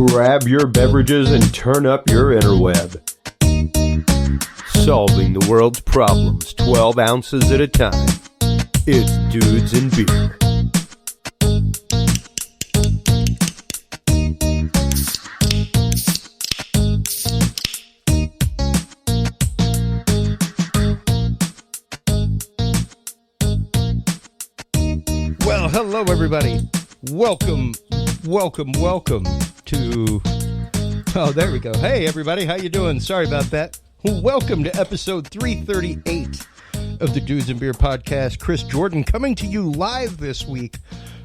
Grab your beverages and turn up your interweb. Solving the world's problems 12 ounces at a time. It's Dudes and Beer. Well, hello everybody. Welcome to... Oh, there we go. Hey everybody, how you doing? Sorry about that. Welcome to episode 338 of the Dudes and Beer podcast. Chris Jordan coming to you live this week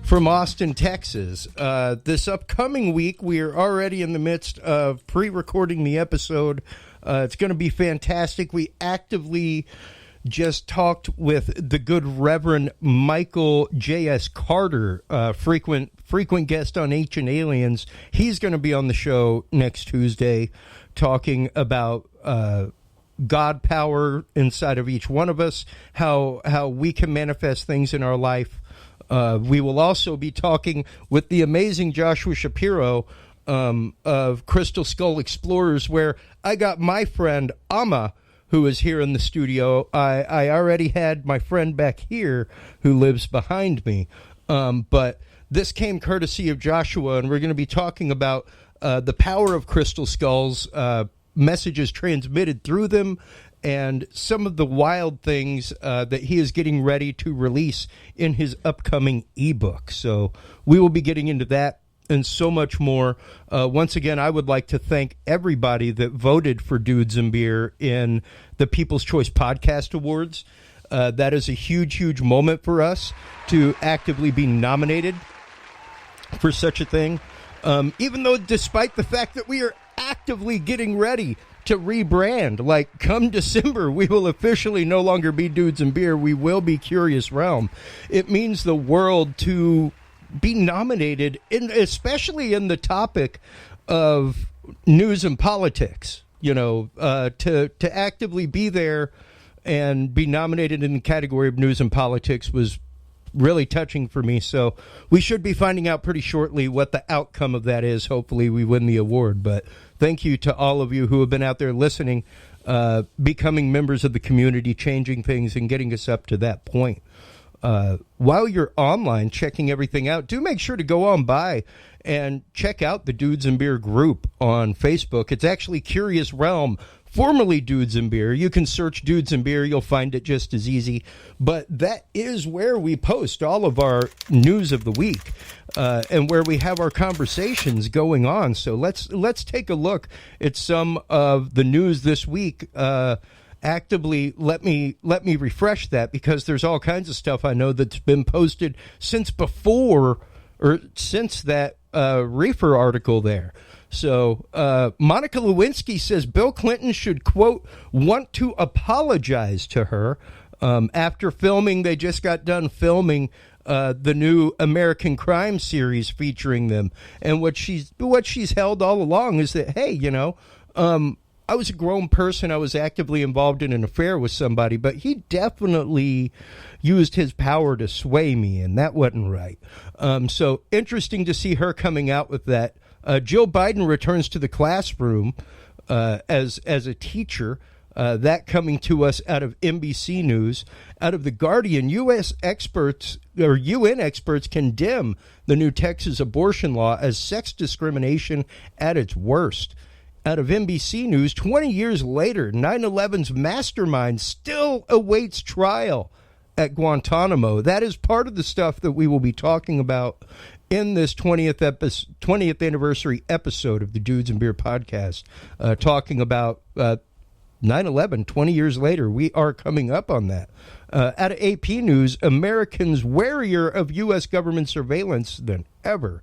from Austin, Texas. This upcoming week, we are already in the midst of pre-recording the episode. It's going to be fantastic. We actively just talked with the good Reverend Michael J.S. Carter, frequent guest on Ancient Aliens. He's going to be on the show next Tuesday talking about God power inside of each one of us, how we can manifest things in our life. We will also be talking with the amazing Joshua Shapiro of Crystal Skull Explorers, where I got my friend Amma, who is here in the studio. I already had my friend back here who lives behind me. But this came courtesy of Joshua, and we're going to be talking about the power of crystal skulls, messages transmitted through them, and some of the wild things that he is getting ready to release in his upcoming ebook. So we will be getting into that and so much more. Once again, I would like to thank everybody that voted for Dudes and Beer in the People's Choice Podcast Awards. That is a huge moment for us to actively be nominated for such a thing. Even though, despite the fact that we are actively getting ready to rebrand, like come December, we will officially no longer be Dudes and Beer. We will be Curious Realm. It means the world to be nominated, especially in the topic of news and politics, to actively be there and be nominated in the category of news and politics was really touching for me. So we should be finding out pretty shortly what the outcome of that is. Hopefully we win the award. But thank you to all of you who have been out there listening, becoming members of the community, changing things and getting us up to that point. While you're online checking everything out, do make sure to go on by and check out the Dudes and Beer group on Facebook. It's actually Curious Realm, formerly Dudes and Beer. You can search Dudes and Beer. You'll find it just as easy. But that is where we post all of our news of the week and where we have our conversations going on. So let's take a look at some of the news this week. Actively let me refresh that, because there's all kinds of stuff I know that's been posted since before or since that reefer article there. So Monica Lewinsky says Bill Clinton should, quote, want to apologize to her after filming. They just got done filming the new American Crime series featuring them, and what she's held all along is that, hey, I was a grown person. I was actively involved in an affair with somebody, but he definitely used his power to sway me, and that wasn't right. So interesting to see her coming out with that. Jill Biden returns to the classroom as a teacher. That coming to us out of NBC News. Out of The Guardian, UN experts condemn the new Texas abortion law as sex discrimination at its worst. Out of NBC News, 20 years later, 9/11's mastermind still awaits trial at Guantanamo. That is part of the stuff that we will be talking about in this 20th anniversary episode of the Dudes and Beer podcast, talking about 9/11, 20 years later. We are coming up on that. Out of AP News, Americans warier of U.S. government surveillance than ever.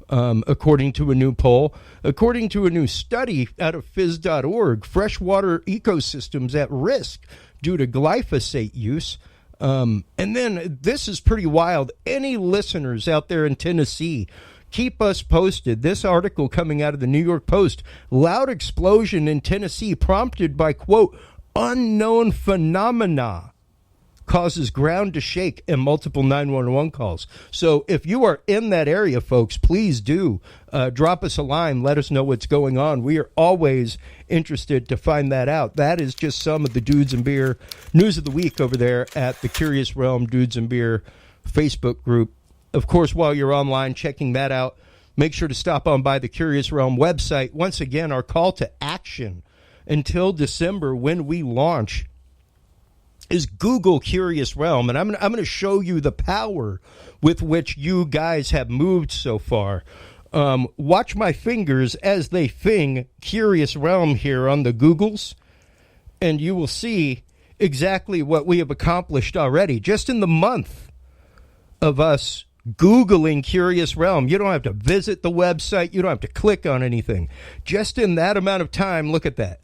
According to a new poll. According to a new study out of phys.org, freshwater ecosystems at risk due to glyphosate use. And then this is pretty wild. Any listeners out there in Tennessee, keep us posted. This article coming out of the New York Post, loud explosion in Tennessee prompted by, quote, unknown phenomena, causes ground to shake and multiple 911 calls. So if you are in that area, folks, please do drop us a line. Let us know what's going on. We are always interested to find that out. That is just some of the Dudes and Beer news of the week over there at the Curious Realm Dudes and Beer Facebook group. Of course, while you're online checking that out, make sure to stop on by the Curious Realm website. Once again, our call to action until December when we launch is Google Curious Realm. And I'm going to show you the power with which you guys have moved so far. Watch my fingers as they fing Curious Realm here on the Googles, and you will see exactly what we have accomplished already just in the month of us Googling Curious Realm. You don't have to visit the website. You don't have to click on anything. Just in that amount of time, look at that.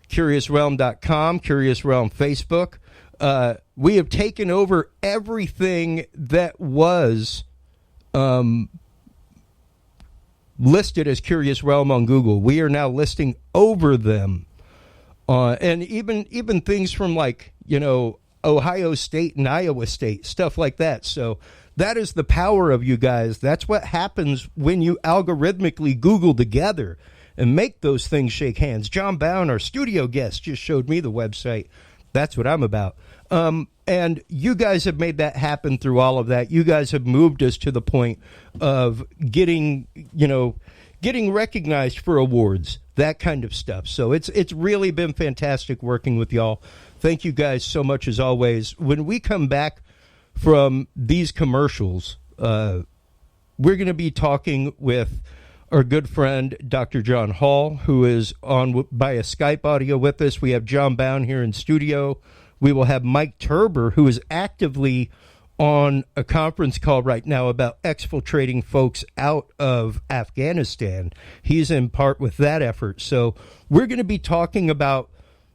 CuriousRealm.com, Curious Realm Facebook. We have taken over everything that was listed as Curious Realm on Google. We are now listing over them. And even things from Ohio State and Iowa State, stuff like that. So that is the power of you guys. That's what happens when you algorithmically Google together and make those things shake hands. Jon Bowne, our studio guest, just showed me the website. That's what I'm about. And you guys have made that happen through all of that. You guys have moved us to the point of getting recognized for awards, that kind of stuff. So it's really been fantastic working with y'all. Thank you guys so much as always. When we come back from these commercials, we're going to be talking with our good friend, Dr. John Hall, who is on by a Skype audio with us. We have Jon Bowne here in studio. We will have Mike Turber, who is actively on a conference call right now about exfiltrating folks out of Afghanistan. He's in part with that effort. So we're going to be talking about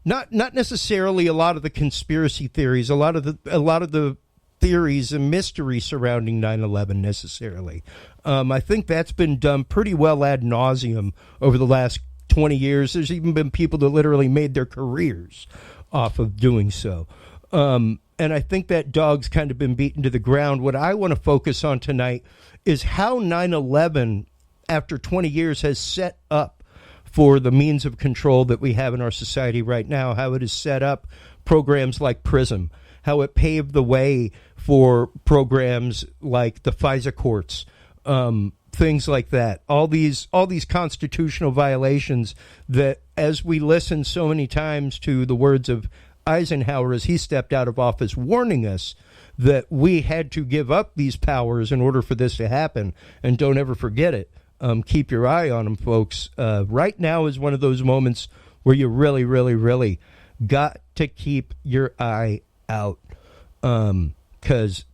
not necessarily a lot of the conspiracy theories, a lot of the theories and mystery surrounding 9/11 necessarily. I think that's been done pretty well ad nauseum over the last 20 years. There's even been people that literally made their careers off of doing so. And I think that dog's kind of been beaten to the ground. What I want to focus on tonight is how 9/11, after 20 years, has set up for the means of control that we have in our society right now, how it has set up programs like PRISM, how it paved the way for programs like the FISA Courts, things like that. All these constitutional violations that, as we listen so many times to the words of Eisenhower as he stepped out of office, warning us that we had to give up these powers in order for this to happen. And don't ever forget it. Keep your eye on them, folks. Right now is one of those moments where you really, really, really got to keep your eye out. Because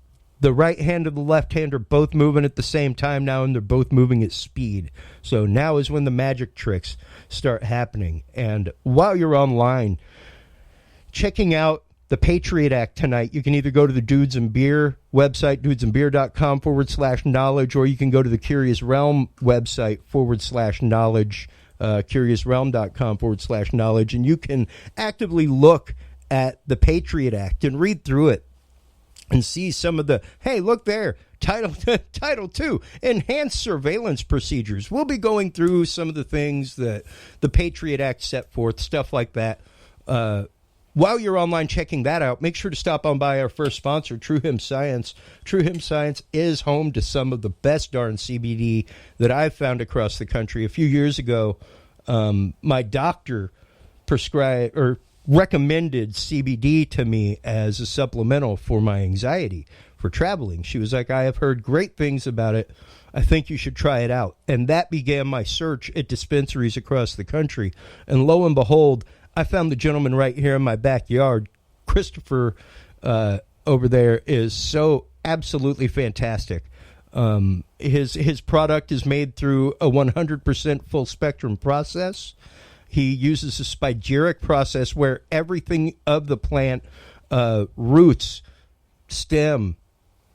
the right hand and the left hand are both moving at the same time now, and they're both moving at speed. So now is when the magic tricks start happening. And while you're online checking out the Patriot Act tonight, you can either go to the Dudes and Beer website, dudesandbeer.com/knowledge, or you can go to the Curious Realm website /knowledge, curiousrealm.com/knowledge, and you can actively look at the Patriot Act and read through it and see some of the, hey, look there, Title 2, enhanced surveillance procedures. We'll be going through some of the things that the Patriot Act set forth, stuff like that. While you're online checking that out, make sure to stop on by our first sponsor, True Hemp Science. True Hemp Science is home to some of the best darn CBD that I've found across the country. A few years ago, my doctor prescribed or recommended CBD to me as a supplemental for my anxiety for traveling. She was like, I have heard great things about it. I think you should try it out. And that began my search at dispensaries across the country. And lo and behold, I found the gentleman right here in my backyard. Christopher over there is so absolutely fantastic. His product is made through a 100% full spectrum process. He uses a spagyric process where everything of the plant, roots, stem,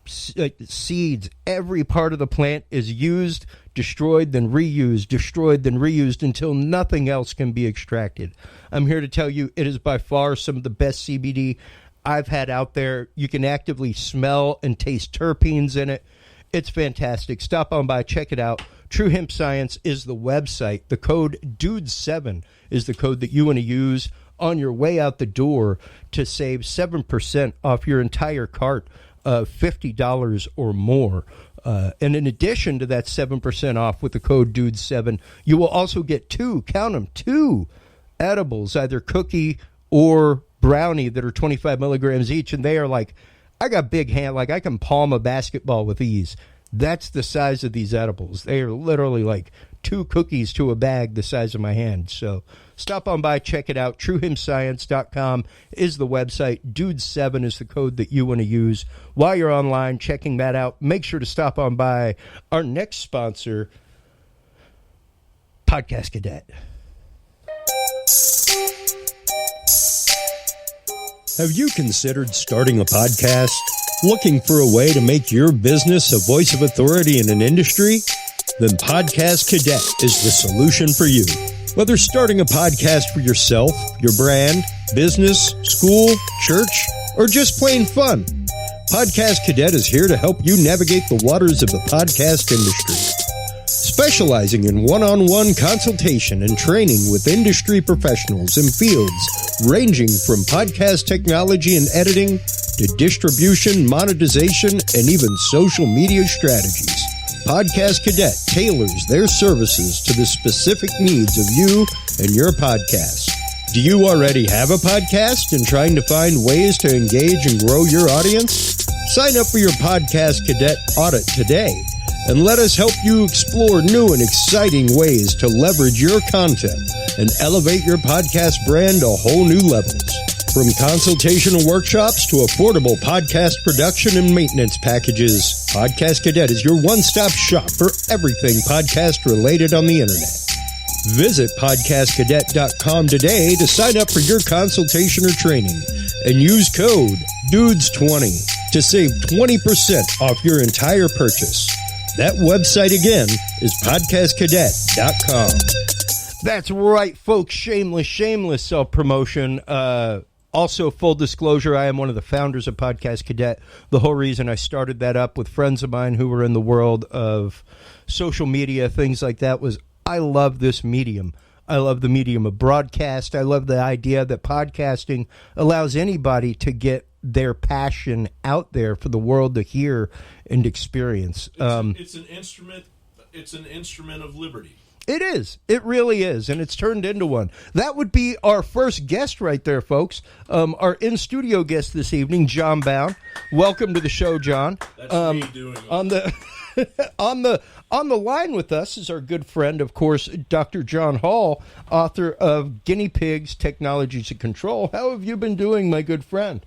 seeds, every part of the plant is used, destroyed, then reused until nothing else can be extracted. I'm here to tell you it is by far some of the best CBD I've had out there. You can actively smell and taste terpenes in it. It's fantastic. Stop on by, check it out. True Hemp Science is the website. The code DUDE7 is the code that you want to use on your way out the door to save 7% off your entire cart of $50 or more. And in addition to that 7% off with the code DUDE7, you will also get two edibles, either cookie or brownie, that are 25 milligrams each. And they are like, I got big hand, like I can palm a basketball with ease. That's the size of these edibles. They are literally like 2 cookies to a bag the size of my hand. So stop on by, check it out. TrueHempScience.com is the website. Dude7 is the code that you want to use. While you're online checking that out, make sure to stop on by our next sponsor, Podcast Cadet. Have you considered starting a podcast? Looking for a way to make your business a voice of authority in an industry? Then Podcast Cadet is the solution for you. Whether starting a podcast for yourself, your brand, business, school, church, or just plain fun, Podcast Cadet is here to help you navigate the waters of the podcast industry. Specializing in one-on-one consultation and training with industry professionals in fields ranging from podcast technology and editing to distribution, monetization, and even social media strategies. Podcast Cadet tailors their services to the specific needs of you and your podcast. Do you already have a podcast and trying to find ways to engage and grow your audience? Sign up for your Podcast Cadet audit today and let us help you explore new and exciting ways to leverage your content and elevate your podcast brand to whole new levels. From consultational workshops to affordable podcast production and maintenance packages, Podcast Cadet is your one-stop shop for everything podcast related on the internet. Visit podcastcadet.com today to sign up for your consultation or training and use code DUDES20 to save 20% off your entire purchase. That website again is podcastcadet.com. That's right, folks. Shameless self-promotion. Also, full disclosure, I am one of the founders of Podcast Cadet. The whole reason I started that up with friends of mine who were in the world of social media, things like that, was I love this medium. I love the medium of broadcast. I love the idea that podcasting allows anybody to get their passion out there for the world to hear and experience. It's an instrument. It's an instrument of liberty. It is. It really is, and it's turned into one. That would be our first guest right there, folks. Our in-studio guest this evening, Jon Bowne. Welcome to the show, John. That's me doing it. On the line with us is our good friend, of course, Dr. John Hall, author of Guinea Pigs, Technologies of Control. How have you been doing, my good friend?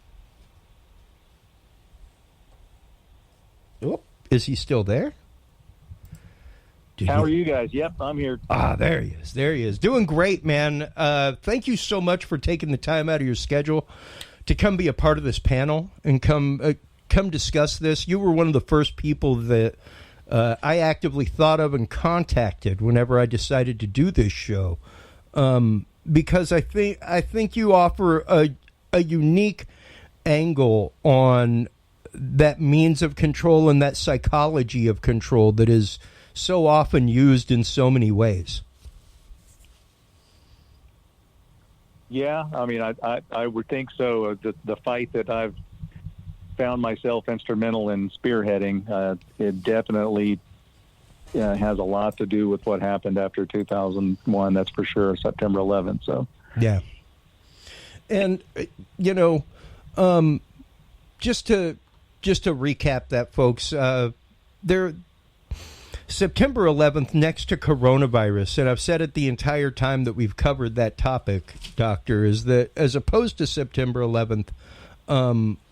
Oh, is he still there? How are you guys? Yep, I'm here. Ah, there he is. There he is. Doing great, man. Thank you so much for taking the time out of your schedule to come be a part of this panel and come discuss this. You were one of the first people that I actively thought of and contacted whenever I decided to do this show, because I think you offer a unique angle on that means of control and that psychology of control that is so often used in so many ways. Yeah, I mean, I would think so. The fight that I've found myself instrumental in spearheading, it definitely has a lot to do with what happened after 2001. That's for sure, September 11th. So yeah, and just to recap that, folks, there. September 11th, next to coronavirus, and I've said it the entire time that we've covered that topic, Doctor, is that as opposed to September 11th,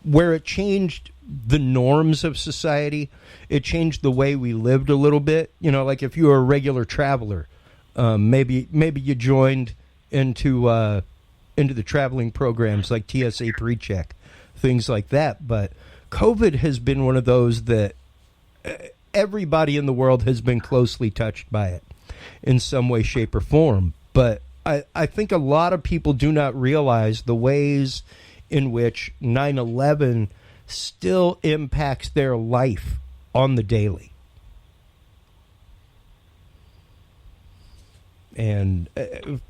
where it changed the norms of society, it changed the way we lived a little bit. You know, like if you were a regular traveler, maybe you joined into the traveling programs like TSA PreCheck, things like that. But COVID has been one of those that everybody in the world has been closely touched by it in some way, shape, or form. But I think a lot of people do not realize the ways in which 9/11 still impacts their life on the daily. And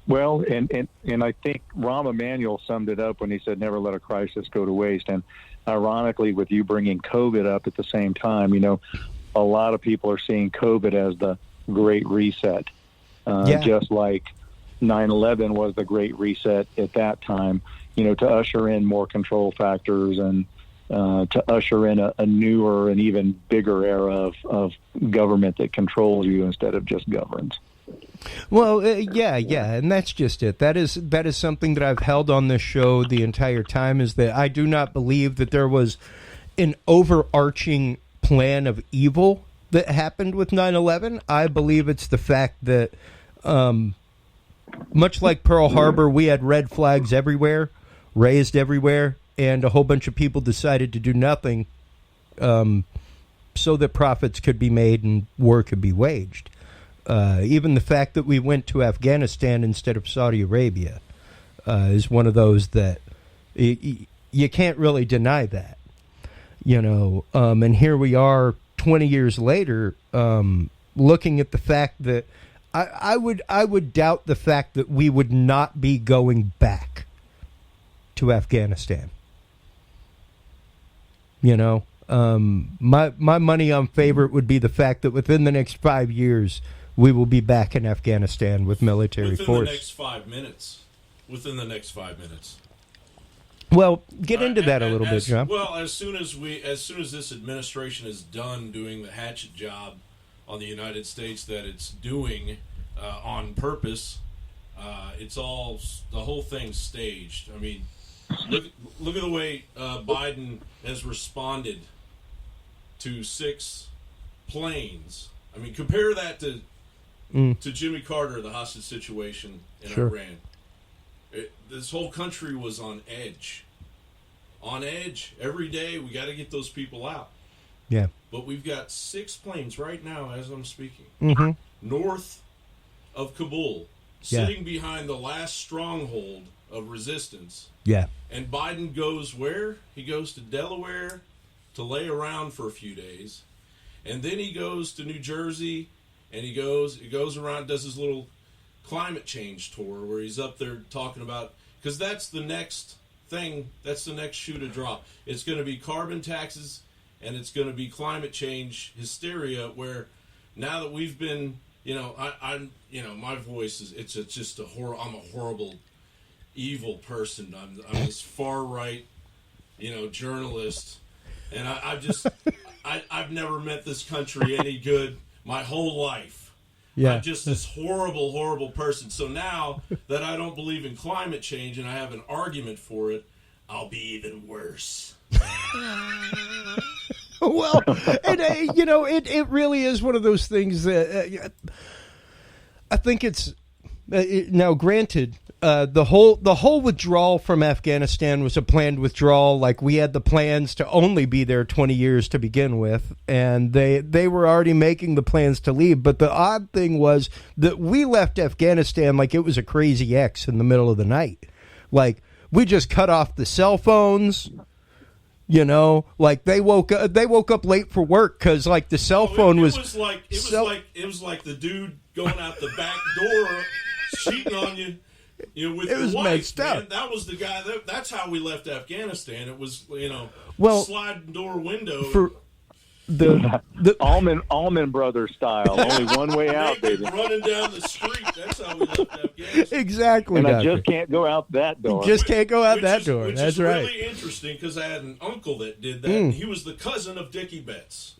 well, and I think Rahm Emanuel summed it up when he said, "Never let a crisis go to waste." And ironically, with you bringing COVID up at the same time, a lot of people are seeing COVID as the Great Reset, just like 9/11 was the Great Reset at that time. To usher in more control factors and to usher in a newer and even bigger era of government that controls you instead of just governs. Well, yeah, and that's just it. That is something that I've held on this show the entire time, is that I do not believe that there was an overarching plan of evil that happened with 9/11. I believe it's the fact that, much like Pearl Harbor, we had red flags everywhere, raised everywhere, and a whole bunch of people decided to do nothing so that profits could be made and war could be waged. Even the fact that we went to Afghanistan instead of Saudi Arabia is one of those that you can't really deny that, and here we are 20 years later, looking at the fact that I would doubt the fact that we would not be going back to Afghanistan. My money on favorite would be the fact that within the next 5 years, we will be back in Afghanistan with military force. Within the next 5 minutes. Well, get into that a little bit, John. Well, as soon as this administration is done doing the hatchet job on the United States that it's doing on purpose, the whole thing's staged. I mean, look at the way Biden has responded to 6 planes. I mean, compare that to Jimmy Carter, the hostage situation in Iran. This whole country was on edge. On edge. Every day, we got to get those people out. Yeah. But we've got 6 planes right now as I'm speaking. Mm-hmm. North of Kabul, sitting behind the last stronghold of resistance. Yeah. And Biden goes where? He goes to Delaware to lay around for a few days. And then he goes to New Jersey, and he goes around, does his little climate change tour where he's up there talking about, because that's the next thing, that's the next shoe to drop. It's going to be carbon taxes, and it's going to be climate change hysteria, where now that we've been, I'm my voice is, it's just I'm a horrible, evil person. I'm this far right, journalist, and I've never met this country any good my whole life. Yeah. I'm just this horrible, horrible person. So now that I don't believe in climate change and I have an argument for it, I'll be even worse. Well, and it really is one of those things that I think it's now granted. The whole withdrawal from Afghanistan was a planned withdrawal. Like, we had the plans to only be there 20 years to begin with, and they were already making the plans to leave. But the odd thing was that we left Afghanistan like it was a crazy X in the middle of the night. Like, we just cut off the cell phones. Like they woke up late for work because like the cell phone it was like the dude going out the back door cheating on you. With it was wife, mixed up. Man, that was the guy. That's how we left Afghanistan. It was, sliding door window. For the Allman Brothers style. Only one way out, baby. Running down the street. That's how we left Afghanistan. Exactly. And Doctor. I just can't go out that door. Just can't go out that door. Which That's is right. really interesting because I had an uncle that did that. And he was the cousin of Dickie Betts.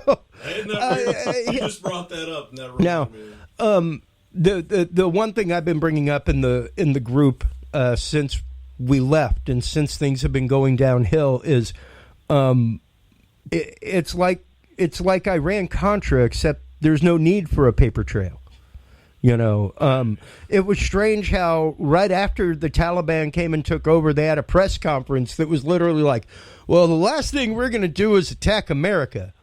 Well, you just brought that up. And that now, the one thing I've been bringing up in the group since we left and since things have been going downhill is it's like Iran-Contra, except there's no need for a paper trail. It was strange how right after the Taliban came and took over, they had a press conference that was literally like, well, the last thing we're going to do is attack America.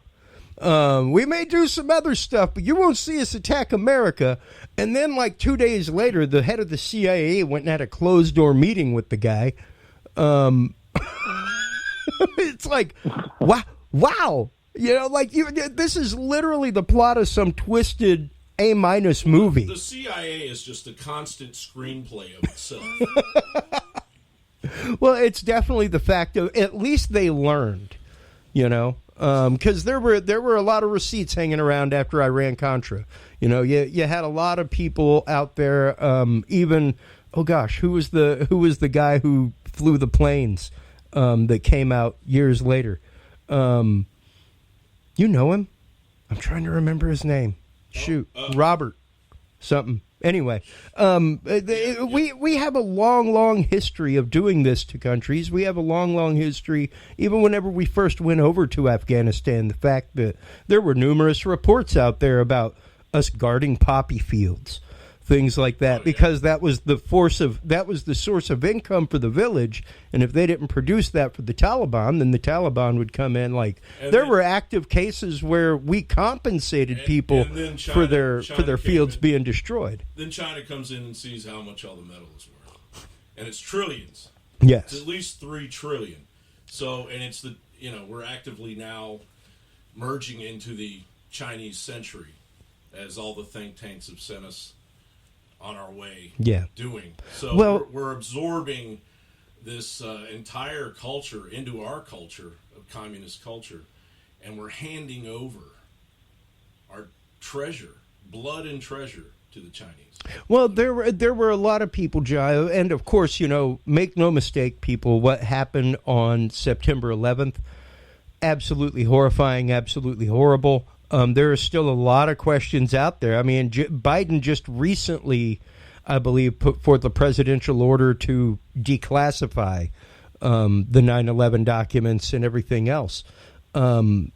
We may do some other stuff, but you won't see us attack America. And then like 2 days later, the head of the CIA went and had a closed-door meeting with the guy It's like, wow. This is literally the plot of some twisted A- movie. The CIA is just a constant screenplay of itself. Well, it's definitely the fact of at least they learned, because there were a lot of receipts hanging around after Iran-Contra. You had a lot of people out there. Even who was the guy who flew the planes that came out years later? You know him? I'm trying to remember his name. Shoot, Robert something. Anyway, we have a long history of doing this to countries. We have a long history, even whenever we first went over to Afghanistan, the fact that there were numerous reports out there about us guarding poppy fields, things like that, because that was the source of income for the village, and if they didn't produce that for the Taliban, then the Taliban would come in. There were active cases where we compensated people for their fields being destroyed. Then China comes in and sees how much all the metal is worth, and it's trillions. Yes, it's at least $3 trillion. So, and it's we're actively now merging into the Chinese century, as all the think tanks have sent us on our way doing. So we're absorbing this entire culture into our culture of communist culture, and we're handing over our treasure, blood and treasure, to the Chinese. Well, there were a lot of people, Jai, and of course, make no mistake, people, what happened on September 11th, absolutely horrifying, absolutely horrible. There are still a lot of questions out there. I mean, Biden just recently, I believe, put forth a presidential order to declassify the 9/11 documents and everything else. And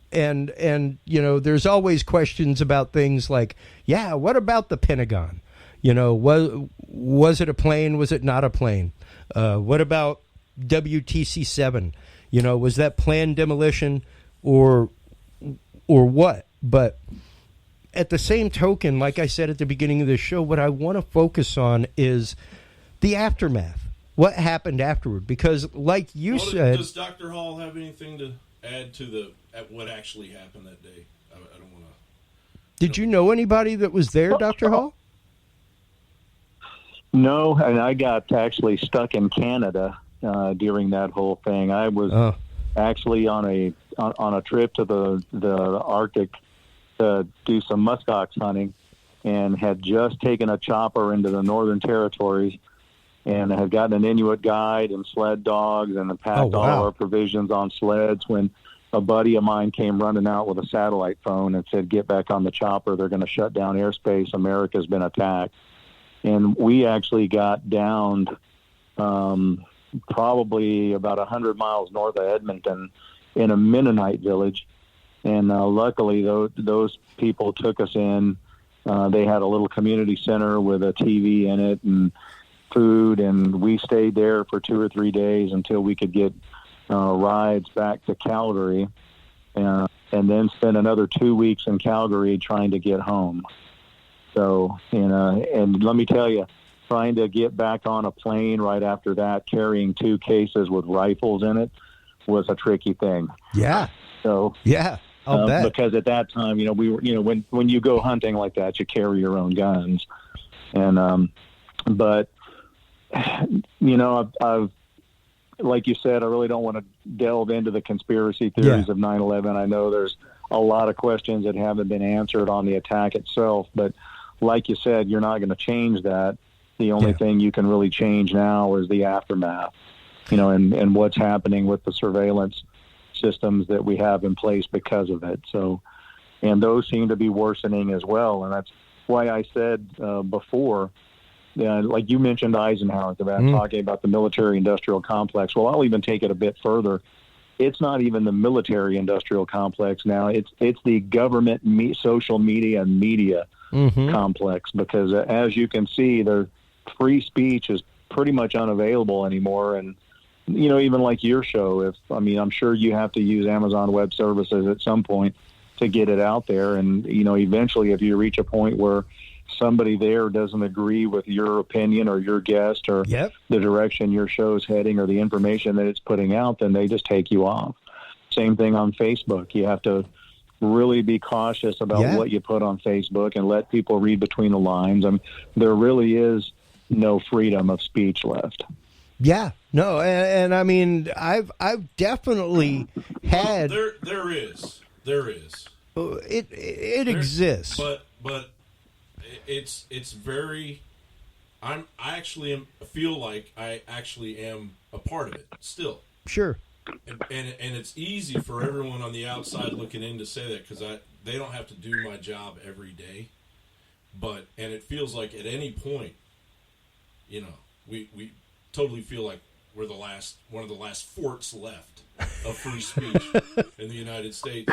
there's always questions about things like, what about the Pentagon? Was it a plane? Was it not a plane? What about WTC-7? Was that planned demolition or what? But at the same token, like I said at the beginning of the show, what I want to focus on is the aftermath. What happened afterward? Because, like you said, does Dr. Hall have anything to add to what actually happened that day? I don't want to. Did you know anybody that was there, Dr. Hall? No, and I got actually stuck in Canada during that whole thing. I was actually on a trip to the Arctic to do some muskox hunting, and had just taken a chopper into the Northern Territories, and had gotten an Inuit guide and sled dogs, and packed all our provisions on sleds when a buddy of mine came running out with a satellite phone and said, "Get back on the chopper. They're going to shut down airspace. America's been attacked." And we actually got downed probably about 100 miles north of Edmonton in a Mennonite village. And luckily, those people took us in. They had a little community center with a TV in it and food, and we stayed there for 2 or 3 days until we could get rides back to Calgary, and then spent another 2 weeks in Calgary trying to get home. So, and let me tell you, trying to get back on a plane right after that, carrying 2 cases with rifles in it, was a tricky thing. Yeah. So I'll bet. Because at that time, we were, when you go hunting like that, you carry your own guns, and but I've like you said, I really don't want to delve into the conspiracy theories of 9/11. I know there's a lot of questions that haven't been answered on the attack itself, but like you said, you're not going to change that. The only thing you can really change now is the aftermath, and what's happening with the surveillance systems that we have in place because of it. So, and those seem to be worsening as well. And that's why I said before, like you mentioned Eisenhower about talking about the military-industrial complex. Well, I'll even take it a bit further. It's not even the military-industrial complex now. It's the government, social media, and media complex, because as you can see, the free speech is pretty much unavailable anymore. And, even like your show, I'm sure you have to use Amazon Web Services at some point to get it out there. And, eventually if you reach a point where somebody there doesn't agree with your opinion or your guest or Yep. the direction your show's heading or the information that it's putting out, then they just take you off. Same thing on Facebook. You have to really be cautious about what you put on Facebook and let people read between the lines. I mean, there really is no freedom of speech left. Yeah, no, and I mean, I've definitely had there is it exists, but it's very. I actually feel like I actually am a part of it still. Sure. And it's easy for everyone on the outside looking in to say that because they don't have to do my job every day, and it feels like at any point, you know, we totally feel like we're one of the last forts left of free speech in the United States.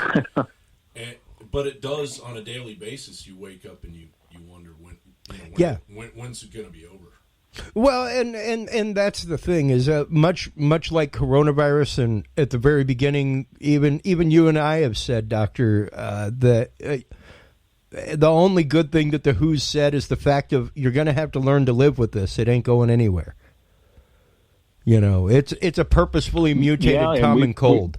But it does on a daily basis. You wake up and you wonder when's it going to be over. Well, and that's the thing is much like coronavirus, and at the very beginning, even you and I have said, Doctor, that the only good thing that the WHO said is the fact of you're going to have to learn to live with this. It ain't going anywhere. You know, it's a purposefully mutated common cold.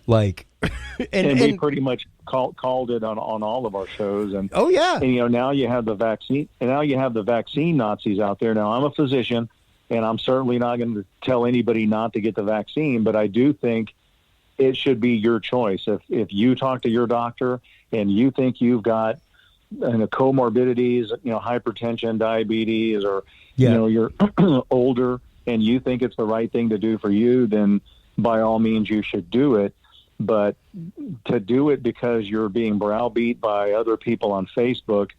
And we pretty much called it on all of our shows. And and you know, now you have the vaccine, and now you have the vaccine Nazis out there. Now I'm a physician, and I'm certainly not going to tell anybody not to get the vaccine, but I do think it should be your choice. If you talk to your doctor and you think you've got comorbidities, you know, hypertension, diabetes, or you know, you're older and you think it's the right thing to do for you, then by all means you should do it. But to do it because you're being browbeat by other people on Facebook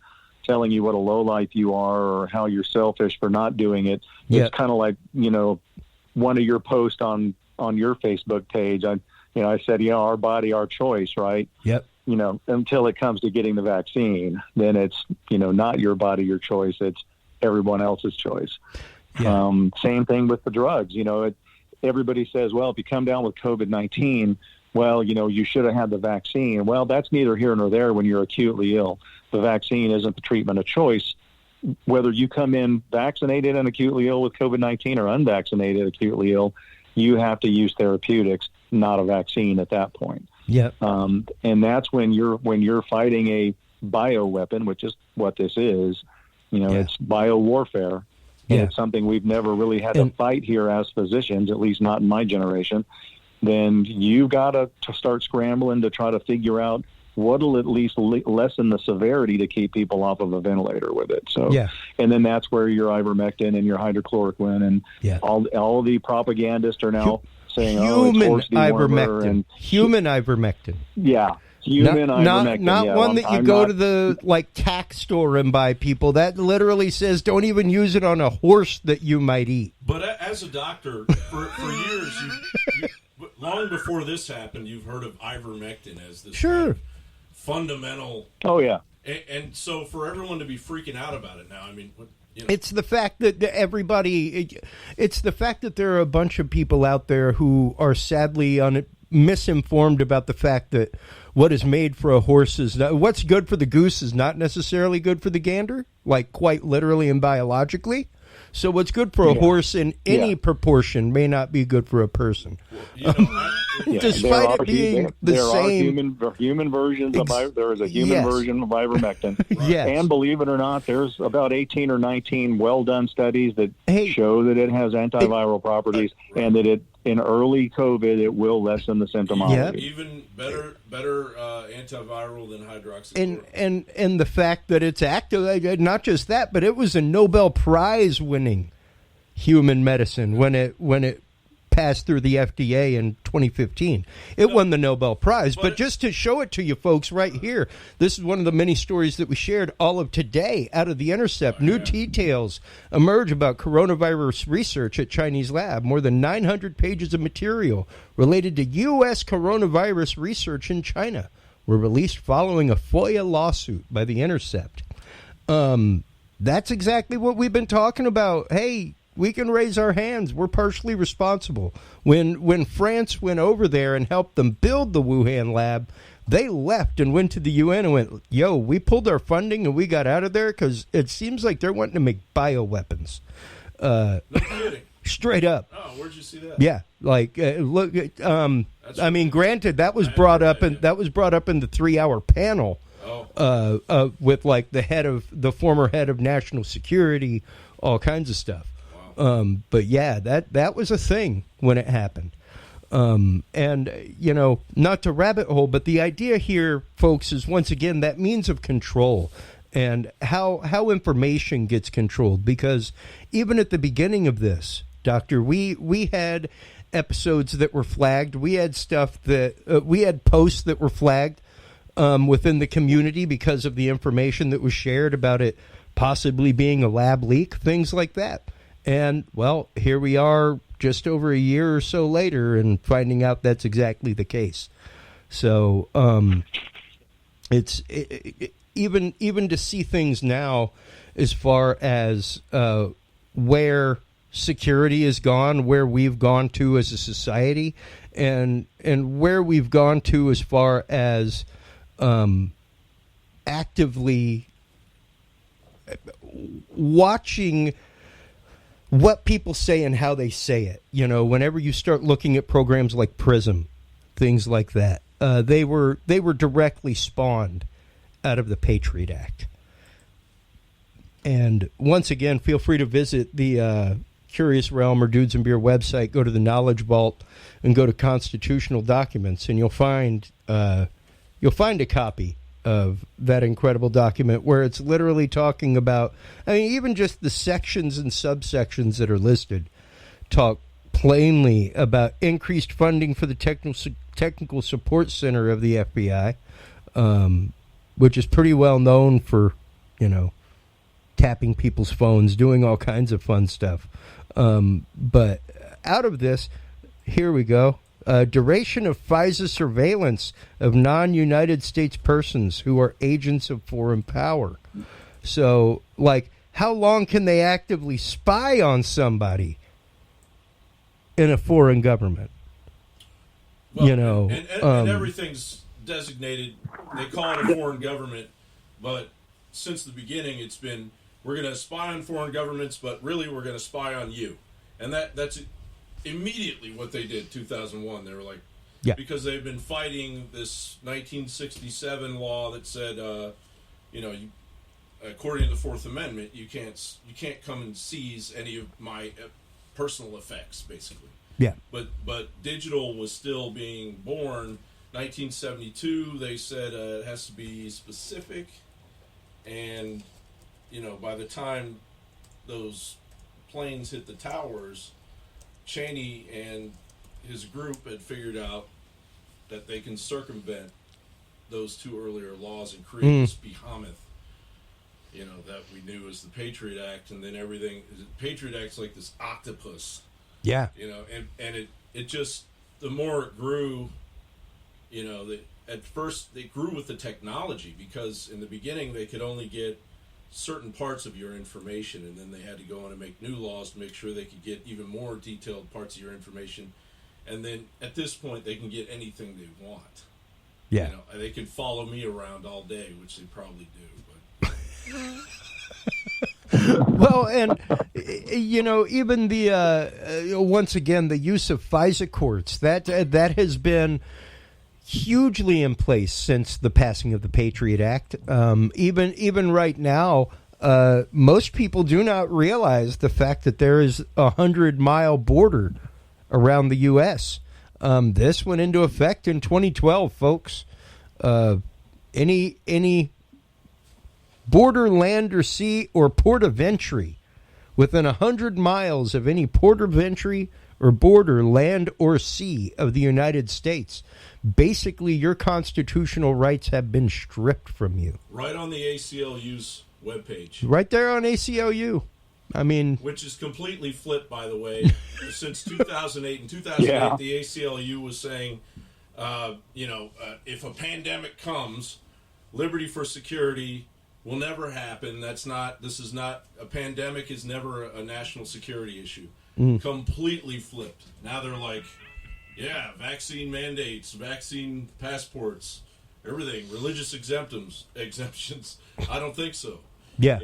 telling you what a lowlife you are or how you're selfish for not doing it, it's kind of like, you know, one of your posts on your Facebook page. I said, you know, our body, our choice, right? Yep. You know, until it comes to getting the vaccine, then it's, you know, not your body, your choice. It's everyone else's choice. Yeah. Same thing with the drugs. You know, everybody says, well, if you come down with COVID-19, well, you know, you should have had the vaccine. Well, that's neither here nor there when you're acutely ill. The vaccine isn't the treatment of choice. Whether you come in vaccinated and acutely ill with COVID-19 or unvaccinated acutely ill, you have to use therapeutics, not a vaccine at that point. Yep. And that's when you're fighting a bioweapon, which is what this is. You know, it's biowarfare. And it's something we've never really had to fight here as physicians, at least not in my generation. Then you got to start scrambling to try to figure out what'll at least lessen the severity to keep people off of a ventilator with it. So, and then that's where your ivermectin and your hydrochloroquine and all the propagandists are now saying, human ivermectin. Human ivermectin. Yeah. Human ivermectin. Not one that you go to the tack store and buy, people. That literally says don't even use it on a horse that you might eat. But as a doctor, for years, long before this happened, you've heard of ivermectin as this kind of fundamental. Oh, yeah. And so for everyone to be freaking out about it now, I mean, you know. It's the fact that it's the fact that there are a bunch of people out there who are sadly misinformed about the fact that what is made for a horse is not, what's good for the goose is not necessarily good for the gander, like quite literally and biologically. So what's good for a horse in any proportion may not be good for a person. Well, despite it being the same. There are human versions of there is a human version of ivermectin. Yes. And believe it or not, there's about 18 or 19 well-done studies that show that it has antiviral properties and that in early COVID, it will lessen the symptomology. Even better antiviral than hydroxychloroquine. And the fact that it's active, not just that, but it was a Nobel Prize winning human medicine when it passed through the FDA in 2015. It won the Nobel Prize. But just to show it to you folks right here, this is one of the many stories that we shared all of today out of The Intercept. New details emerge about coronavirus research at Chinese lab. More than 900 pages of material related to U.S. coronavirus research in China were released following a FOIA lawsuit by The Intercept. That's exactly what we've been talking about. Hey, we can raise our hands. We're partially responsible. When France went over there and helped them build the Wuhan lab, They left and went to the UN and went, yo, we pulled our funding and we got out of there because it seems like they're wanting to make bioweapons. No kidding. Straight up. Oh, where'd you see that? Yeah, like look. I mean, granted, that was brought up in the 3-hour panel with like the former head of national security, all kinds of stuff. Wow. But yeah, that was a thing when it happened. And you know, not to rabbit hole, but the idea here, folks, is once again that means of control. And how information gets controlled, because even at the beginning of this, Doctor, we had episodes that were flagged. We had stuff that we had posts that were flagged within the community because of the information that was shared about it possibly being a lab leak, things like that. And well, here we are just over a year or so later and finding out that's exactly the case. So it's even to see things now as far as where security has gone, where we've gone to as a society, and where we've gone to as far as actively watching what people say and how they say it. You know, whenever you start looking at programs like PRISM, things like that, they were directly spawned out of the Patriot Act. And once again, feel free to visit the Curious Realm or Dudes and Beer website. Go to the Knowledge Vault and go to Constitutional Documents, and you'll find a copy of that incredible document where it's literally talking about, I mean, even just the sections and subsections that are listed talk plainly about increased funding for the Technical Support Center of the FBI, which is pretty well known for, you know, tapping people's phones, doing all kinds of fun stuff. But out of this, here we go. Duration of FISA surveillance of non-United States persons who are agents of foreign power. So, like, how long can they actively spy on somebody in a foreign government? Well, you know, and everything's designated. They call it a foreign government, but since the beginning, it's been, we're going to spy on foreign governments, but really we're going to spy on you. And that's immediately what they did 2001. They were like, yeah, because they've been fighting this 1967 law that said, you know, according to the Fourth Amendment, you can't come and seize any of my personal effects, basically. Yeah. But digital was still being born. 1972, they said it has to be specific, and you know, by the time those planes hit the towers, Cheney and his group had figured out that they can circumvent those two earlier laws and create this behemoth, you know, that we knew as the Patriot Act. And then everything, the Patriot Act's like this octopus. Yeah. You know, and it just, the more it grew, you know, at first they grew with the technology, because in the beginning they could only get certain parts of your information, and then they had to go on and make new laws to make sure they could get even more detailed parts of your information. And then at this point they can get anything they want. Yeah. You know, they can follow me around all day, which they probably do, but well, and you know, even the once again, the use of FISA courts, that has been hugely in place since the passing of the Patriot Act. Even right now, most people do not realize the fact that there is a 100-mile border around the U.S. This went into effect in 2012, folks. Any border, land or sea, or port of entry within 100 miles of any port of entry or border, land or sea of the United States, basically your constitutional rights have been stripped from you. right on the ACLU's webpage. Right there on ACLU. I mean, which is completely flipped, by the way. Since 2008, in 2008, Yeah. the ACLU was saying, if a pandemic comes, liberty for security will never happen. This is not, a pandemic is never a national security issue. Completely flipped. Now they're like, yeah, vaccine mandates, vaccine passports, everything, religious exemptions. I don't think so. Yeah.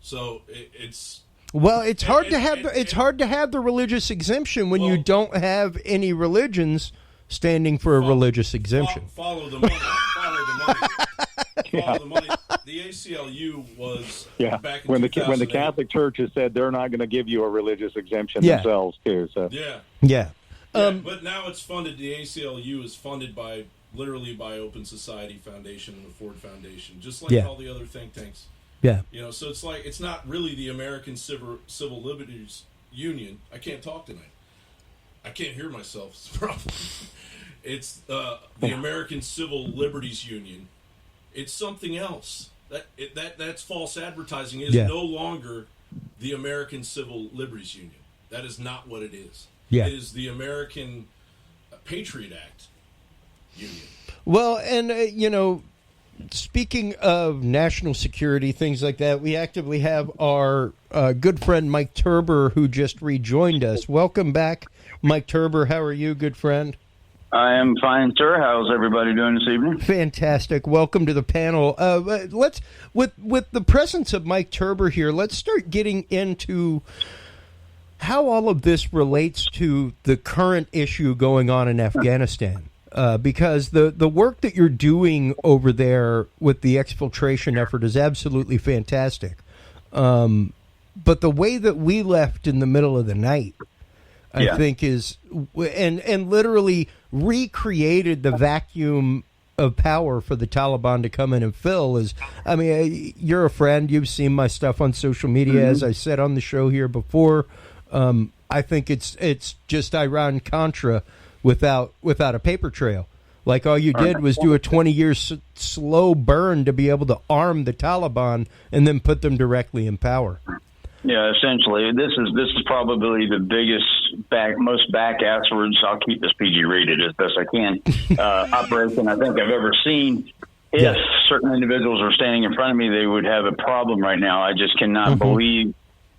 So it's. Well, it's hard to have the religious exemption when you don't have any religions standing for a religious exemption. Follow the money. Follow the money. The ACLU was back in when the 2008. Catholic Church has said they're not going to give you a religious exemption themselves too. So yeah. But now it's funded. The ACLU is funded literally by Open Society Foundation and the Ford Foundation, just like all the other think tanks. Yeah. So it's like it's not really the American Civil Liberties Union. I can't talk tonight. I can't hear myself. It's a problem. It's the American Civil Liberties Union. It's something else. That's false advertising. It is no longer the American Civil Liberties Union. That is not what it is. Yeah. It is the American Patriot Act Union. Well, and speaking of national security, things like that, we actively have our good friend Mike Turber, who just rejoined us. Welcome back, Mike Turber. How are you, good friend? I am fine, sir. How's everybody doing this evening? Fantastic. Welcome to the panel. Let's with the presence of Mike Turber here, let's start getting into how all of this relates to the current issue going on in Afghanistan. Because the work that you're doing over there with the exfiltration effort is absolutely fantastic. But the way that we left in the middle of the night, I think is, and literally recreated the vacuum of power for the Taliban to come in and fill is, I mean, you're a friend. You've seen my stuff on social media, as I said on the show here before. I think it's just Iran-Contra without a paper trail. Like all you did was do a 20-year slow burn to be able to arm the Taliban and then put them directly in power. Yeah, essentially, this is probably the biggest, most back-asswards, I'll keep this PG rated as best I can, operation I think I've ever seen. If certain individuals were standing in front of me, they would have a problem right now. I just cannot believe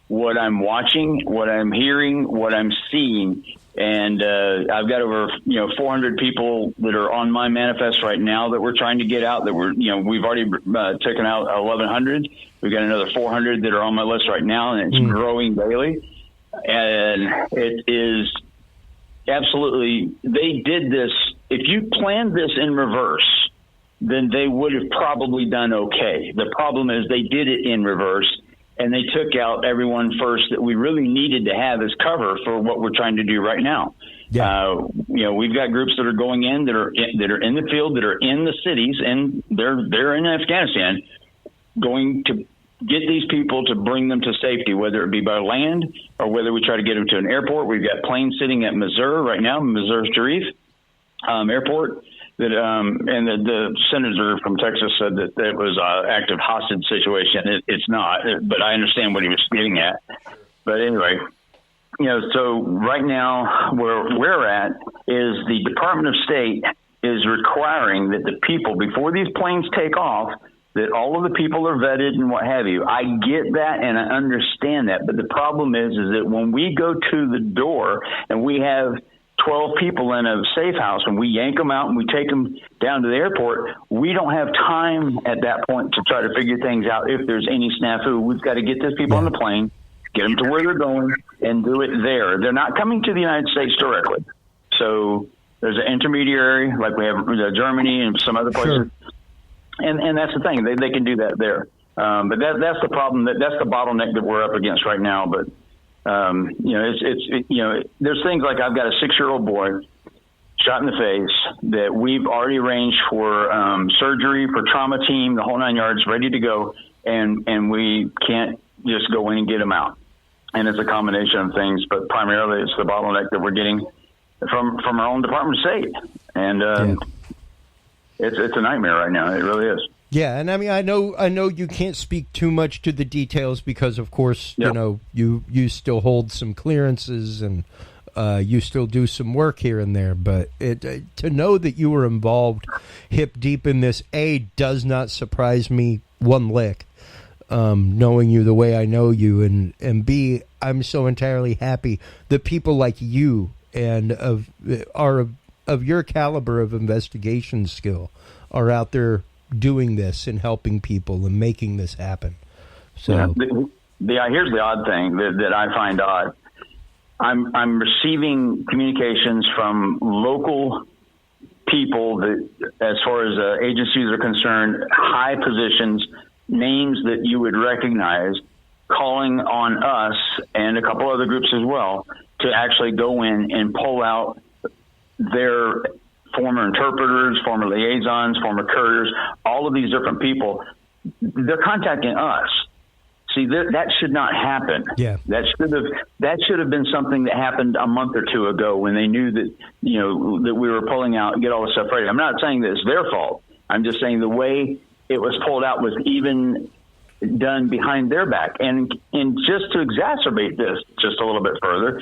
what I'm watching, what I'm hearing, what I'm seeing. And I've got over 400 people that are on my manifest right now that we're trying to get out. That we've already taken out 1,100. We've got another 400 that are on my list right now, and it's growing daily. And it is absolutely. They did this. If you planned this in reverse, then they would have probably done okay. The problem is they did it in reverse. And they took out everyone first that we really needed to have as cover for what we're trying to do right now. Yeah. We've got groups that are going in that are in the field, that are in the cities, and they're in Afghanistan, going to get these people to bring them to safety, whether it be by land or whether we try to get them to an airport. We've got planes sitting at Missouri right now, Missouri Sharif Airport. That and the senator from Texas said that it was an active hostage situation. It's not, but I understand what he was getting at. But anyway, so right now where we're at is the Department of State is requiring that the people, before these planes take off, that all of the people are vetted and what have you. I get that and I understand that. But the problem is that when we go to the door and we have 12 people in a safe house and we yank them out and we take them down to the airport, we don't have time at that point to try to figure things out if there's any snafu. We've got to get these people on the plane, get them to where they're going, and do it there. They're not coming to the United States directly. So there's an intermediary, like we have Germany and some other places. Sure. And that's the thing. They can do that there. But that's the problem. That's the bottleneck that we're up against right now. But there's things like I've got a 6-year-old boy shot in the face that we've already arranged for surgery, for trauma team, the whole 9 yards, ready to go, and we can't just go in and get him out. And it's a combination of things, but primarily it's the bottleneck that we're getting from our own Department of State, and it's a nightmare right now. It really is. Yeah, and I mean, I know you can't speak too much to the details because, of course, you still hold some clearances and you still do some work here and there. But to know that you were involved hip deep in this, A, does not surprise me one lick, knowing you the way I know you, and B, I'm so entirely happy that people like you and are of your caliber of investigation skill are out there doing this and helping people and making this happen. So here's the odd thing that I find odd. I'm receiving communications from local people that, as far as agencies are concerned, high positions, names that you would recognize, calling on us and a couple other groups as well to actually go in and pull out their former interpreters, former liaisons, former couriers, all of these different people. They're contacting us. See, that should not happen. Yeah. That should have been something that happened a month or two ago when they knew that, that we were pulling out and get all the stuff ready. I'm not saying that it's their fault. I'm just saying the way it was pulled out was even done behind their back. And just to exacerbate this just a little bit further,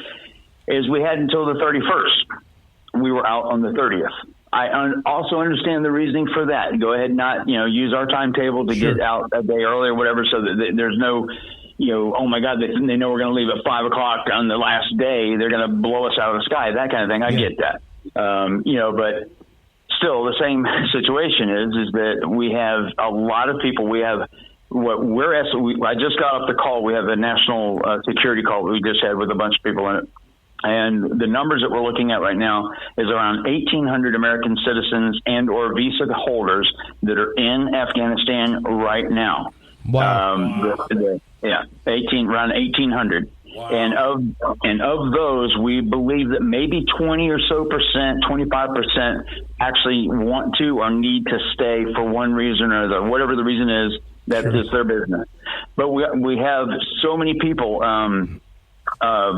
is we had until the 31st. We were out on the 30th. I also understand the reasoning for that. Go ahead and not, use our timetable to get out a day early or whatever, so that there's no, oh my God, they know we're going to leave at 5 o'clock on the last day. They're going to blow us out of the sky, that kind of thing. I get that. But still the same situation is that we have a lot of people. We have I just got off the call. We have a national security call that we just had with a bunch of people in it. And the numbers that we're looking at right now is around 1,800 American citizens and or visa holders that are in Afghanistan right now. Wow. Around 1,800. Wow. And of those, we believe that maybe 20 or so percent, 25% actually want to or need to stay for one reason or the whatever the reason is. That is their business. But we have so many people. I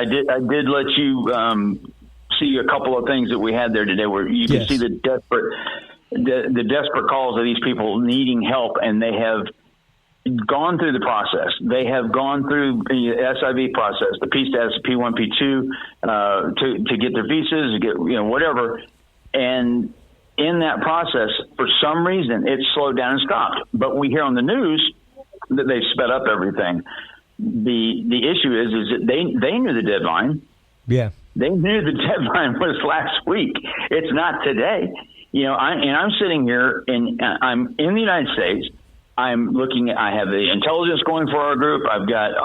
did let you see a couple of things that we had there today, where you can see the desperate calls of these people needing help, and they have gone through the process. They have gone through the SIV process, the P status, P1, P2, to get their visas, to get whatever, and in that process, for some reason, it slowed down and stopped. But we hear on the news that they've sped up everything. The issue is that they knew the deadline. Yeah, they knew the deadline was last week. It's not today. I'm sitting here and I'm in the United States. I'm looking at, I have the intelligence going for our group. I've got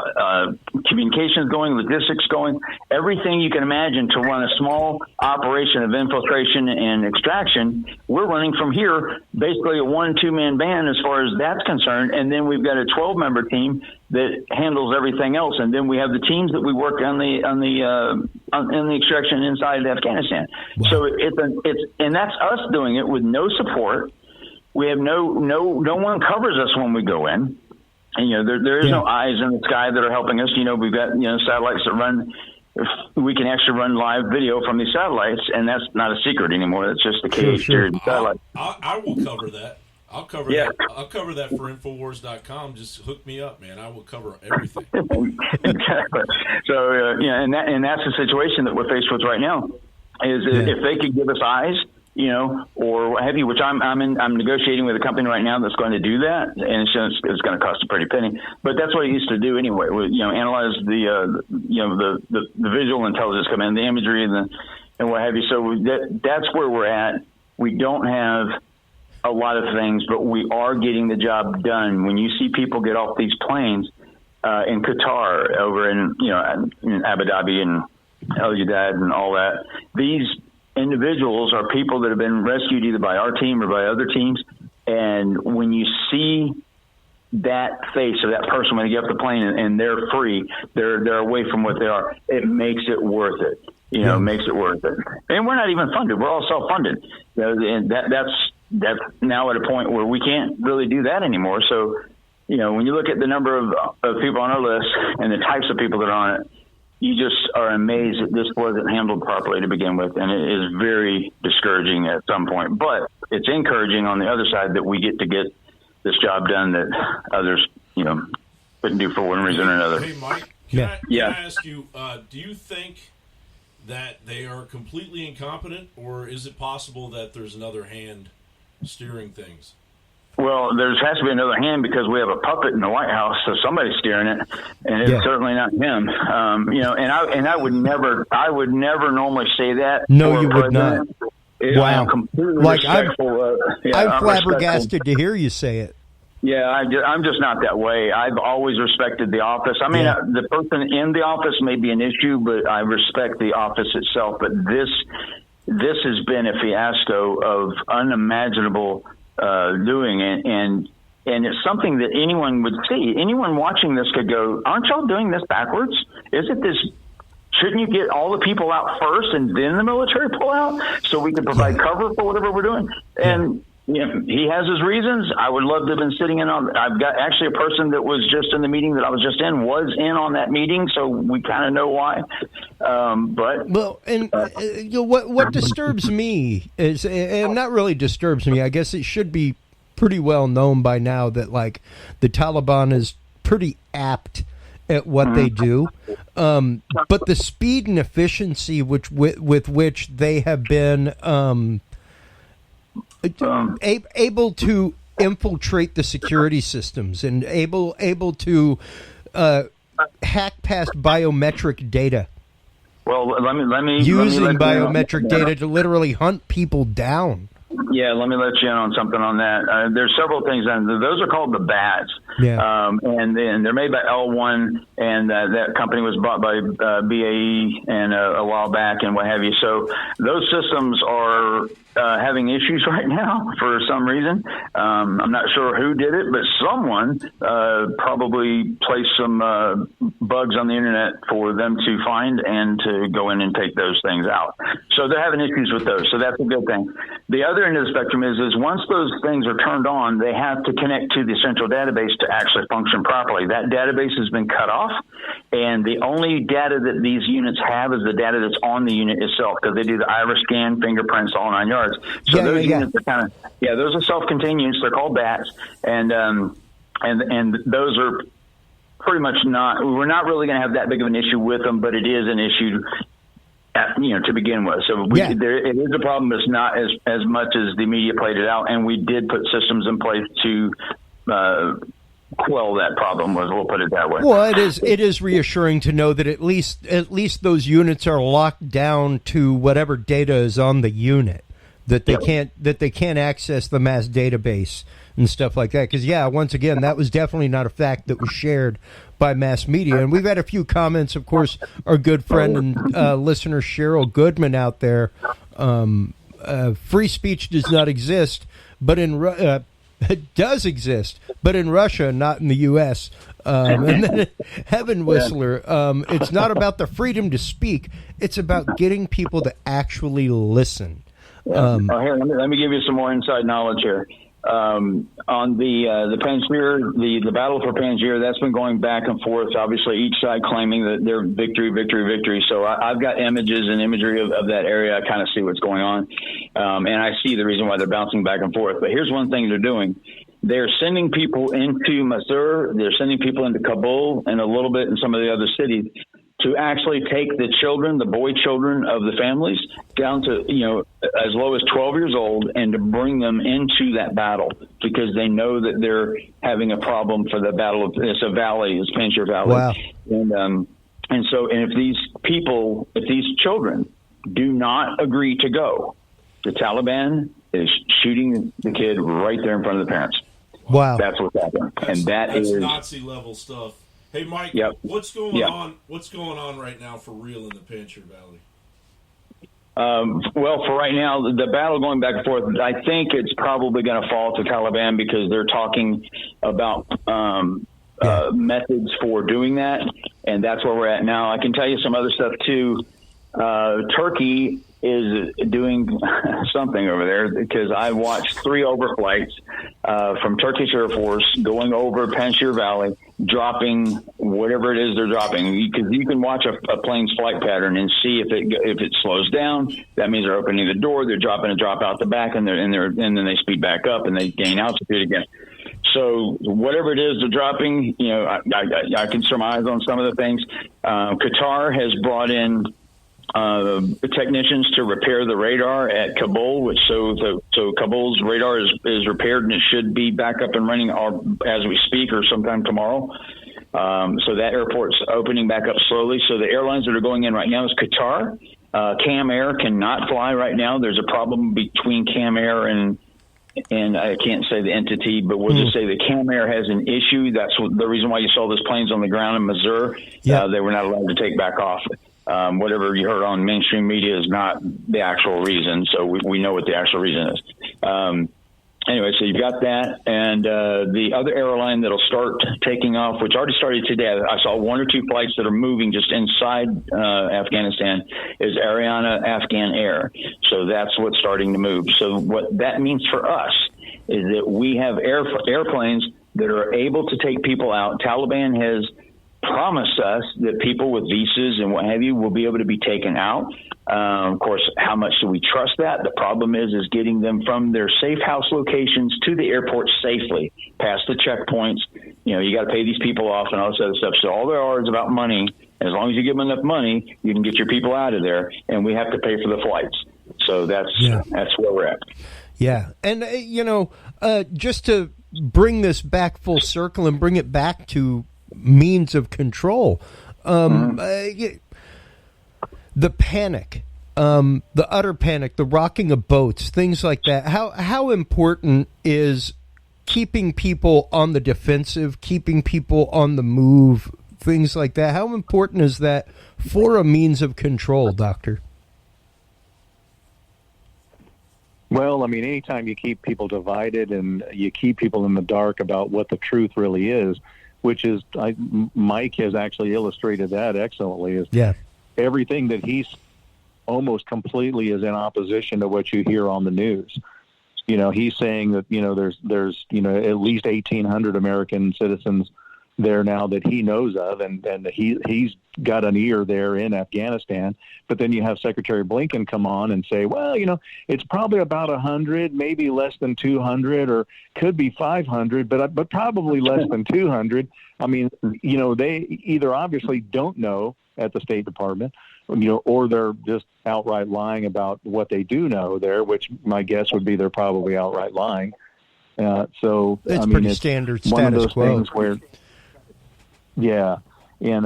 communications going, logistics going, everything you can imagine to run a small operation of infiltration and extraction. We're running from here, basically a 1-2 man band as far as that's concerned. And then we've got a 12-member team that handles everything else. And then we have the teams that we work on the extraction inside Afghanistan. Wow. So and that's us doing it with no support. We have no one covers us when we go in, and there is no eyes in the sky that are helping us. We've got satellites that run. We can actually run live video from these satellites, and that's not a secret anymore. That's just the KH satellite. I will cover that. I'll cover that. I'll cover that for Infowars.com. Just hook me up, man. I will cover everything. Exactly. So and that's the situation that we're faced with right now. Is if they could give us eyes, or what have you, which I'm negotiating with a company right now that's going to do that, and it's going to cost a pretty penny. But that's what it used to do anyway. Analyze the visual intelligence come in, the imagery and what have you. So that's where we're at. We don't have a lot of things, but we are getting the job done. When you see people get off these planes in Qatar, over in Abu Dhabi and El Jadid and all that, these individuals are people that have been rescued either by our team or by other teams. And when you see that face of that person when they get off the plane and they're free, they're away from what they are, it makes it worth it. It makes it worth it. And we're not even funded. We're all self-funded. And that's now at a point where we can't really do that anymore. So, when you look at the number of people on our list and the types of people that are on it, you just are amazed that this wasn't handled properly to begin with, and it is very discouraging at some point. But it's encouraging on the other side that we get to get this job done that others, couldn't do for one reason or another. Hey, Mike, can I ask you, do you think that they are completely incompetent, or is it possible that there's another hand steering things? Well, there has to be another hand because we have a puppet in the White House, so somebody's steering it, and it's certainly not him. And I would never normally say that. No, you would not. Wow. I'm flabbergasted to hear you say it. Yeah, I'm just not that way. I've always respected the office. I mean, the person in the office may be an issue, but I respect the office itself. But this has been a fiasco of unimaginable doing, and it's something that anyone would see. Anyone watching this could go, "Aren't y'all doing this backwards? Isn't this? Shouldn't you get all the people out first and then the military pull out so we can provide cover for whatever we're doing?" And he has his reasons. I would love to have been sitting in on. I've got actually a person that was just in the meeting that I was just in was in on that meeting, so we kind of know why. What disturbs me is, and not really disturbs me. I guess it should be pretty well known by now that like the Taliban is pretty apt at what they do, but the speed and efficiency with which they have been able to infiltrate the security systems and able to hack past biometric data. Well, let me using biometric data to literally hunt people down. Yeah, let me let you in on something on that. There's several things, and those are called the BATs. Yeah. And they're made by L1, and that company was bought by BAE and a while back and what have you. So those systems are having issues right now for some reason. I'm not sure who did it, but someone probably placed some bugs on the internet for them to find and to go in and take those things out. So they're having issues with those. So that's a good thing. The other end of the spectrum is once those things are turned on, they have to connect to the central database to actually function properly. That database has been cut off, and the only data that these units have is the data that's on the unit itself, because they do the iris scan, fingerprints, all 9 yards. So those units are kind of those are self-contained units. They're called BATs, and those are pretty much not. We're not really going to have that big of an issue with them, but it is an issue. To begin with. So it is a problem. It's not as much as the media played it out, and we did put systems in place to quell that problem. We'll put it that way. Well, it is reassuring to know that at least those units are locked down to whatever data is on the unit, that they can't access the mass database and stuff like that. Because once again, that was definitely not a fact that was shared by mass media. And we've had a few comments, of course, our good friend and listener Cheryl Goodman out there. Free speech does not exist, but it does exist, but in Russia, not in the U.S. And then Heaven Whistler, it's not about the freedom to speak. It's about getting people to actually listen. Here, let me give you some more inside knowledge here. On the Panjshir, the battle for Panjshir, that's been going back and forth. Obviously, each side claiming that they're victory. So I've got images and imagery of that area. I kind of see what's going on, and I see the reason why they're bouncing back and forth. But here's one thing they're doing. They're sending people into Mazar. They're sending people into Kabul and a little bit in some of the other cities to actually take the children, the boy children of the families, down to, as low as 12 years old, and to bring them into that battle because they know that they're having a problem for the battle of, it's a valley, it's Panjshir Valley. Wow. And so if these children do not agree to go, the Taliban is shooting the kid right there in front of the parents. Wow. That's what's happening. That's Nazi level stuff. Hey, Mike, what's going on? What's going on right now for real in the Panjshir Valley? Well, for right now, the battle going back and forth, I think it's probably going to fall to Taliban because they're talking about methods for doing that, and that's where we're at now. I can tell you some other stuff, too. Turkey is doing something over there because I watched 3 overflights from Turkish Air Force going over Panjshir Valley, dropping whatever it is they're dropping. Because you can watch a plane's flight pattern and see if it slows down. That means they're opening the door. They're dropping a drop out the back, and then they speed back up and they gain altitude again. So whatever it is they're dropping, I can surmise on some of the things. Qatar has brought in technicians to repair the radar at Kabul, so Kabul's radar is repaired and it should be back up and running as we speak or sometime tomorrow. So that airport's opening back up slowly. So the airlines that are going in right now is Qatar. Cam Air cannot fly right now. There's a problem between Cam Air and I can't say the entity, but we'll just say that Cam Air has an issue. That's the reason why you saw those planes on the ground in Missouri. Yeah. They were not allowed to take back off. Whatever you heard on mainstream media is not the actual reason, so we know what the actual reason is. Anyway, so you've got that, and the other airline that'll start taking off, which already started today, I saw 1 or 2 flights that are moving just inside Afghanistan, is Ariana Afghan Air. So that's what's starting to move. So what that means for us is that we have airplanes that are able to take people out. Taliban has promised us that people with visas and what have you will be able to be taken out. Of course, how much do we trust that? The problem is getting them from their safe house locations to the airport safely, past the checkpoints. You got to pay these people off and all this other stuff. So all there are is about money. As long as you give them enough money, you can get your people out of there, and we have to pay for the flights. So that's where we're at. Yeah, and just to bring this back full circle and bring it back to means of control, the panic, the utter panic, the rocking of boats, things like that. How important is keeping people on the defensive, keeping people on the move, things like that? How important is that for a means of control, Doctor? Well, I mean, anytime you keep people divided and you keep people in the dark about what the truth really is, which is, Mike has actually illustrated that excellently, is everything that he's almost completely is in opposition to what you hear on the news. He's saying that, there's at least 1,800 American citizens there now that he knows of, and he's got an ear there in Afghanistan. But then you have Secretary Blinken come on and say, well, it's probably about 100, maybe less than 200, or could be 500, but probably less than 200. I mean, they either obviously don't know at the State Department, or they're just outright lying about what they do know there, which my guess would be they're probably outright lying. So it's pretty standard one of status those quo. things where, yeah, and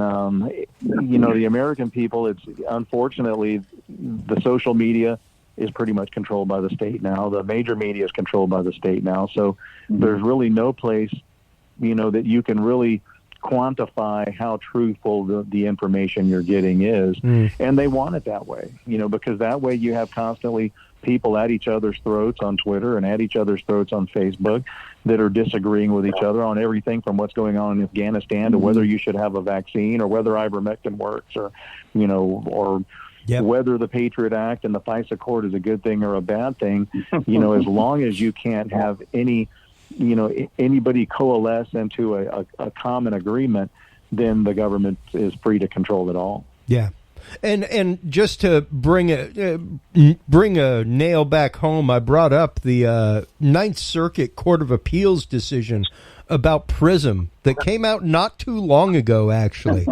the American people, it's unfortunately the social media is pretty much controlled by the state now. The major media is controlled by the state now. So there's really no place, that you can really quantify how truthful the information you're getting is. And they want it that way, because that way you have constantly people at each other's throats on Twitter and at each other's throats on Facebook that are disagreeing with each other on everything from what's going on in Afghanistan to whether you should have a vaccine or whether ivermectin works or whether the Patriot Act and the FISA Court is a good thing or a bad thing. As long as you can't have anybody coalesce into a common agreement, then the government is free to control it all. Yeah. And just to bring a nail back home, I brought up the Ninth Circuit Court of Appeals decision about PRISM that came out not too long ago, actually.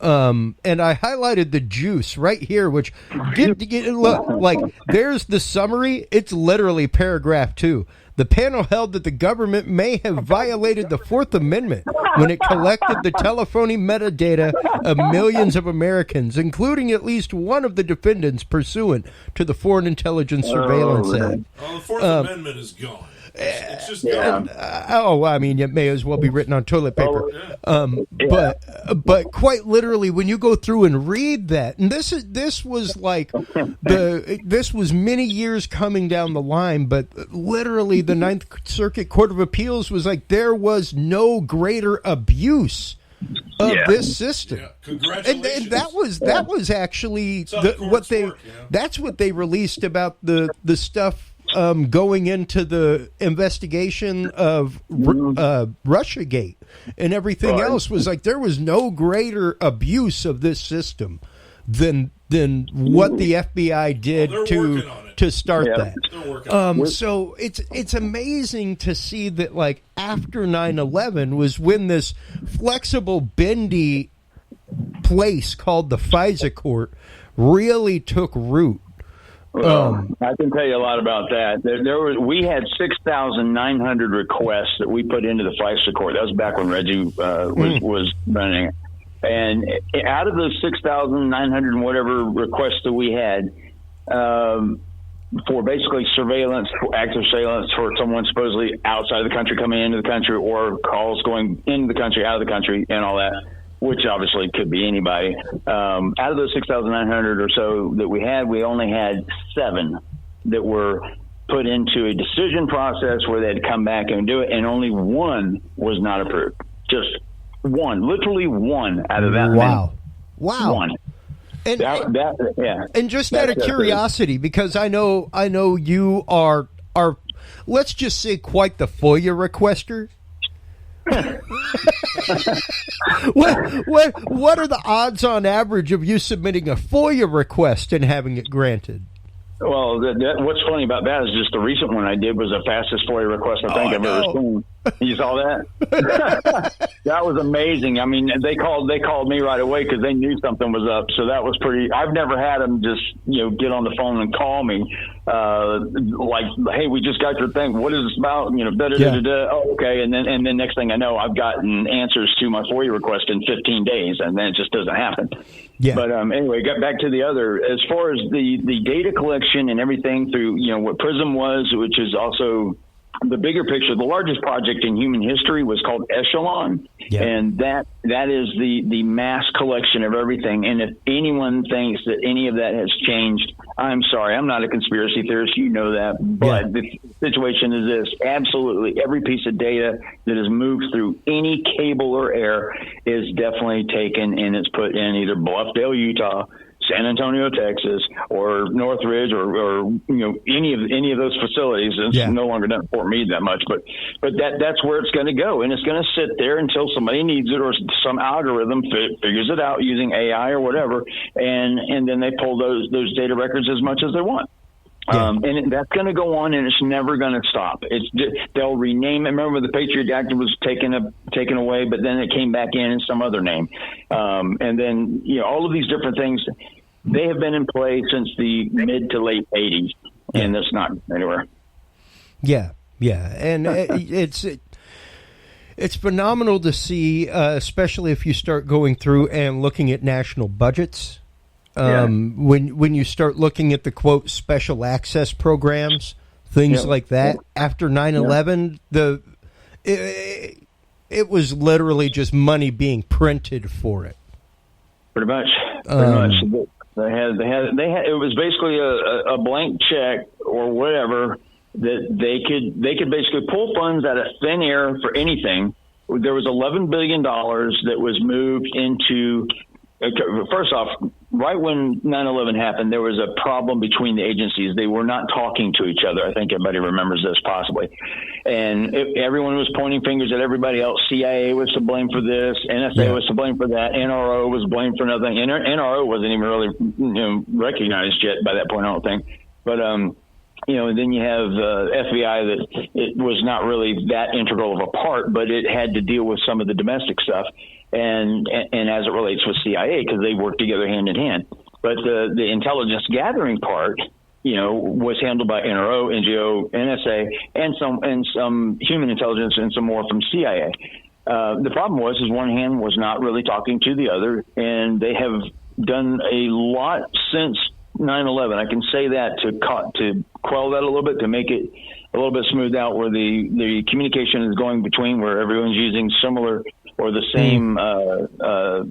And I highlighted the juice right here, which look, like there's the summary. It's literally paragraph 2. The panel held that the government may have violated the Fourth Amendment when it collected the telephony metadata of millions of Americans, including at least one of the defendants pursuant to the Foreign Intelligence Surveillance Act. Well, the Fourth Amendment is gone. It's just gone. I mean, it may as well be written on toilet paper. But quite literally, when you go through and read that, and this was many years coming down the line, but literally the Ninth Circuit Court of Appeals was like, there was no greater abuse of this system. Yeah. Congratulations. And that was actually that's what they released about the stuff going into the investigation of Russiagate and everything else. Was like there was no greater abuse of this system than what the FBI did to start that. So it's amazing to see that, like, after 9/11 was when this flexible, bendy place called the FISA Court really took root. Well, I can tell you a lot about that. We had 6,900 requests that we put into the FISA court. That was back when Reggie was running it. And out of those 6,900 and whatever requests that we had, for basically surveillance, for active surveillance for someone supposedly outside of the country coming into the country, or calls going into the country, out of the country, and all that, which obviously could be anybody. Out of those 6,900 or so that we had, we only had 7 that were put into a decision process where they'd come back and do it, and only 1 was not approved. Just 1, literally 1 out of that. Wow. Many. Wow. 1. And, Yeah. And just out of curiosity, because I know you are let's just say quite the FOIA requester. What are the odds on average of you submitting a FOIA request and having it granted? Well, what's funny about that is just the recent one I did was the fastest FOIA request I think I've ever seen. You saw that? That was amazing. I mean, they called me right away because they knew something was up. So that was pretty. I've never had them just get on the phone and call me like, hey, we just got your thing. What is this about? Oh, okay. And then next thing I know, I've gotten answers to my FOIA request in 15 days, and then it just doesn't happen. Yeah. But anyway, got back to the other. As far as the data collection and everything through what PRISM was, which is also the bigger picture, the largest project in human history was called Echelon. Yeah. And that is the mass collection of everything. And if anyone thinks that any of that has changed, I'm sorry, I'm not a conspiracy theorist, you know that. But the situation is this: absolutely every piece of data that is moved through any cable or air is definitely taken and it's put in either Bluffdale, Utah, San Antonio, Texas, or Northridge, or any of those facilities. It's no longer done at Fort Meade that much, but that's where it's going to go, and it's going to sit there until somebody needs it or some algorithm figures it out using AI or whatever, and then they pull those data records as much as they want. Yeah. And that's going to go on, and it's never going to stop. They'll rename it. Remember, the Patriot Act was taken away, but then it came back in some other name. And then all of these different things, they have been in play since the mid to late 80s, and it's not anywhere. Yeah, and it's phenomenal to see, especially if you start going through and looking at national budgets. When you start looking at the quote special access programs, things like that, after 9/11, it was literally just money being printed for it. Pretty much. They had. It was basically a blank check or whatever that they could basically pull funds out of thin air for anything. There was $11 billion that was moved into. First off, right when 9/11 happened, there was a problem between the agencies. They were not talking to each other. I think everybody remembers this possibly. And everyone was pointing fingers at everybody else. CIA was to blame for this. NSA was to blame for that. NRO was blamed for nothing. NRO wasn't even really recognized yet by that point, I don't think. But, and then you have FBI that it was not really that integral of a part, but it had to deal with some of the domestic stuff. And as it relates with CIA, because they work together hand in hand. But the intelligence gathering part, was handled by NRO, NGO, NSA, and some human intelligence and some more from CIA. The problem was one hand was not really talking to the other, and they have done a lot since 9/11. I can say that to quell that a little bit, to make it a little bit smoothed out, where the communication is going between, where everyone's using similar or the same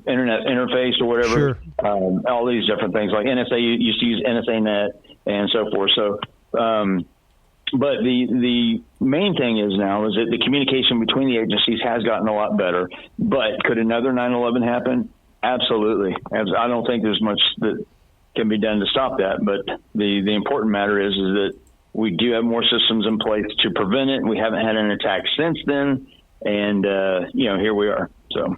internet interface or whatever. Sure. All these different things, like NSA used to use NSA Net and so forth. So, but the main thing is now is that the communication between the agencies has gotten a lot better. But could another 9/11 happen? Absolutely. I don't think there's much that can be done to stop that. But the important matter is that we do have more systems in place to prevent it. We haven't had an attack since then. And, here we are. So,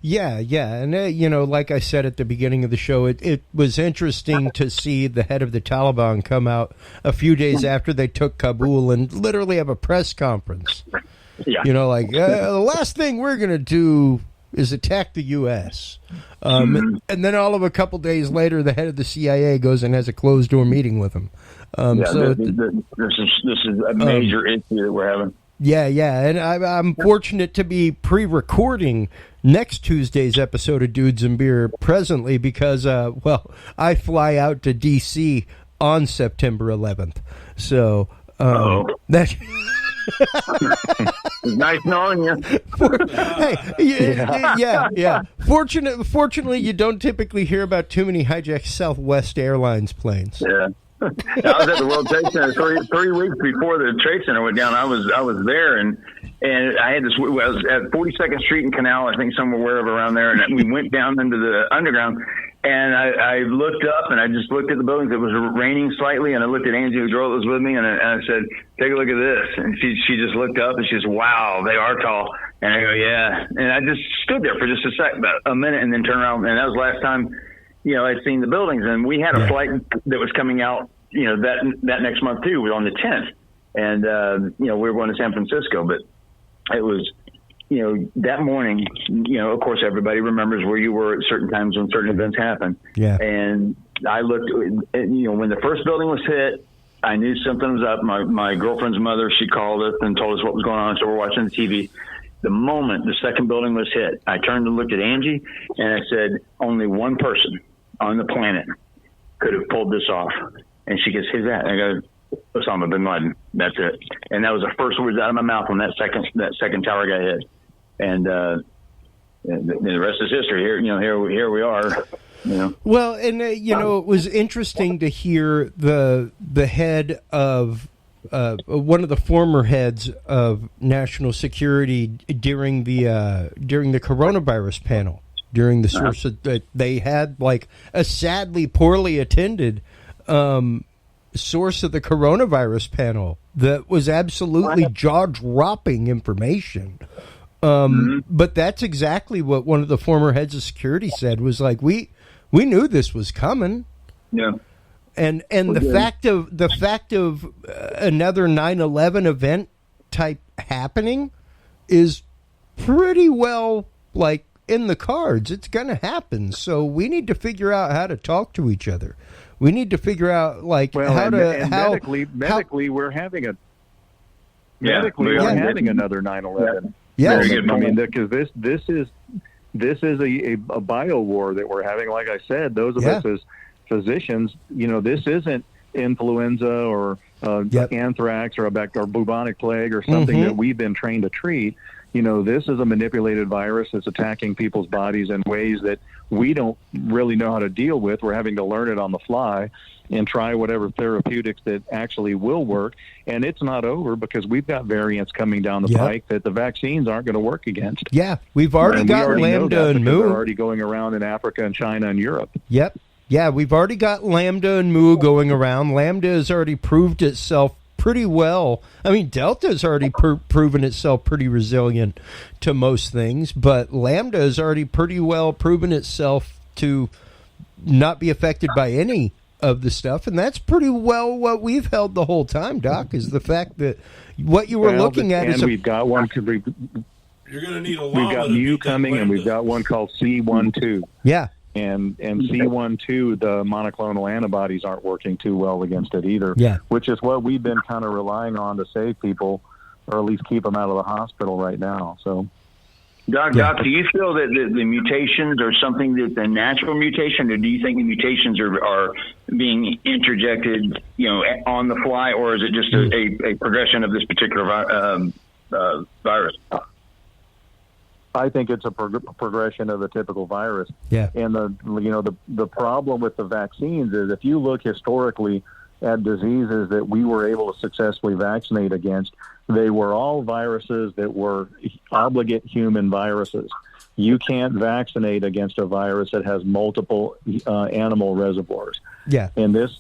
yeah. And, like I said at the beginning of the show, it was interesting to see the head of the Taliban come out a few days after they took Kabul and literally have a press conference. Yeah. The last thing we're going to do is attack the U.S. And then all of a couple days later, the head of the CIA goes and has a closed-door meeting with him. So this is a major issue that we're having. Yeah, and I'm fortunate to be pre-recording next Tuesday's episode of Dudes and Beer presently because, I fly out to D.C. on September 11th. So that. It's nice knowing you. Yeah. Fortunately, you don't typically hear about too many hijacked Southwest Airlines planes. Yeah. I was at the World Trade Center three weeks before the Trade Center went down. I was there, and I had this. I was at 42nd Street and Canal, I think, somewhere wherever around there, and we went down into the underground. And I looked up, and I just looked at the buildings. It was raining slightly, and I looked at Angie, who drove was with me, and I said, "Take a look at this." And she just looked up, and she said, "Wow, they are tall." And I go, "Yeah." And I just stood there for just about a minute, and then turned around, and that was the last time, I'd seen the buildings. And we had a flight that was coming out, that next month too. We were on the 10th, and we were going to San Francisco, but it was. That morning, of course, everybody remembers where you were at certain times when certain events happen. Yeah. And I looked, when the first building was hit, I knew something was up. My girlfriend's mother, she called us and told us what was going on. So we're watching the TV. The moment the second building was hit, I turned and looked at Angie, and I said, only one person on the planet could have pulled this off. And she goes, "Who's that?" And I go, "Osama bin Laden." That's it. And that was the first words out of my mouth when that second tower got hit. And the rest is history. Here we are. Well, and it was interesting to hear the head of one of the former heads of national security during the coronavirus panel, during the source that they had like a sadly poorly attended source of the coronavirus panel that was absolutely jaw-dropping information. But that's exactly what one of the former heads of security said, was like, we knew this was coming. Yeah. And the fact of another 9/11 event type happening is pretty well like in the cards. It's going to happen. So we need to figure out how to talk to each other. We need to figure out medically we're having another 9/11. Yeah, I mean, because this is a bio war that we're having. Like I said, those of us as physicians, this isn't influenza or anthrax or bubonic plague or something that we've been trained to treat. This is a manipulated virus that's attacking people's bodies in ways that we don't really know how to deal with. We're having to learn it on the fly and try whatever therapeutics that actually will work. And it's not over because we've got variants coming down the pike that the vaccines aren't going to work against. Yeah, we've already got Lambda and Mu. They're already going around in Africa and China and Europe. Yep. Yeah, we've already got Lambda and Mu going around. Lambda has already proved itself pretty well. I mean, Delta's already proven itself pretty resilient to most things, but Lambda has already pretty well proven itself to not be affected by any of the stuff, and that's pretty well what we've held the whole time, Doc, is the fact that what you were looking at is... we've got one... You're going to need a lot. We've got Mu coming, and we've got one called C12. Yeah. And C12, the monoclonal antibodies aren't working too well against it either, which is what we've been kind of relying on to save people, or at least keep them out of the hospital right now. So, Doc, do you feel that the mutations are something that's a natural mutation, or do you think the mutations are being interjected, on the fly, or is it just a progression of this particular virus? I think it's a progression of the typical virus. Yeah. And the problem with the vaccines is if you look historically at diseases that we were able to successfully vaccinate against, they were all viruses that were obligate human viruses. You can't vaccinate against a virus that has multiple animal reservoirs. Yeah. And this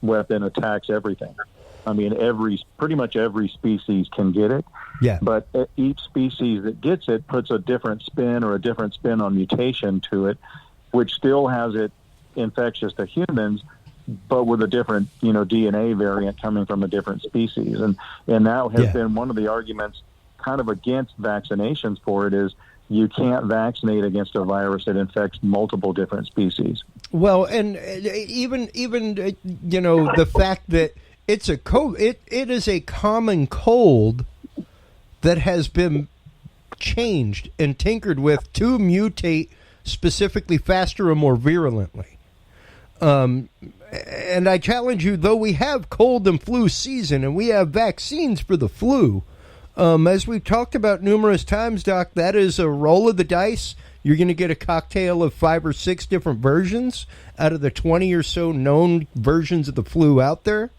weapon attacks everything. I mean, pretty much every species can get it. Yeah. But each species that gets it puts a different spin or a different spin on mutation to it, which still has it infectious to humans, but with a different, DNA variant coming from a different species. And that has been one of the arguments kind of against vaccinations for it is you can't vaccinate against a virus that infects multiple different species. Well, and even the fact that it's it is a common cold that has been changed and tinkered with to mutate specifically faster and more virulently. And I challenge you, though we have cold and flu season and we have vaccines for the flu, as we've talked about numerous times, Doc, that is a roll of the dice. You're going to get a cocktail of 5 or 6 different versions out of the 20 or so known versions of the flu out there.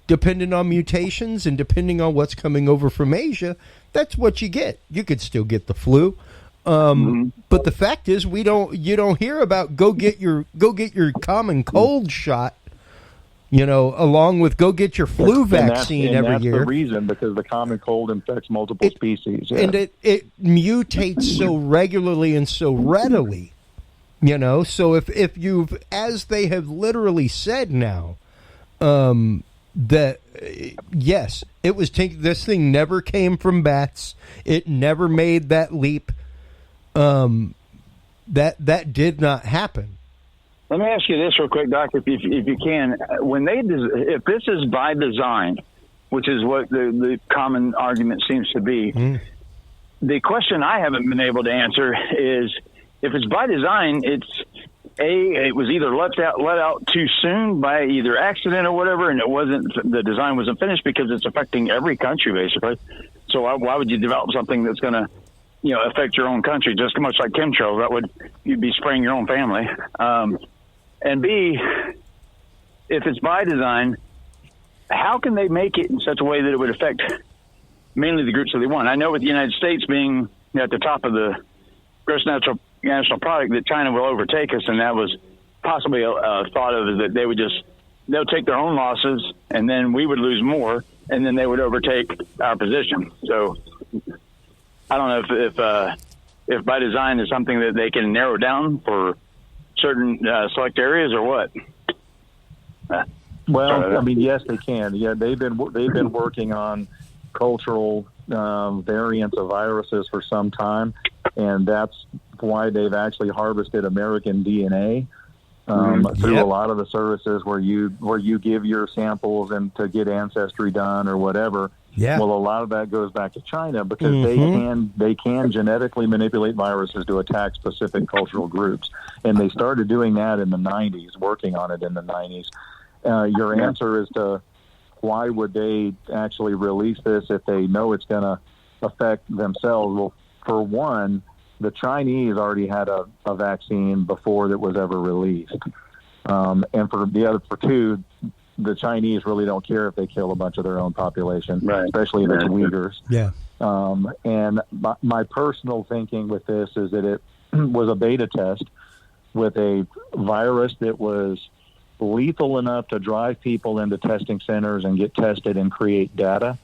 Depending on mutations and depending on what's coming over from Asia, that's what you get. You could still get the flu. But the fact is, you don't hear about go get your common cold shot, along with go get your flu vaccine every year. That's the reason, because the common cold infects multiple species. Yeah. And it mutates so regularly and so readily, So if you've, as they have literally said now, that yes, it was this thing never came from bats. It never made that leap. That did not happen. Let me ask you this real quick, Doc, if you can. If this is by design, which is what the common argument seems to be, the question I haven't been able to answer is, if it's by design, it was either let out too soon by either accident or whatever, and the design wasn't finished, because it's affecting every country basically. So why would you develop something that's going to affect your own country, just much like chemtrails? You'd be spraying your own family. And B, if it's by design, how can they make it in such a way that it would affect mainly the groups that they want? I know with the United States being at the top of the gross national product, that China will overtake us, and that was possibly a thought of, is that they'll take their own losses, and then we would lose more, and then they would overtake our position. So I don't know if by design is something that they can narrow down for certain select areas, or what. Well, I mean, yes, they can. Yeah, they've been working on cultural variants of viruses for some time, and that's why they've actually harvested American DNA through a lot of the services where you give your samples and to get ancestry done or whatever. Yeah. Well, a lot of that goes back to China, because they can genetically manipulate viruses to attack specific cultural groups, and they started doing that in the 90s, working on it in the 90s. Your answer is to why would they actually release this if they know it's going to affect themselves? Well, for one, the Chinese already had a vaccine before that was ever released, and for two, the Chinese really don't care if they kill a bunch of their own population, right, especially if it's Uyghurs. Yeah. And my personal thinking with this is that it was a beta test with a virus that was lethal enough to drive people into testing centers and get tested and create data.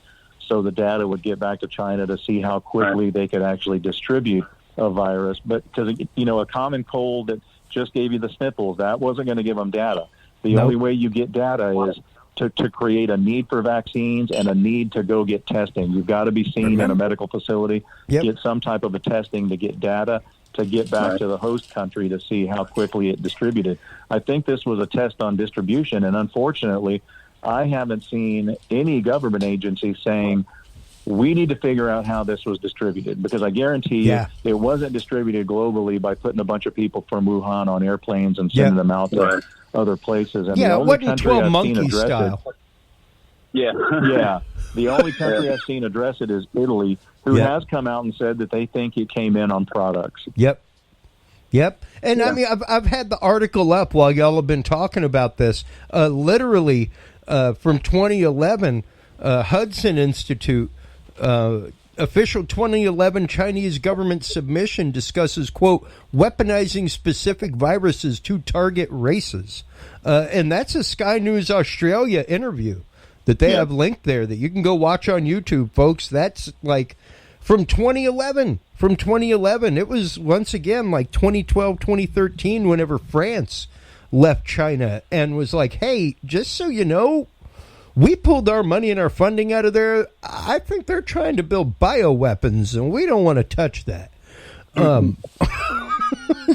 So the data would get back to China to see how quickly they could actually distribute a virus. But because, a common cold that just gave you the sniffles, that wasn't going to give them data. The only way you get data is to create a need for vaccines and a need to go get testing. You've got to be seen in a medical facility, get some type of a testing to get data to get back to the host country to see how quickly it distributed. I think this was a test on distribution, and unfortunately, I haven't seen any government agency saying, we need to figure out how this was distributed, because I guarantee you it wasn't distributed globally by putting a bunch of people from Wuhan on airplanes and sending them out to other places. And the only it wasn't 12 Monkeys style. The only country I've seen address it is Italy, who has come out and said that they think it came in on products. Yep. And I mean, I've had the article up while y'all have been talking about this. Literally from 2011, Hudson Institute, official 2011 Chinese government submission discusses, quote, weaponizing specific viruses to target races. And that's a Sky News Australia interview that they have linked there that you can go watch on YouTube, folks. That's like from 2011. From 2011, it was once again like 2012, 2013, whenever France left China and was like, hey, just so you know, we pulled our money and our funding out of there. I think they're trying to build bioweapons, and we don't want to touch that.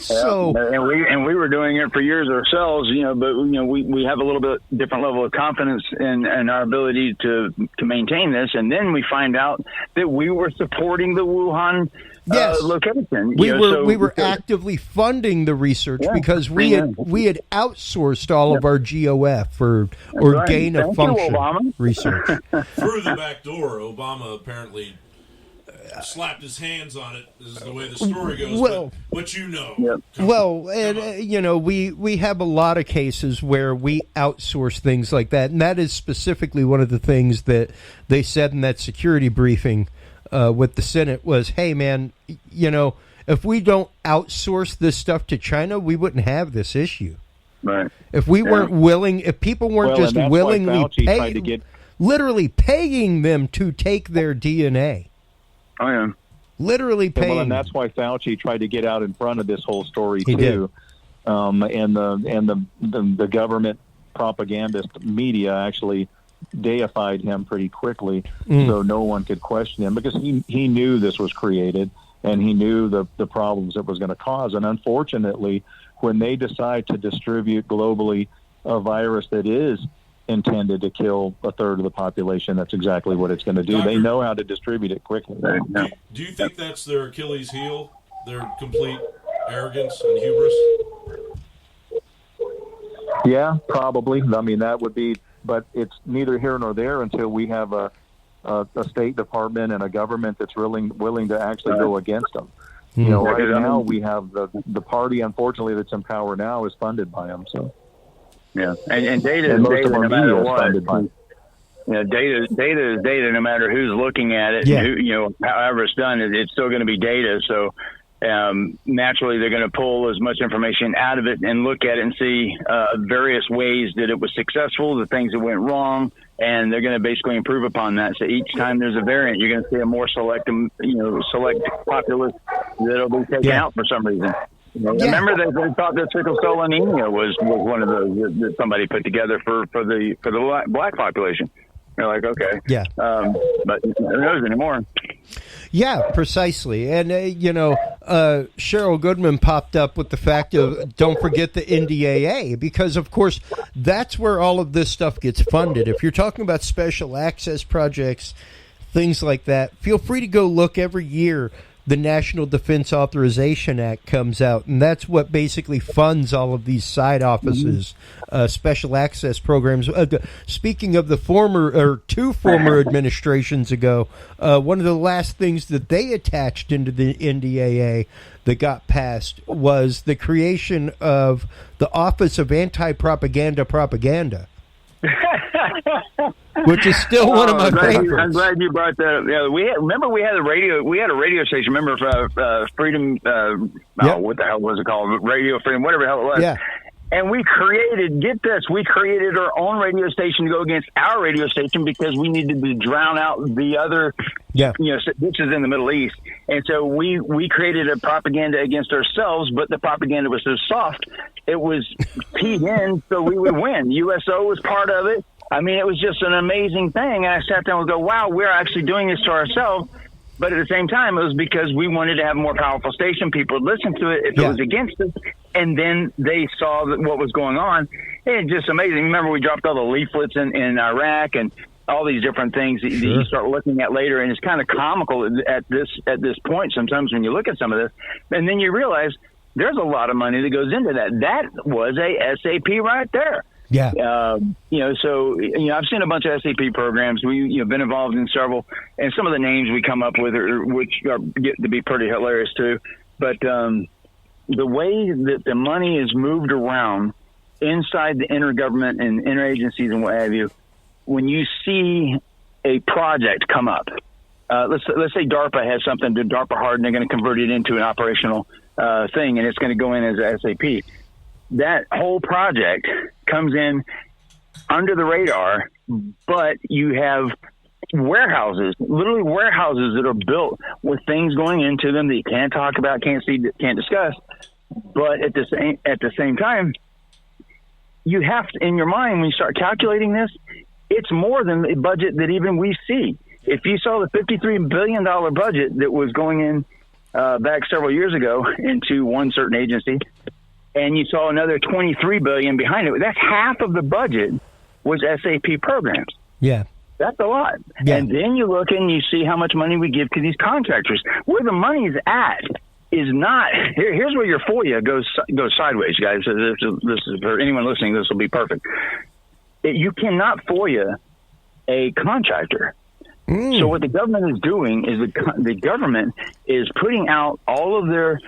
So, and we were doing it for years ourselves, but we have a little bit different level of confidence in our ability to maintain this, and then we find out that we were supporting the Wuhan location. We were actively funding the research because we had outsourced all of our GOF or gain of function research through the back door. Obama apparently slapped his hands on it, is the way the story goes. Well, but you know. Yep. Well, and we have a lot of cases where we outsource things like that, and that is specifically one of the things that they said in that security briefing with the Senate was, hey, man, if we don't outsource this stuff to China, we wouldn't have this issue. Right. If we weren't willing, if people weren't just willingly literally paying them to take their DNA. Oh, yeah. Literally paying. Well, and that's why Fauci tried to get out in front of this whole story too. And the government propagandist media actually deified him pretty quickly, so no one could question him because he knew this was created and he knew the problems it was going to cause. And unfortunately, when they decide to distribute globally a virus that is intended to kill a third of the population, that's exactly what it's going to do. They know how to distribute it quickly. Do you think that's their Achilles heel, their complete arrogance and hubris? Yeah, probably. I mean, that would be, but it's neither here nor there until we have a State Department and a government that's willing to actually go against them. Right now we have the party, unfortunately, that's in power now is funded by them. So. Yeah, and data is data no matter what. Data is data no matter who's looking at it. Yeah. And who, however it's done, it's still going to be data. So naturally, they're going to pull as much information out of it and look at it and see various ways that it was successful, the things that went wrong, and they're going to basically improve upon that. So each time there's a variant, you're going to see a more select populace that'll be taken out for some reason. Remember they thought that sickle cell anemia was one of those that somebody put together for the black population. They're like, okay, but who knows anymore? Yeah, precisely. And Cheryl Goodman popped up with the fact of don't forget the NDAA, because of course that's where all of this stuff gets funded. If you're talking about special access projects, things like that, feel free to go look every year. The National Defense Authorization Act comes out, and that's what basically funds all of these side offices, special access programs. Speaking of the two former administrations ago, one of the last things that they attached into the NDAA that got passed was the creation of the Office of Anti-Propaganda Propaganda. Which is still one of my favorites. I'm glad you brought that up. Yeah, we had a radio station. Remember Freedom? What the hell was it called? Radio Freedom, whatever the hell it was. Yeah. And we created our own radio station to go against our radio station because we needed to drown out the other, which is in the Middle East. And so we created a propaganda against ourselves, but the propaganda was so soft, it was keyed in so we would win. USO was part of it. I mean, it was just an amazing thing. And I sat down and go, wow, we're actually doing this to ourselves. But at the same time, it was because we wanted to have a more powerful station. People would listen to it if it was against us. And then they saw what was going on. It's just amazing. Remember, we dropped all the leaflets in Iraq and all these different things that you start looking at later. And it's kind of comical at this point sometimes when you look at some of this. And then you realize there's a lot of money that goes into that. That was a SAP right there. Yeah. So I've seen a bunch of SAP programs. We've been involved in several, and some of the names we come up with which get to be pretty hilarious too. But the way that the money is moved around inside the intergovernment and interagencies and what have you, when you see a project come up, let's say DARPA has something to DARPA hard, and they're going to convert it into an operational thing, and it's going to go in as a SAP. That whole project comes in under the radar, but you have literally warehouses that are built with things going into them that you can't talk about, can't see, can't discuss. But at the same time, you have to, in your mind, when you start calculating this, it's more than the budget that even we see. If you saw the $53 billion budget that was going in back several years ago into one certain agency, and you saw another $23 billion behind it. That's half of the budget was SAP programs. Yeah. That's a lot. Yeah. And then you look and you see how much money we give to these contractors. Where the money's at is not. Here's where your FOIA goes sideways, guys. So this is for anyone listening. This will be perfect. You cannot FOIA a contractor. So what the government is doing is the government is putting out all of their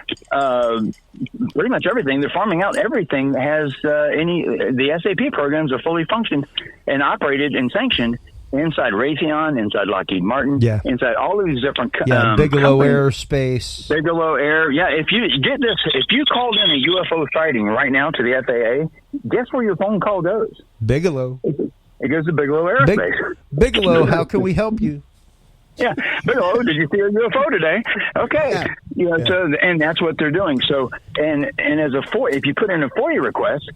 pretty much everything. They're farming out everything that has the SAP programs are fully functioned and operated and sanctioned inside Raytheon, inside Lockheed Martin, inside all of these different Bigelow companies. Aerospace. Bigelow Air. Yeah, if you get this, if you called in a UFO sighting right now to the FAA, guess where your phone call goes? Bigelow. It goes to Bigelow Aerospace. Bigelow, how can we help you? Yeah, Bigelow, did you see a UFO today? Okay, So and that's what they're doing. So and as a FOIA, if you put in a FOIA request,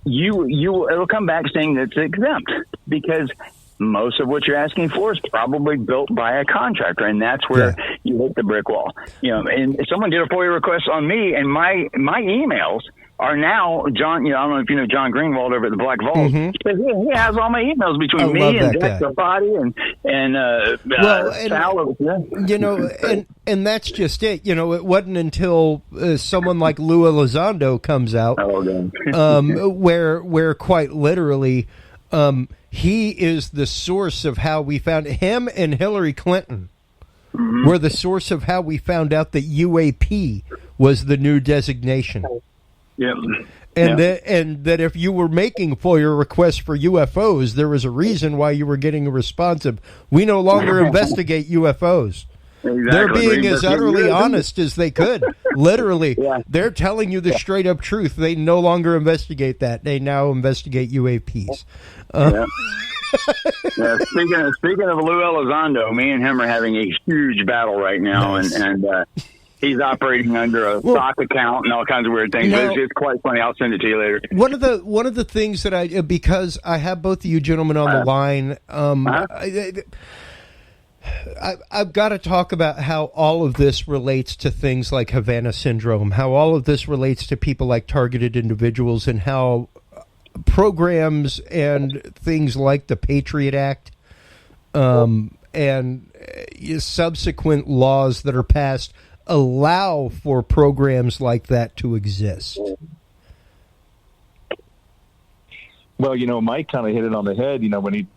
it'll come back saying that it's exempt because most of what you're asking for is probably built by a contractor, and that's where you hit the brick wall. And someone did a FOIA request on me, and my emails are now John. I don't know if you know John Greenwald over at the Black Vault. Mm-hmm. He has all my emails between me and Jack Zapati and Sal. And that's just it. It wasn't until someone like Lou Elizondo comes out, where quite literally, he is the source of how we found him and Hillary Clinton were the source of how we found out that UAP was the new designation. Yep. And that if you were making FOIA requests for UFOs, there was a reason why you were getting a response of, we no longer investigate UFOs. Exactly. They're being as utterly honest as they could. Literally, they're telling you the straight up truth. They no longer investigate that. They now investigate UAPs. Speaking of Lou Elizondo, me and him are having a huge battle right now, and he's operating under a stock account and all kinds of weird things. But it's quite funny. I'll send it to you later. One of the things that because I have both of you gentlemen on the line, I've got to talk about how all of this relates to things like Havana Syndrome, how all of this relates to people like targeted individuals, and how programs and things like the Patriot Act and subsequent laws that are passed allow for programs like that to exist. Well, Mike kind of hit it on the head. When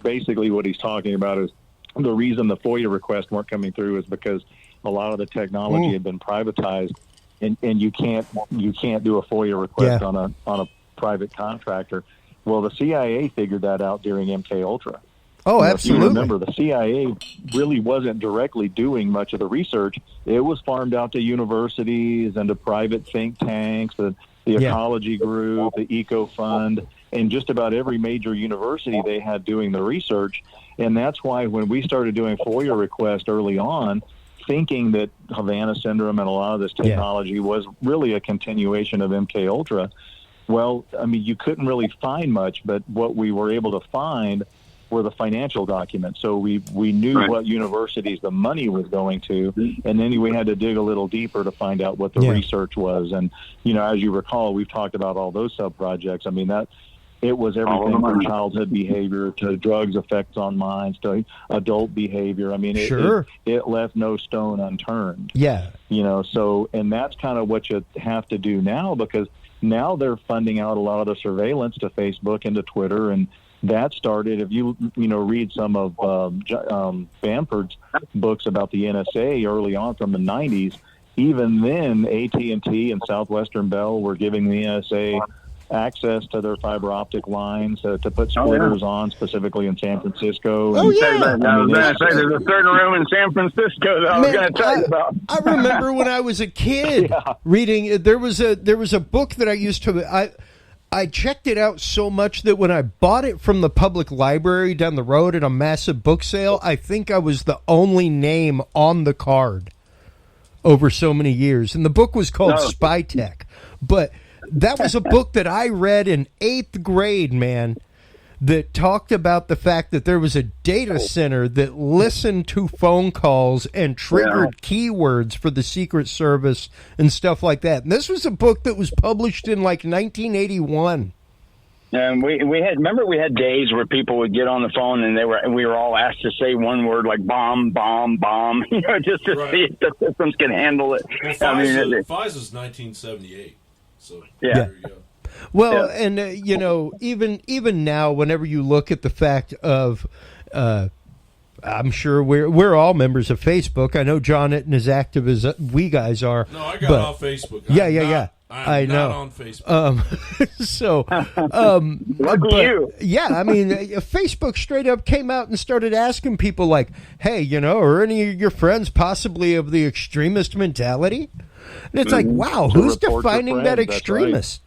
what he's talking about is the reason the FOIA requests weren't coming through is because a lot of the technology had been privatized, and you can't do a FOIA request on a private contractor. Well, the CIA figured that out during MK Ultra. Oh, absolutely. If you remember, the CIA really wasn't directly doing much of the research. It was farmed out to universities and to private think tanks, the Ecology Group, the Eco Fund, and just about every major university they had doing the research. And that's why when we started doing FOIA requests early on, thinking that Havana Syndrome and a lot of this technology was really a continuation of MK Ultra, well, I mean, you couldn't really find much, but what we were able to find were the financial documents. So we knew what universities the money was going to, and then we had to dig a little deeper to find out what the research was. And, as you recall, we've talked about all those sub-projects. I mean, that it was everything from childhood behavior to drugs effects on minds to adult behavior. I mean, it left no stone unturned. Yeah. So, and that's kind of what you have to do now, because now they're funding out a lot of the surveillance to Facebook and to Twitter, and that started. If you read some of Bamford's books about the NSA early on from the 90s, even then AT&T and Southwestern Bell were giving the NSA access to their fiber optic lines to put splitters on, specifically in San Francisco. And, there's a certain room in San Francisco that I was going to tell you about. I remember when I was a kid reading. There was a book that I used to. I checked it out so much that when I bought it from the public library down the road at a massive book sale, I think I was the only name on the card over so many years. And the book was called Spy Tech. But that was a book that I read in 8th grade, man, that talked about the fact that there was a data center that listened to phone calls and triggered keywords for the Secret Service and stuff like that. And this was a book that was published in like 1981. And we had days where people would get on the phone and we were all asked to say one word like bomb, bomb, bomb, just to see if the systems can handle it. Well, FISA's 1978, so there you go. Well, and even now, whenever you look at the fact of, I'm sure we're all members of Facebook. I know John isn't as active as we guys are. No, I got off Facebook. I know. Not on Facebook. So, you. Yeah, I mean, Facebook straight up came out and started asking people like, "Hey, are any of your friends possibly of the extremist mentality?" And it's like, wow, who's defining that extremist?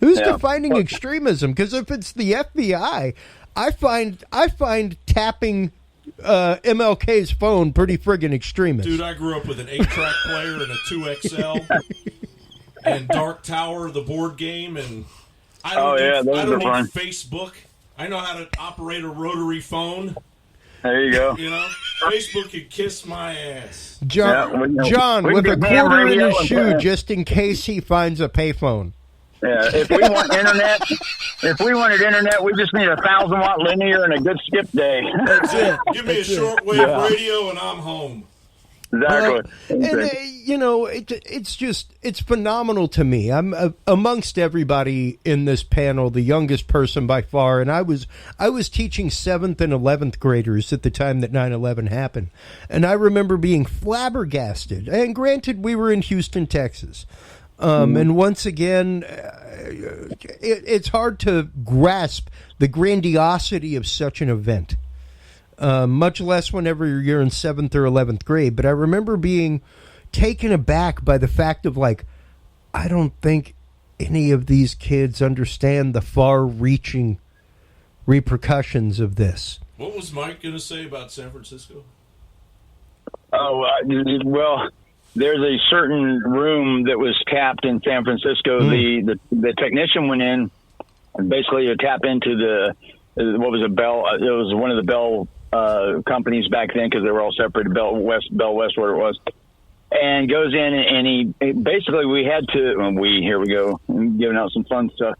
Who's defining extremism? Because if it's the FBI, I find tapping MLK's phone pretty friggin' extremist. Dude, I grew up with an 8-track player and a 2XL and Dark Tower, the board game, and I don't need Facebook. I know how to operate a rotary phone. There you go. Facebook could kiss my ass. John, with a quarter in his shoe, just in case he finds a payphone. Yeah, if we wanted internet, we just need a 1,000-watt linear and a good skip day. That's it. Give me a shortwave radio and I'm home. Exactly. And it's phenomenal to me. I'm amongst everybody in this panel, the youngest person by far, and I was teaching 7th and 11th graders at the time that 9/11 happened, and I remember being flabbergasted. And granted, we were in Houston, Texas. And once again, it's hard to grasp the grandiosity of such an event, much less whenever you're in 7th or 11th grade. But I remember being taken aback by the fact of, like, I don't think any of these kids understand the far-reaching repercussions of this. What was Mike going to say about San Francisco? Well, there's a certain room that was tapped in San Francisco. The technician went in and basically to tap into what was a Bell. It was one of the Bell companies back then because they were all separated. Bell West, where it was, and goes in and he basically we had to. Here we go, giving out some fun stuff.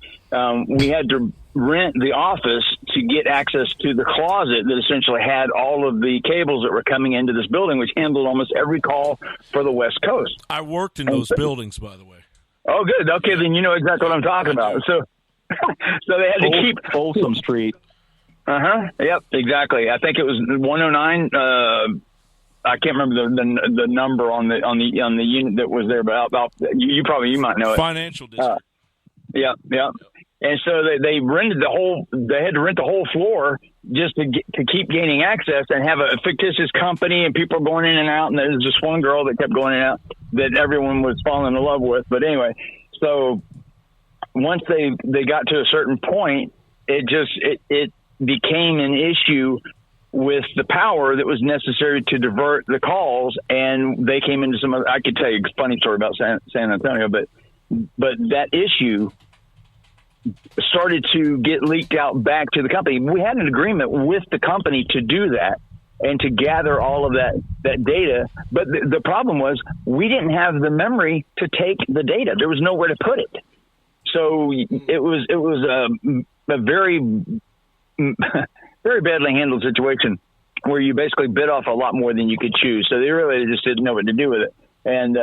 We had to rent the office to get access to the closet that essentially had all of the cables that were coming into this building, which handled almost every call for the West Coast. I worked in those buildings, by the way. Oh, good. Okay, then you know exactly what I'm talking about. So they had to keep Folsom Street. Yep, exactly. I think it was 109. I can't remember the number on the unit that was there, but you might know it. Financial district. Yeah. And so they rented they had to rent the whole floor just to keep gaining access and have a fictitious company, and people going in and out. And there was just one girl that kept going in and out that everyone was falling in love with. But anyway, so once they got to a certain point, it became an issue with the power that was necessary to divert the calls. And they came into I could tell you a funny story about San Antonio, but that issue started to get leaked out back to the company. We had an agreement with the company to do that and to gather all of that data. But the problem was we didn't have the memory to take the data. There was nowhere to put it. So it was a very, very badly handled situation where you basically bit off a lot more than you could chew. So they really just didn't know what to do with it. And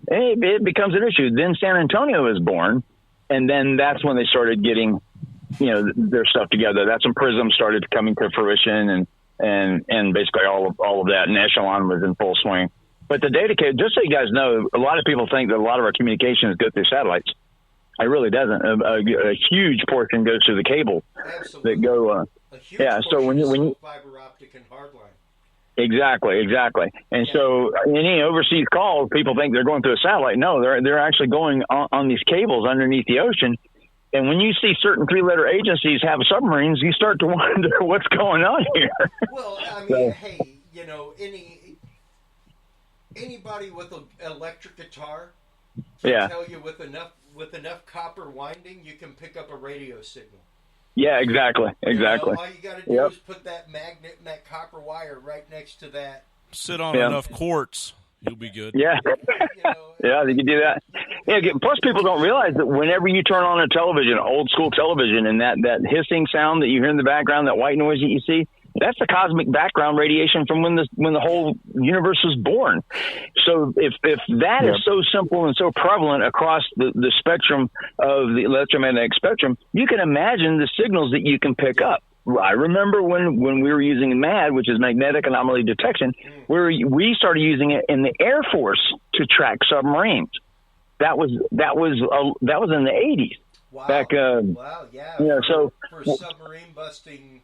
it becomes an issue. Then San Antonio is born. And then that's when they started getting, their stuff together. That's when PRISM started coming to fruition, and basically all of that. And Echelon was in full swing. But the data, just so you guys know, a lot of people think that a lot of our communications go through satellites. It really doesn't. A huge portion goes through the cable. Absolutely. That go. So when you fiber optic and hardline. Exactly. And so any overseas calls, people think they're going through a satellite. No, they're actually going on these cables underneath the ocean. And when you see certain three-letter agencies have submarines, you start to wonder what's going on here. Well, I mean, hey, anybody with an electric guitar can tell you with enough copper winding, you can pick up a radio signal. Yeah, exactly. All you got to do is put that magnet and that copper wire right next to that. Sit on enough quartz, you'll be good. Yeah. Yeah, you can do that. Yeah. Plus, people don't realize that whenever you turn on a television, old school television, and that hissing sound that you hear in the background, that white noise that you see, that's the cosmic background radiation from when the whole universe was born. So if that is so simple and so prevalent across the spectrum of the electromagnetic spectrum, you can imagine the signals that you can pick up. I remember when we were using MAD, which is magnetic anomaly detection, where we started using it in the Air Force to track submarines. That was in the 80s. Wow. Back, for submarine busting.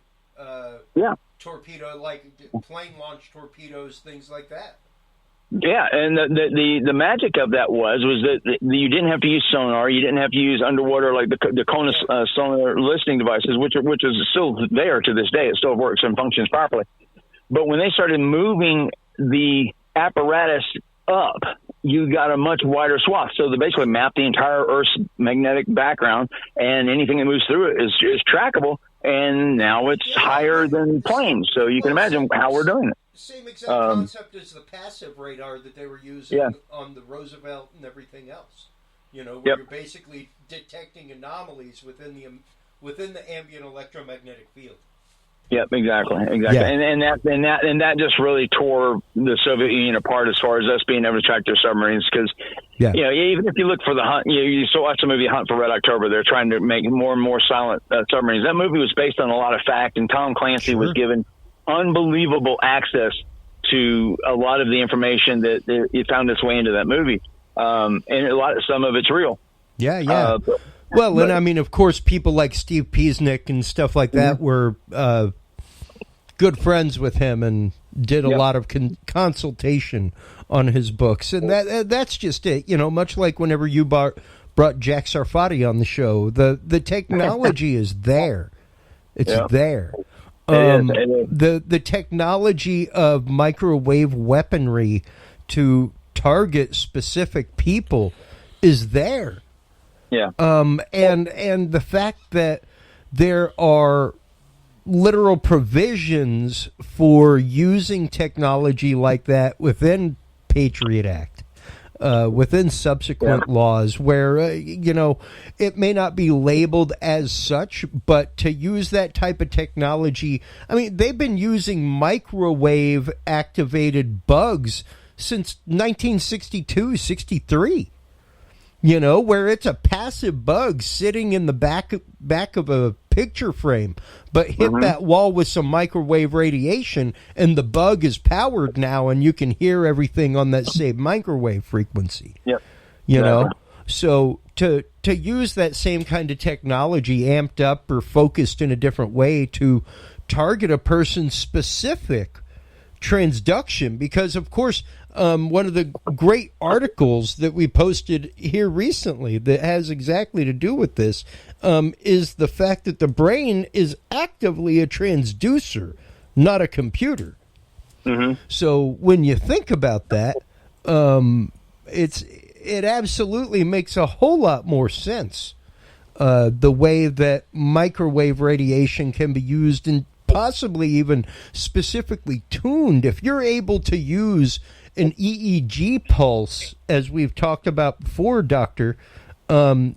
Torpedo, like plane launch torpedoes, things like that. Yeah, and the magic of that was that you didn't have to use sonar, you didn't have to use underwater like the Kona sonar listening devices, which is still there to this day. It still works and functions properly. But when they started moving the apparatus up, you got a much wider swath. So they basically map the entire Earth's magnetic background, and anything that moves through it is trackable. And now it's higher than planes. So you can imagine how we're doing it. Same exact concept as the passive radar that they were using on the Roosevelt and everything else. Where you're basically detecting anomalies within the ambient electromagnetic field. Yep, exactly. Yeah. And that just really tore the Soviet Union apart as far as us being able to track their submarines. Because even if you look for the hunt, you still watch the movie Hunt for Red October. They're trying to make more and more silent submarines. That movie was based on a lot of fact, and Tom Clancy was given unbelievable access to a lot of the information that it found its way into that movie, and some of it's real. Yeah. And I mean, of course, people like Steve Piesnik and stuff like that were good friends with him and did a lot of consultation on his books, and that's just it. Much like whenever you brought Jack Sarfati on the show, the technology is there. It's there. The technology of microwave weaponry to target specific people is there. Yeah. And the fact that there are literal provisions for using technology like that within Patriot Act, within subsequent laws where, it may not be labeled as such, but to use that type of technology, I mean, they've been using microwave activated bugs since 1962, 63. Where it's a passive bug sitting in the back of a picture frame, but hit that wall with some microwave radiation, and the bug is powered now, and you can hear everything on that same microwave frequency. Yep. So to use that same kind of technology amped up or focused in a different way to target a person's specific transduction, because of course one of the great articles that we posted here recently that has exactly to do with this is the fact that the brain is actively a transducer, not a computer. So when you think about that, it absolutely makes a whole lot more sense, the way that microwave radiation can be used and possibly even specifically tuned. If you're able to use an EEG pulse, as we've talked about before, Doctor, to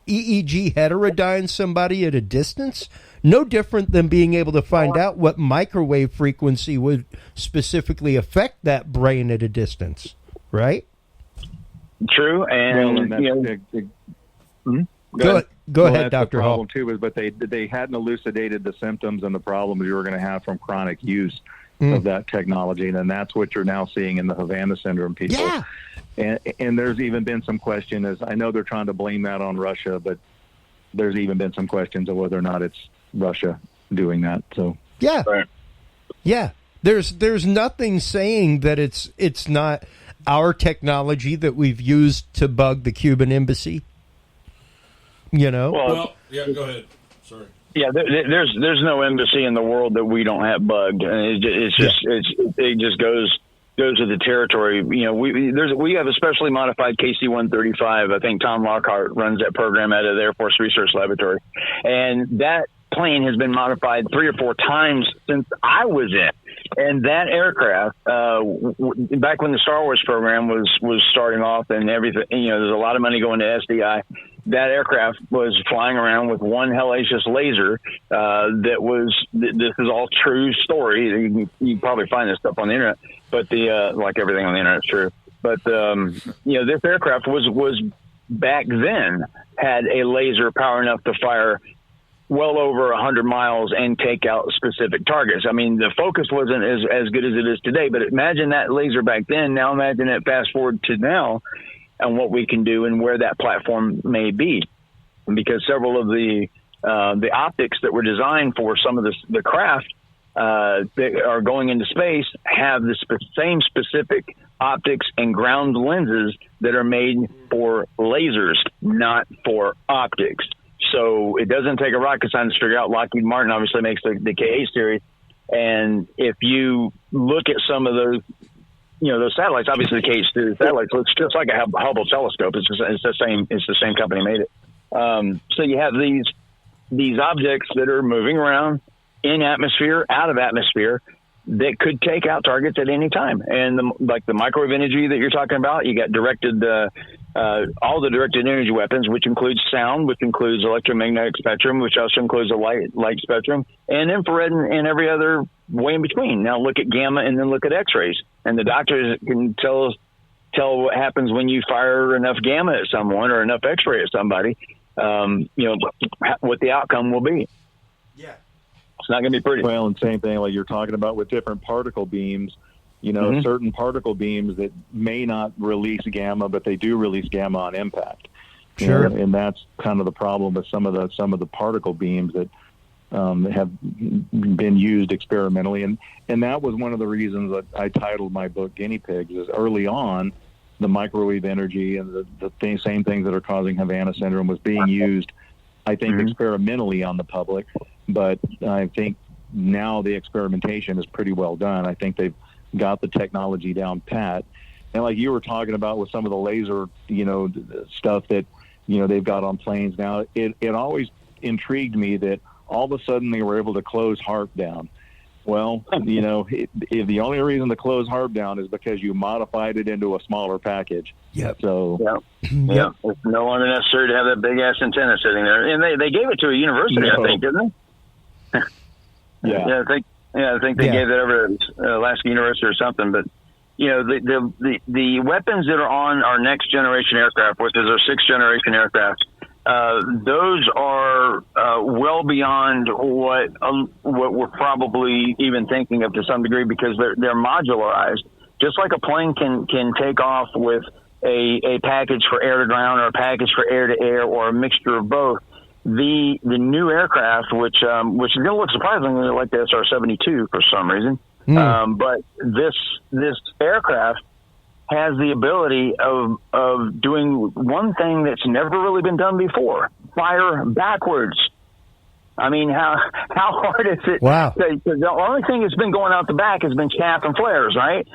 EEG heterodyne somebody at a distance, no different than being able to find out what microwave frequency would specifically affect that brain at a distance, right? True, and Go ahead, Dr. Hall. The problem too, but they hadn't elucidated the symptoms and the problems you were going to have from chronic use of that technology, and that's what you're now seeing in the Havana syndrome people. Yeah. And there's even been some question, as I know they're trying to blame that on Russia, but there's even been some questions of whether or not it's Russia doing that. So there's nothing saying that it's not our technology that we've used to bug the Cuban embassy. Well, go ahead. Sorry. Yeah, there's no embassy in the world that we don't have bugged, and it just goes goes with the territory. You know, we have a specially modified KC-135. I think Tom Lockhart runs that program out of the Air Force Research Laboratory, and that plane has been modified 3 or 4 times since I was in. And that aircraft, back when the Star Wars program was starting off and everything, you know, there's a lot of money going to SDI. That aircraft was flying around with one hellacious laser. This is all true story. You can probably find this stuff on the internet, but like everything on the internet is true. But you know, this aircraft was back then had a laser power enough to fire well over 100 miles and take out specific targets. I mean, the focus wasn't as good as it is today, but imagine that laser back then. Now imagine it fast forward to now and what we can do and where that platform may be. Because several of the optics that were designed for some of the craft that are going into space have the same specific optics and ground lenses that are made for lasers, not for optics. So it doesn't take a rocket scientist to figure out. Lockheed Martin obviously makes the K-8 series. And if you look at some of those, you know, those satellites, obviously the K-8 series satellites looks just like a Hubble telescope. It's the same company made it. So you have these objects that are moving around in atmosphere, out of atmosphere, that could take out targets at any time. And like the microwave energy that you're talking about, you got directed, all the directed energy weapons, which includes sound, which includes electromagnetic spectrum, which also includes a light spectrum, and infrared and every other way in between. Now look at gamma and then look at X-rays. And the doctors can tell what happens when you fire enough gamma at someone or enough X-ray at somebody, you know, what the outcome will be. Yeah. It's not going to be pretty. Well, and same thing like you're talking about with different particle beams, you know, certain particle beams that may not release gamma, but they do release gamma on impact. Sure. And that's kind of the problem with some of the particle beams that have been used experimentally. And that was one of the reasons that I titled my book Guinea Pigs, is early on the microwave energy and the same things that are causing Havana syndrome was being used, I think, experimentally on the public. But I think now the experimentation is pretty well done. I think they've got the technology down pat. And like you were talking about with some of the laser, you know, stuff that, you know, they've got on planes now, it always intrigued me that all of a sudden they were able to close HARP down. Well, you know, if the only reason to close HARP down is because you modified it into a smaller package. Yep. So, yeah. It's no longer necessary to have that big ass antenna sitting there. And they gave it to a university, I think, didn't they? Yeah. I think they gave that over to Alaska University or something. But you know, the weapons that are on our next generation aircraft, which is our 6th generation aircraft, those are well beyond what we're probably even thinking of to some degree, because they're modularized. Just like a plane can take off with a package for air to ground or a package for air to air or a mixture of both. The new aircraft, which is going to look surprisingly like the SR-72 for some reason, but this aircraft has the ability of doing one thing that's never really been done before: fire backwards. I mean, how hard is it? Wow. The only thing that's been going out the back has been chaff and flares, right?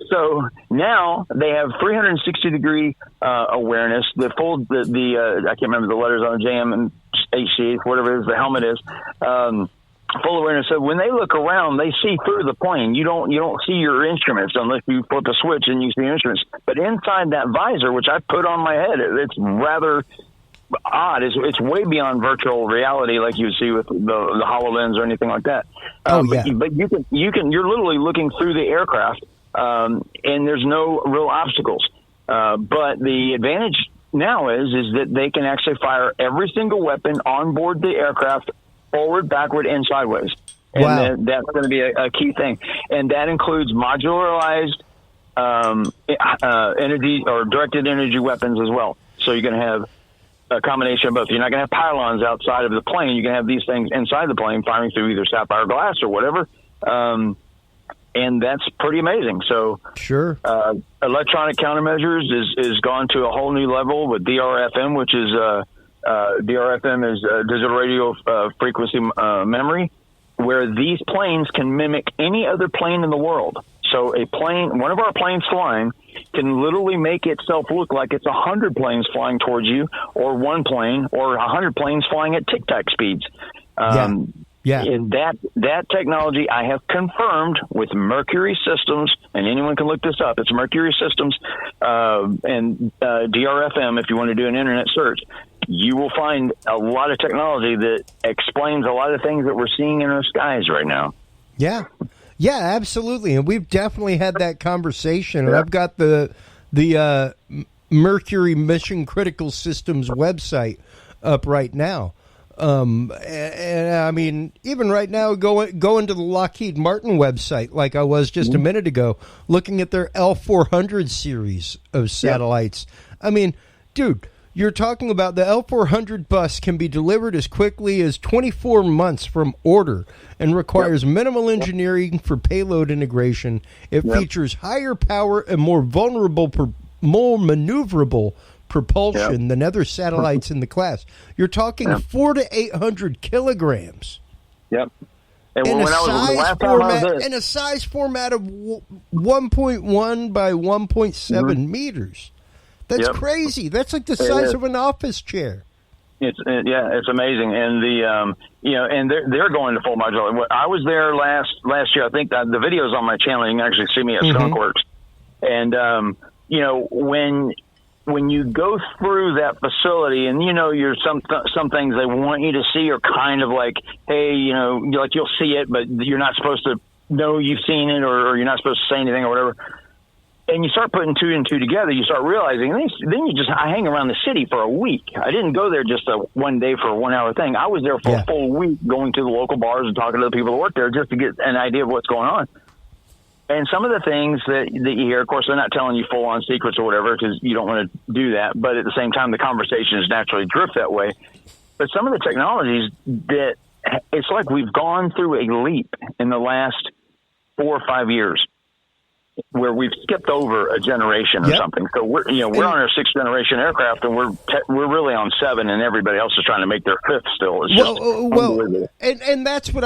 So now they have 360-degree awareness. I can't remember the letters on the JM and HC, whatever it is, the helmet is. Full awareness. So when they look around, they see through the plane. You don't see your instruments unless you flip a switch and you see instruments. But inside that visor, which I put on my head, it's rather odd. It's way beyond virtual reality like you would see with the HoloLens or anything like that. But you're literally looking through the aircraft, and there's no real obstacles. But the advantage now is that they can actually fire every single weapon on board the aircraft, forward, backward, and sideways. And that's going to be a key thing. And that includes modularized energy or directed energy weapons as well. So you're going to have a combination of both. You're not going to have pylons outside of the plane. You're going to have these things inside the plane firing through either sapphire glass or whatever. And that's pretty amazing. So sure. Electronic countermeasures is gone to a whole new level with DRFM, which is DRFM is digital radio frequency memory, where these planes can mimic any other plane in the world. So one of our planes flying can literally make itself look like it's 100 planes flying towards you, or one plane, or 100 planes flying at tic-tac speeds. Yeah. And that technology I have confirmed with Mercury Systems, and anyone can look this up. It's Mercury Systems and DRFM. If you want to do an internet search, you will find a lot of technology that explains a lot of things that we're seeing in our skies right now. Yeah, absolutely, and we've definitely had that conversation. And I've got the Mercury Mission Critical Systems website up right now. And I mean, even right now, going to the Lockheed Martin website, like I was just a minute ago, looking at their L400 series of satellites. I mean, dude, you're talking about the L400 bus can be delivered as quickly as 24 months from order and requires minimal engineering for payload integration. It features higher power and more maneuverable propulsion than other satellites in the class. You're talking 400 to 800 kilograms. Yep. And in a size format of 1.1 by 1.7 meters. That's crazy. That's like the size of an office chair. It's amazing, and and they're going to full modular. I was there last year. I think that the video's on my channel. You can actually see me at Skunkworks, and when you go through that facility, and you're some things they want you to see are kind of like, hey, like you'll see it, but you're not supposed to know you've seen it, or you're not supposed to say anything or whatever. And you start putting two and two together, you start realizing, then I hang around the city for a week. I didn't go there just one day for a 1 hour thing. I was there for a full week, going to the local bars and talking to the people that work there just to get an idea of what's going on. And some of the things that you hear, of course, they're not telling you full-on secrets or whatever, because you don't want to do that. But at the same time, the conversation is naturally drift that way. But some of the technologies that it's like we've gone through a leap in the last 4 or 5 years, where we've skipped over a generation or something. So we're on our 6th generation aircraft, and we're really on 7, and everybody else is trying to make their 5th still. It's just unbelievable. And that's what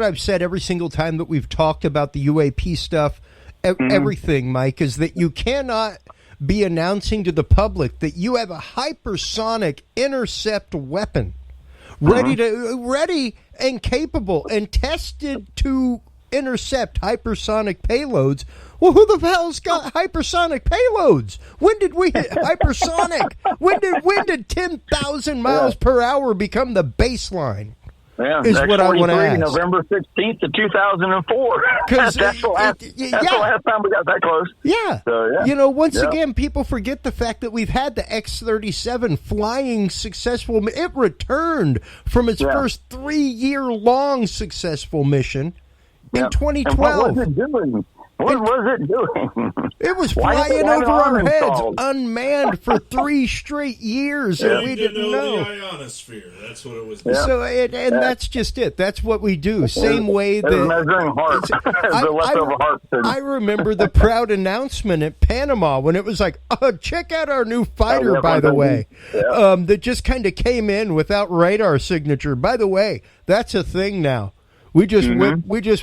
I've said every single time that we've talked about the UAP stuff. Everything, Mike, is that you cannot be announcing to the public that you have a hypersonic intercept weapon ready and capable and tested to intercept hypersonic payloads. Well, who the hell's got hypersonic payloads? When did we hit hypersonic? When did 10,000 miles per hour become the baseline? Yeah, is what I want to ask. November 16th of 2004. That's the last time we got that close. Yeah. So, once again, people forget the fact that we've had the X-37 flying successful. It returned from its first 3-year-long successful mission in 2012. What was it doing? It was flying over our heads, unmanned for 3 straight years, and we didn't know. The ionosphere. That's what it was. So, that's just it. That's what we do. Same way that measuring HARP. I remember the proud announcement at Panama when it was like, check out our new fighter, by the way, that just kind of came in without radar signature. By the way, that's a thing now. We just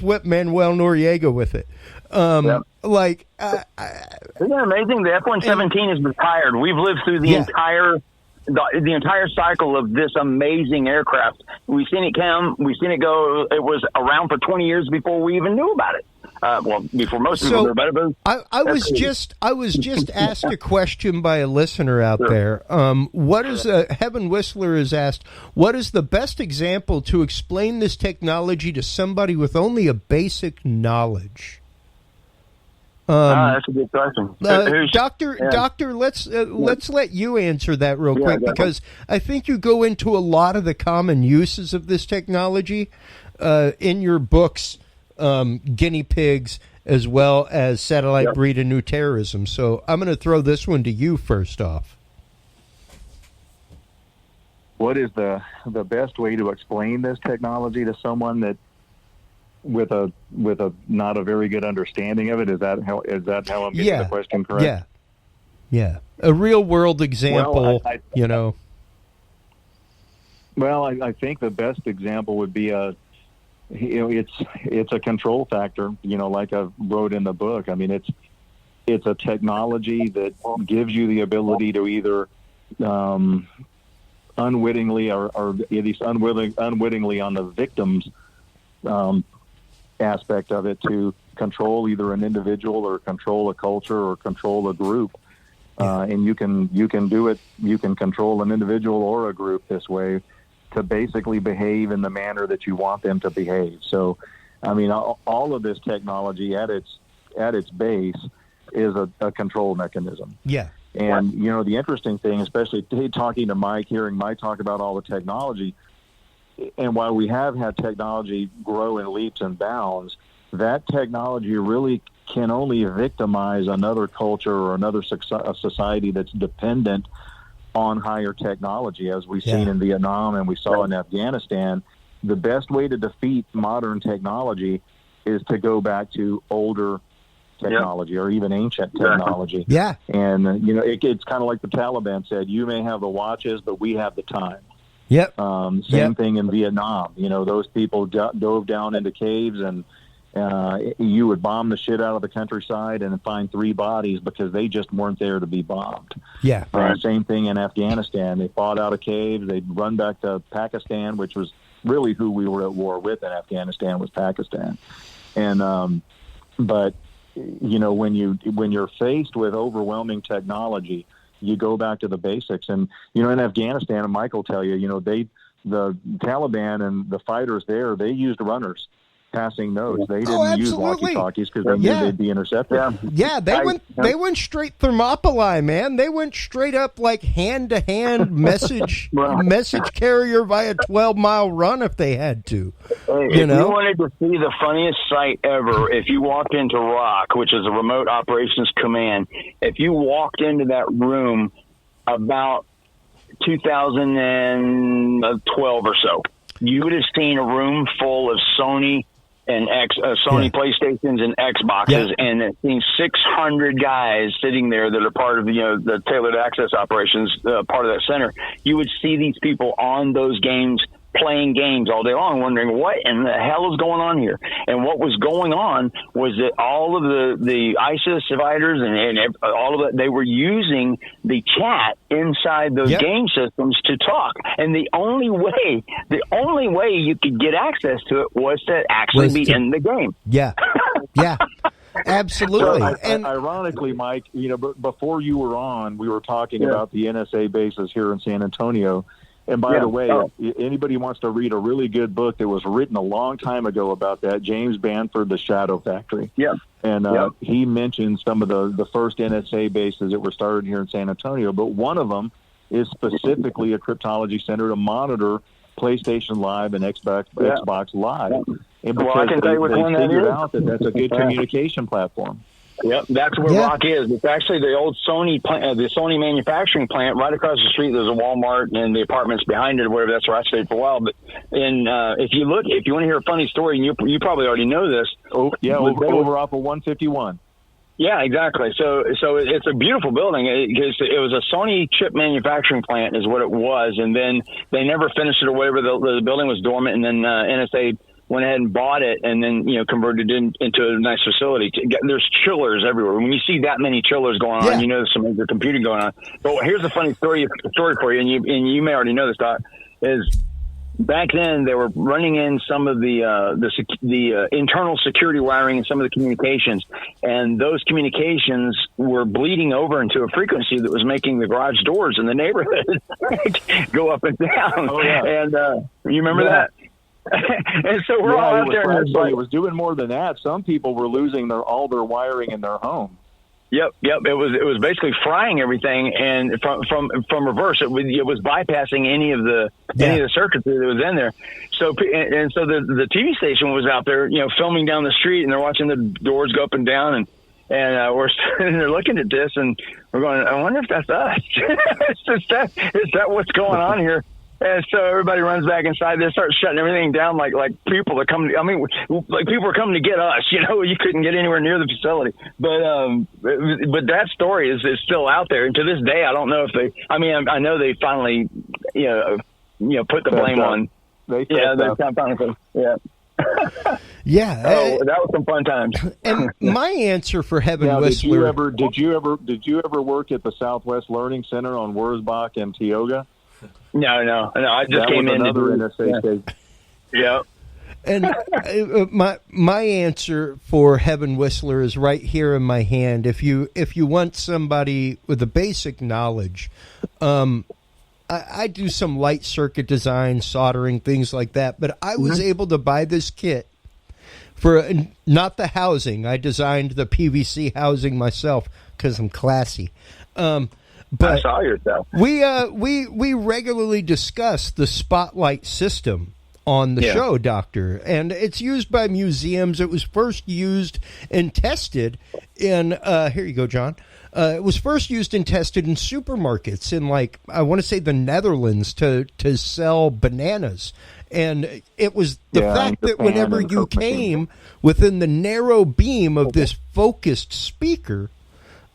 whipped Manuel Noriega with it. Isn't it amazing? The F-117 is retired. We've lived through the entire cycle of this amazing aircraft. We've seen it come. We've seen it go. It was around for 20 years before we even knew about it. Before most people knew about it. But I was just asked a question by a listener out there. What is Heaven Whistler has asked? What is the best example to explain this technology to somebody with only a basic knowledge? That's a good question. Doctor, let's let you answer that real quick, because I think you go into a lot of the common uses of this technology in your books, Guinea Pigs, as well as Satellite Breed and New Terrorism. So I'm going to throw this one to you first off. What is the best way to explain this technology to someone that with a not a very good understanding of it? Is that how I'm getting the question correct? Yeah. A real world example, Well, I think the best example would be it's a control factor. Like I wrote in the book. I mean, it's a technology that gives you the ability to either unwittingly or at least unwittingly on the victim's aspect of it to control either an individual or control a culture or control a group. And you can do it. You can control an individual or a group this way to basically behave in the manner that you want them to behave. So, I mean, all of this technology at its base is a control mechanism. Yeah. And, the interesting thing, especially talking to Mike, hearing Mike talk about all the technology, and while we have had technology grow in leaps and bounds, that technology really can only victimize another culture or another society that's dependent on higher technology, as we've seen in Vietnam and we saw in Afghanistan. The best way to defeat modern technology is to go back to older technology or even ancient technology. Yeah. And, it's kind of like the Taliban said, you may have the watches, but we have the time. Yep. Same thing in Vietnam. Those people dove down into caves and you would bomb the shit out of the countryside and find 3 bodies because they just weren't there to be bombed. Yeah. Same thing in Afghanistan. They fought out of caves. They'd run back to Pakistan, which was really who we were at war with in Afghanistan, was Pakistan. And but when you're faced with overwhelming technology, you go back to the basics. And in Afghanistan, and Mike will tell you, the Taliban and the fighters there, they used runners passing notes. They didn't use walkie-talkies because they knew they'd be intercepted. Yeah, they went straight Thermopylae, man. They went straight up like hand-to-hand message carrier via 12-mile run if they had to. If you wanted to see the funniest sight ever, if you walked into ROC, which is a Remote Operations Command, if you walked into that room about 2012 or so, you would have seen a room full of Sony and PlayStations and Xboxes, and seen 600 guys sitting there that are part of the tailored access operations, part of that center. You would see these people on those games, playing games all day long, wondering what in the hell is going on here. And what was going on was that all of the ISIS fighters and all of that, they were using the chat inside those game systems to talk. And the only way you could get access to it was to actually be in the game. Yeah. Yeah. Absolutely. And ironically, Mike, before you were on, we were talking about the NSA bases here in San Antonio. And by the way, anybody wants to read a really good book that was written a long time ago about that, James Banford, The Shadow Factory. Yeah. And he mentioned some of the first NSA bases that were started here in San Antonio, but one of them is specifically a cryptology center to monitor PlayStation Live and Xbox Live. And because they figured out that that's a good communication platform. Yep, that's where ROC is. It's actually the old Sony plant, the Sony manufacturing plant right across the street. There's a Walmart and the apartments behind it, or whatever. That's where I stayed for a while. But if you want to hear a funny story, and you probably already know this. Oh, yeah, over off of 151. Yeah, exactly. So it's a beautiful building. It was a Sony chip manufacturing plant, is what it was, and then they never finished it or whatever. The building was dormant, and then NSA went ahead and bought it and then, converted it into a nice facility. There's chillers everywhere. When you see that many chillers going on, there's some major computing going on. But here's a funny story for you, and you may already know this, Doc, is back then they were running in some of the internal security wiring and some of the communications, and those communications were bleeding over into a frequency that was making the garage doors in the neighborhood go up and down. Oh, yeah. And you remember that? And so we're all out there. It was doing more than that. Some people were losing all their wiring in their home. Yep. It was basically frying everything, and from reverse, it was bypassing any of the circuitry that was in there. So the TV station was out there, filming down the street, and they're watching the doors go up and down, and we're sitting there looking at this, and we're going, I wonder if that's us. Is that what's going on here? And so everybody runs back inside. They start shutting everything down like people are coming. I mean, like people are coming to get us. You couldn't get anywhere near the facility. But that story is still out there. And to this day, I don't know if they. I mean, I know they finally, put the blame on. They finally. Yeah. Yeah. Oh, that was some fun times. And my answer for Heaven Now, Whistler. did you ever work at the Southwest Learning Center on Wurzbach and Tioga? No. I just came in to do NSA station. Yeah. And my answer for Heaven Whistler is right here in my hand. If you want somebody with a basic knowledge, I do some light circuit design, soldering, things like that. But I was able to buy this kit for not the housing. I designed the PVC housing myself because I'm classy. But I saw yourself. We regularly discuss the spotlight system on the show, Doctor, and it's used by museums. It was first used and tested in here you go, John. It was first used and tested in supermarkets in, like, I want to say the Netherlands to sell bananas. And it was the fact that whenever you came within the narrow beam of this focused speaker,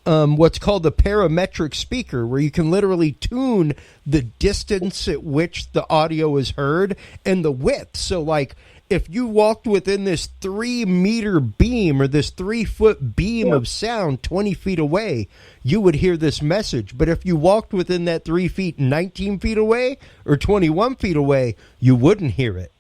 what's called the parametric speaker, where you can literally tune the distance at which the audio is heard and the width. So, like, if you walked within this 3-meter beam or this 3-foot beam of sound 20 feet away, you would hear this message. But if you walked within that 3 feet 19 feet away or 21 feet away, you wouldn't hear it.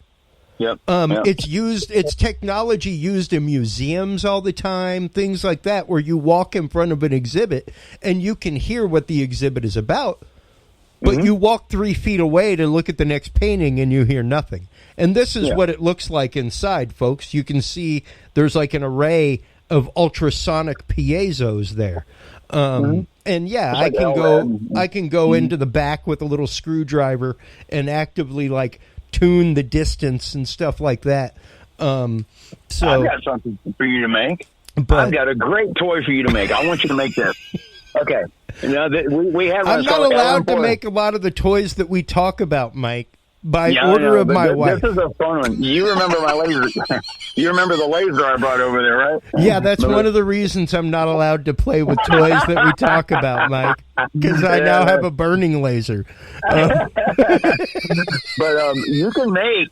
Yep. It's technology used in museums all the time, things like that, where you walk in front of an exhibit and you can hear what the exhibit is about, but you walk 3 feet away to look at the next painting and you hear nothing. And this is what it looks like inside, folks. You can see there's like an array of ultrasonic piezos there. And I can go into the back with a little screwdriver and actively, like, tune the distance and stuff like that. So I've got something for you to make. I've got a great toy for you to make. I want you to make this. Okay. Now, we have. I'm not allowed to make a lot of the toys that we talk about, Mike. By order of my wife. This is a fun one. You remember my laser? You remember the laser I brought over there, right? Yeah, that's one of the reasons I'm not allowed to play with toys that we talk about, Mike, because I now have a burning laser. But you can make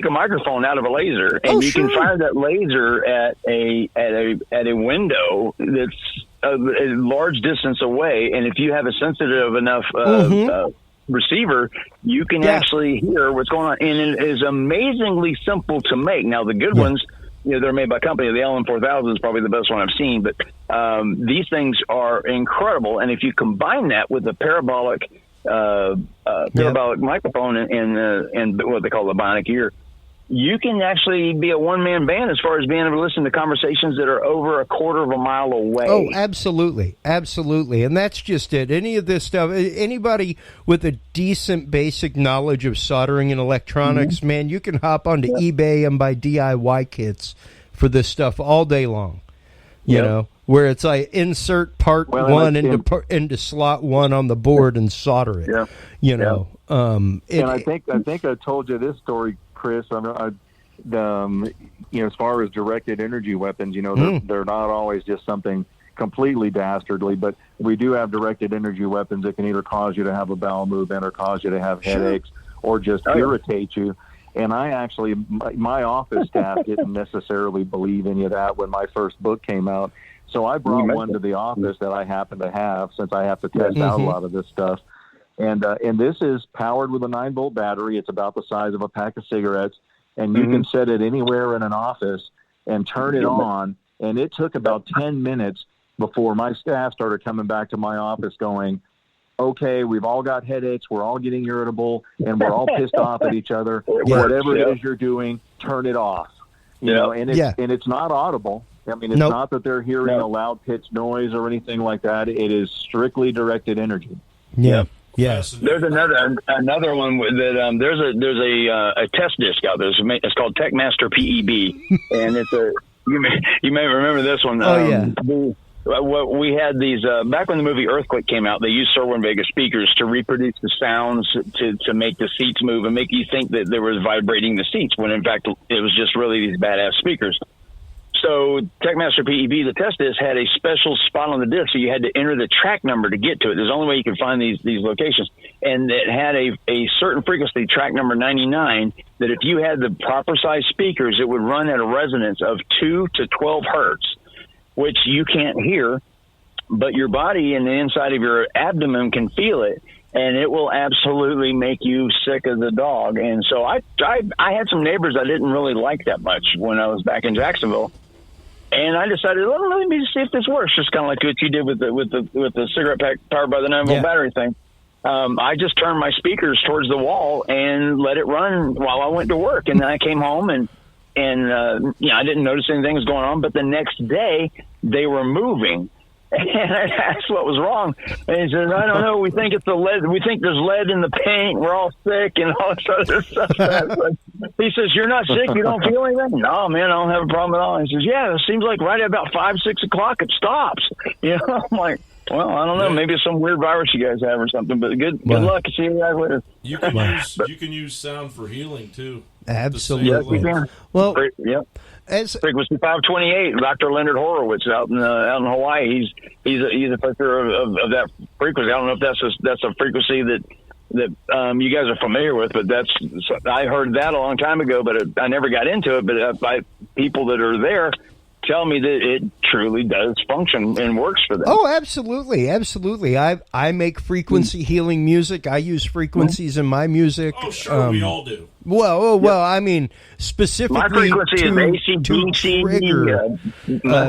a microphone out of a laser, and you can fire that laser at a window that's a large distance away, and if you have a sensitive enough receiver, you can actually hear what's going on, and it is amazingly simple to make. Now, the good ones, they're made by company. The LM4000 is probably the best one I've seen, but these things are incredible. And if you combine that with a parabolic microphone and what they call the bionic ear, you can actually be a one-man band as far as being able to listen to conversations that are over a quarter of a mile away. Oh, absolutely. Absolutely. And that's just it. Any of this stuff, anybody with a decent basic knowledge of soldering and electronics, man, you can hop onto eBay and buy DIY kits for this stuff all day long. You know, where it's like insert part one into slot one on the board and solder it. Yeah. You know. And I think I told you this story, Chris. As far as directed energy weapons, they're not always just something completely dastardly, but we do have directed energy weapons that can either cause you to have a bowel movement or cause you to have headaches or just irritate you. And I actually, my office staff didn't necessarily believe any of that when my first book came out. So I brought one to the office that I happen to have, since I have to test out a lot of this stuff. And this is powered with a 9-volt battery. It's about the size of a pack of cigarettes, and you can set it anywhere in an office and turn it on. And it took about 10 minutes before my staff started coming back to my office going, okay, we've all got headaches, we're all getting irritable, and we're all pissed off at each other. Whatever it is you're doing, turn it off. And it's not audible. I mean, it's not that they're hearing a loud pitched noise or anything like that. It is strictly directed energy. Yeah. Yes. There's another one that there's a test disc out there. It's called TechMaster PEB, and it's you may remember this one. We had these back when the movie Earthquake came out. They used Cerwin-Vega speakers to reproduce the sounds to make the seats move and make you think that there was vibrating the seats, when in fact it was just really these badass speakers. So TechMaster PEB, the test disc, had a special spot on the disc, so you had to enter the track number to get to it. There's the only way you can find these locations. And it had a certain frequency, track number 99, that if you had the proper size speakers, it would run at a resonance of 2 to 12 hertz, which you can't hear, but your body and the inside of your abdomen can feel it, and it will absolutely make you sick as a dog. And so I had some neighbors I didn't really like that much when I was back in Jacksonville. And I decided, well, let me see if this works. Just kind of like what you did with the cigarette pack powered by the 9-volt battery thing. I just turned my speakers towards the wall and let it run while I went to work. And then I came home and I didn't notice anything was going on. But the next day, they were moving. And I asked what was wrong. And he says, I don't know. We think it's the lead. We think there's lead in the paint. We're all sick and all this other stuff. He says, you're not sick? You don't feel anything? No, man, I don't have a problem at all. He says, yeah, it seems like right at about 5, 6 o'clock it stops. You know, I'm like, well, I don't know. Maybe it's some weird virus you guys have or something. But good luck. See you guys later. You can use sound for healing too. Absolutely. Yes, you can. Well, yep. Frequency 528. Dr. Leonard Horowitz out in Hawaii. He's a professor of that frequency. I don't know if that's a frequency that you guys are familiar with, but I heard that a long time ago, but I never got into it. But by people that are there tell me that it truly does function and works for them. Oh, absolutely, absolutely. I make frequency healing music. I use frequencies in my music. Oh, sure, we all do. Well, I mean, specifically my frequency is AC/DC, to trigger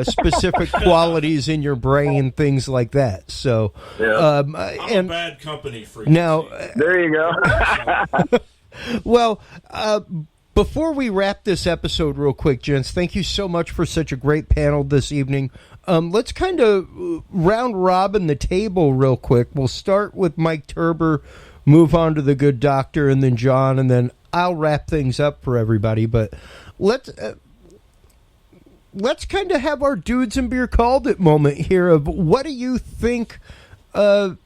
specific qualities in your brain, things like that. So, I'm a bad company frequency. Now, there you go. Well, before we wrap this episode real quick, gents, thank you so much for such a great panel this evening. Let's kind of round robin the table real quick. We'll start with Mike Turber, move on to the good doctor, and then John, and then I'll wrap things up for everybody. But let's kind of have our Dudes and Beer Called It moment here of what do you think the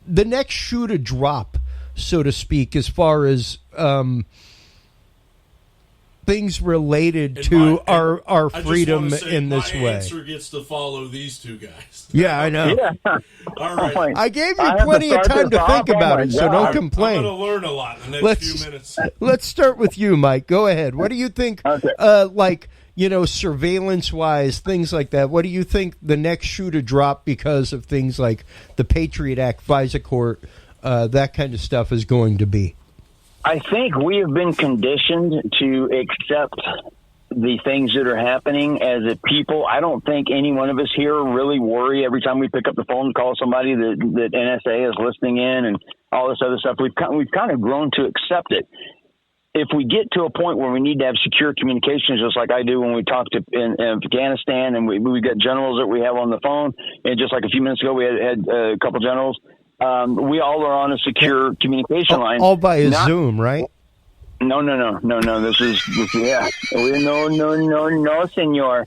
next shoe to drop, so to speak, as far as things related to our freedom in this way. My answer gets to follow these two guys. Yeah, I know. Yeah. All right. I gave you plenty of time to think about it, so don't complain. I'm going to learn a lot in the next few minutes. Let's start with you, Mike. Go ahead. What do you think, surveillance-wise, things like that? What do you think the next shoe to drop because of things like the Patriot Act, FISA Court, that kind of stuff is going to be? I think we have been conditioned to accept the things that are happening as a people. I don't think any one of us here really worry every time we pick up the phone and call somebody that NSA is listening in and all this other stuff. We've kind of grown to accept it. If we get to a point where we need to have secure communications, just like I do when we talk to in Afghanistan, and we got generals that we have on the phone, and just like a few minutes ago we had a couple generals. We all are on a secure communication line. All by Zoom, right? No. This is yeah. No, senor.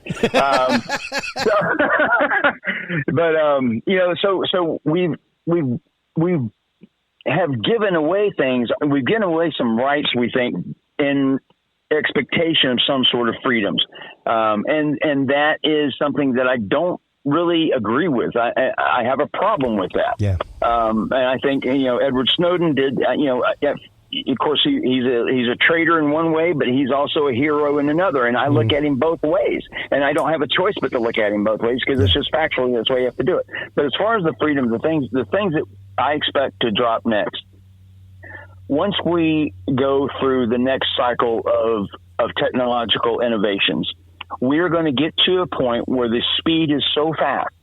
So we have given away things. We've given away some rights, we think, in expectation of some sort of freedoms, and that is something that I don't really agree with. I have a problem with that. Yeah. And I think, Edward Snowden did, of course he's a traitor in one way, but he's also a hero in another. And I look at him both ways, and I don't have a choice but to look at him both ways because it's just factually that's the way you have to do it. But as far as the freedoms, the things that I expect to drop next, once we go through the next cycle of technological innovations, we're going to get to a point where the speed is so fast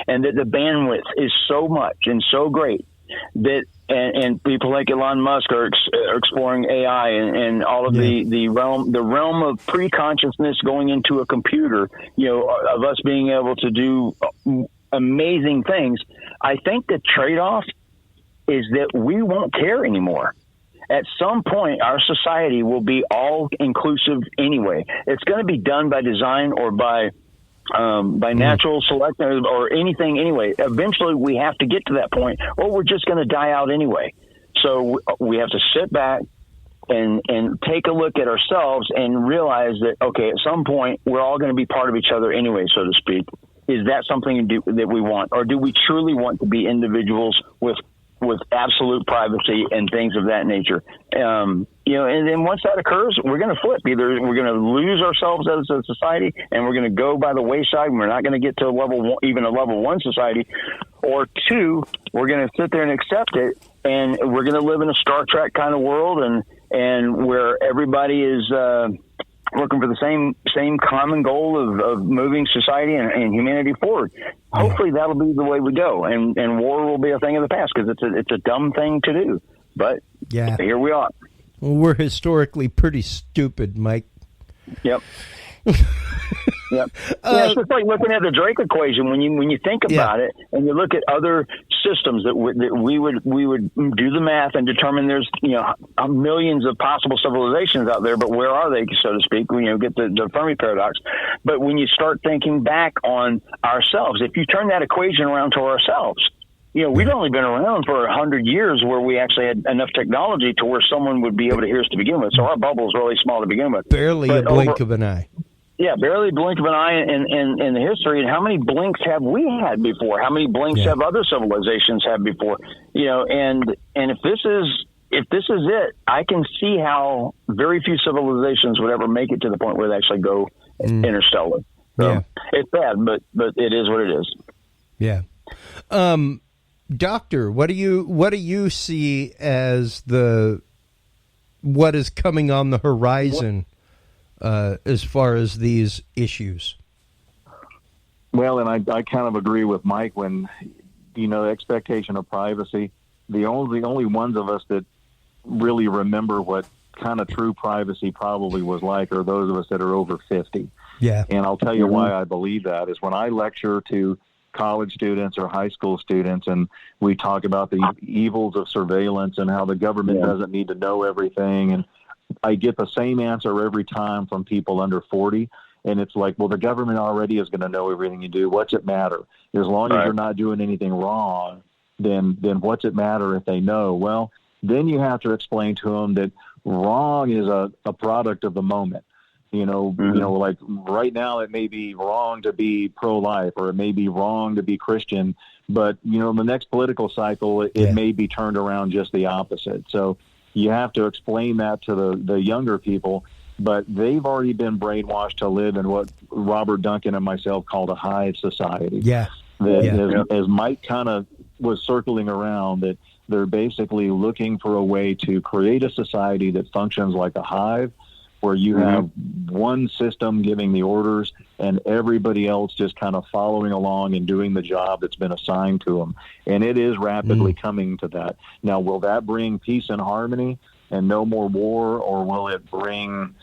and that the bandwidth is so much and so great that, and people like Elon Musk are exploring AI and all of the realm of pre-consciousness going into a computer, of us being able to do amazing things. I think the trade-off is that we won't care anymore. At some point, our society will be all-inclusive anyway. It's going to be done by design or by natural selection or anything anyway. Eventually, we have to get to that point, or we're just going to die out anyway. So we have to sit back, and take a look at ourselves and realize that, okay, at some point we're all going to be part of each other anyway, so to speak. Is that something that we want, or do we truly want to be individuals with absolute privacy and things of that nature? And then once that occurs, we're going to flip. Either we're going to lose ourselves as a society and we're going to go by the wayside and we're not going to get to even a level 1 society, or 2, we're going to sit there and accept it, and we're going to live in a Star Trek kind of world and where everybody is working for the same common goal of moving society and humanity forward. Hopefully that'll be the way we go, and war will be a thing of the past, because it's a dumb thing to do. But here we are. Well, we're historically pretty stupid, Mike. Yep. Yep. It's just like looking at the Drake equation. When you think about it, and you look at other systems that we would do the math and determine there's millions of possible civilizations out there, but where are they, so to speak? Get the Fermi Paradox. But when you start thinking back on ourselves, if you turn that equation around to ourselves, we've only been around for 100 years where we actually had enough technology to where someone would be able to hear us to begin with. So our bubble is really small to begin with. Barely a blink of an eye. Yeah, barely a blink of an eye in the history. And how many blinks have we had before? How many blinks have other civilizations had before? And if this is it, I can see how very few civilizations would ever make it to the point where they actually go interstellar. So it's sad, but it is what it is. Yeah. Doctor, what do you see as what is coming on the horizon as far as these issues? Well, and I kind of agree with Mike when, expectation of privacy. The only ones of us that really remember what kind of true privacy probably was like are those of us that are over 50. Yeah. And I'll tell you why I believe that is when I lecture to college students or high school students, and we talk about the evils of surveillance and how the government doesn't need to know everything. And I get the same answer every time from people under 40. And it's like, well, the government already is going to know everything you do. What's it matter? As long as you're not doing anything wrong, then what's it matter if they know? Well, then you have to explain to them that wrong is a product of the moment. Like right now it may be wrong to be pro-life, or it may be wrong to be Christian, but, in the next political cycle, it may be turned around just the opposite. So you have to explain that to the younger people, but they've already been brainwashed to live in what Robert Duncan and myself called a hive society. Yeah. As Mike kind of was circling around, that they're basically looking for a way to create a society that functions like a hive, where you have one system giving the orders and everybody else just kind of following along and doing the job that's been assigned to them. And it is rapidly coming to that. Now, will that bring peace and harmony and no more war, or will it bring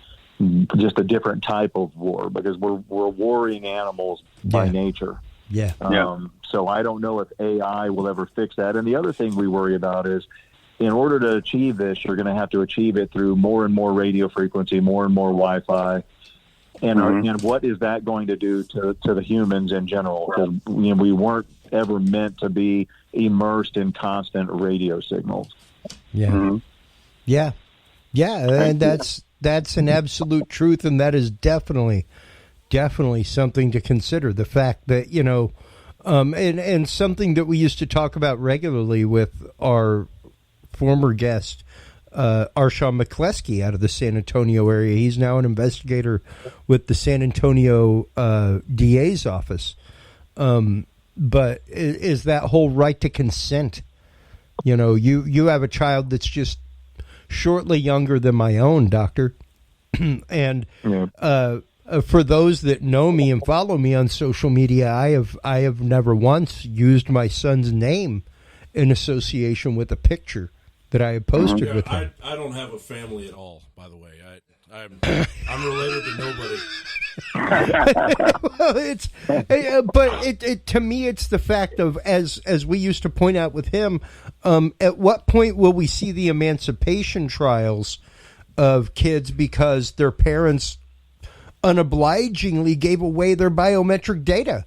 just a different type of war? Because we're warring animals by nature. Yeah. So I don't know if AI will ever fix that. And the other thing we worry about is, in order to achieve this, you're going to have to achieve it through more and more radio frequency, more and more Wi-Fi. And what is that going to do to the humans in general? Because we weren't ever meant to be immersed in constant radio signals. Yeah. Yeah. And that's an absolute truth. And that is definitely something to consider. The fact that, and something that we used to talk about regularly with our former guest, Arshawn McCleskey out of the San Antonio area. He's now an investigator with the San Antonio DA's office. But is that whole right to consent? You have a child that's just shortly younger than my own, Doctor. And for those that know me and follow me on social media, I have never once used my son's name in association with a picture that I had posted with him. I don't have a family at all, by the way. I'm related to nobody. Well, to me, it's the fact of, as we used to point out with him, at what point will we see the emancipation trials of kids because their parents unobligingly gave away their biometric data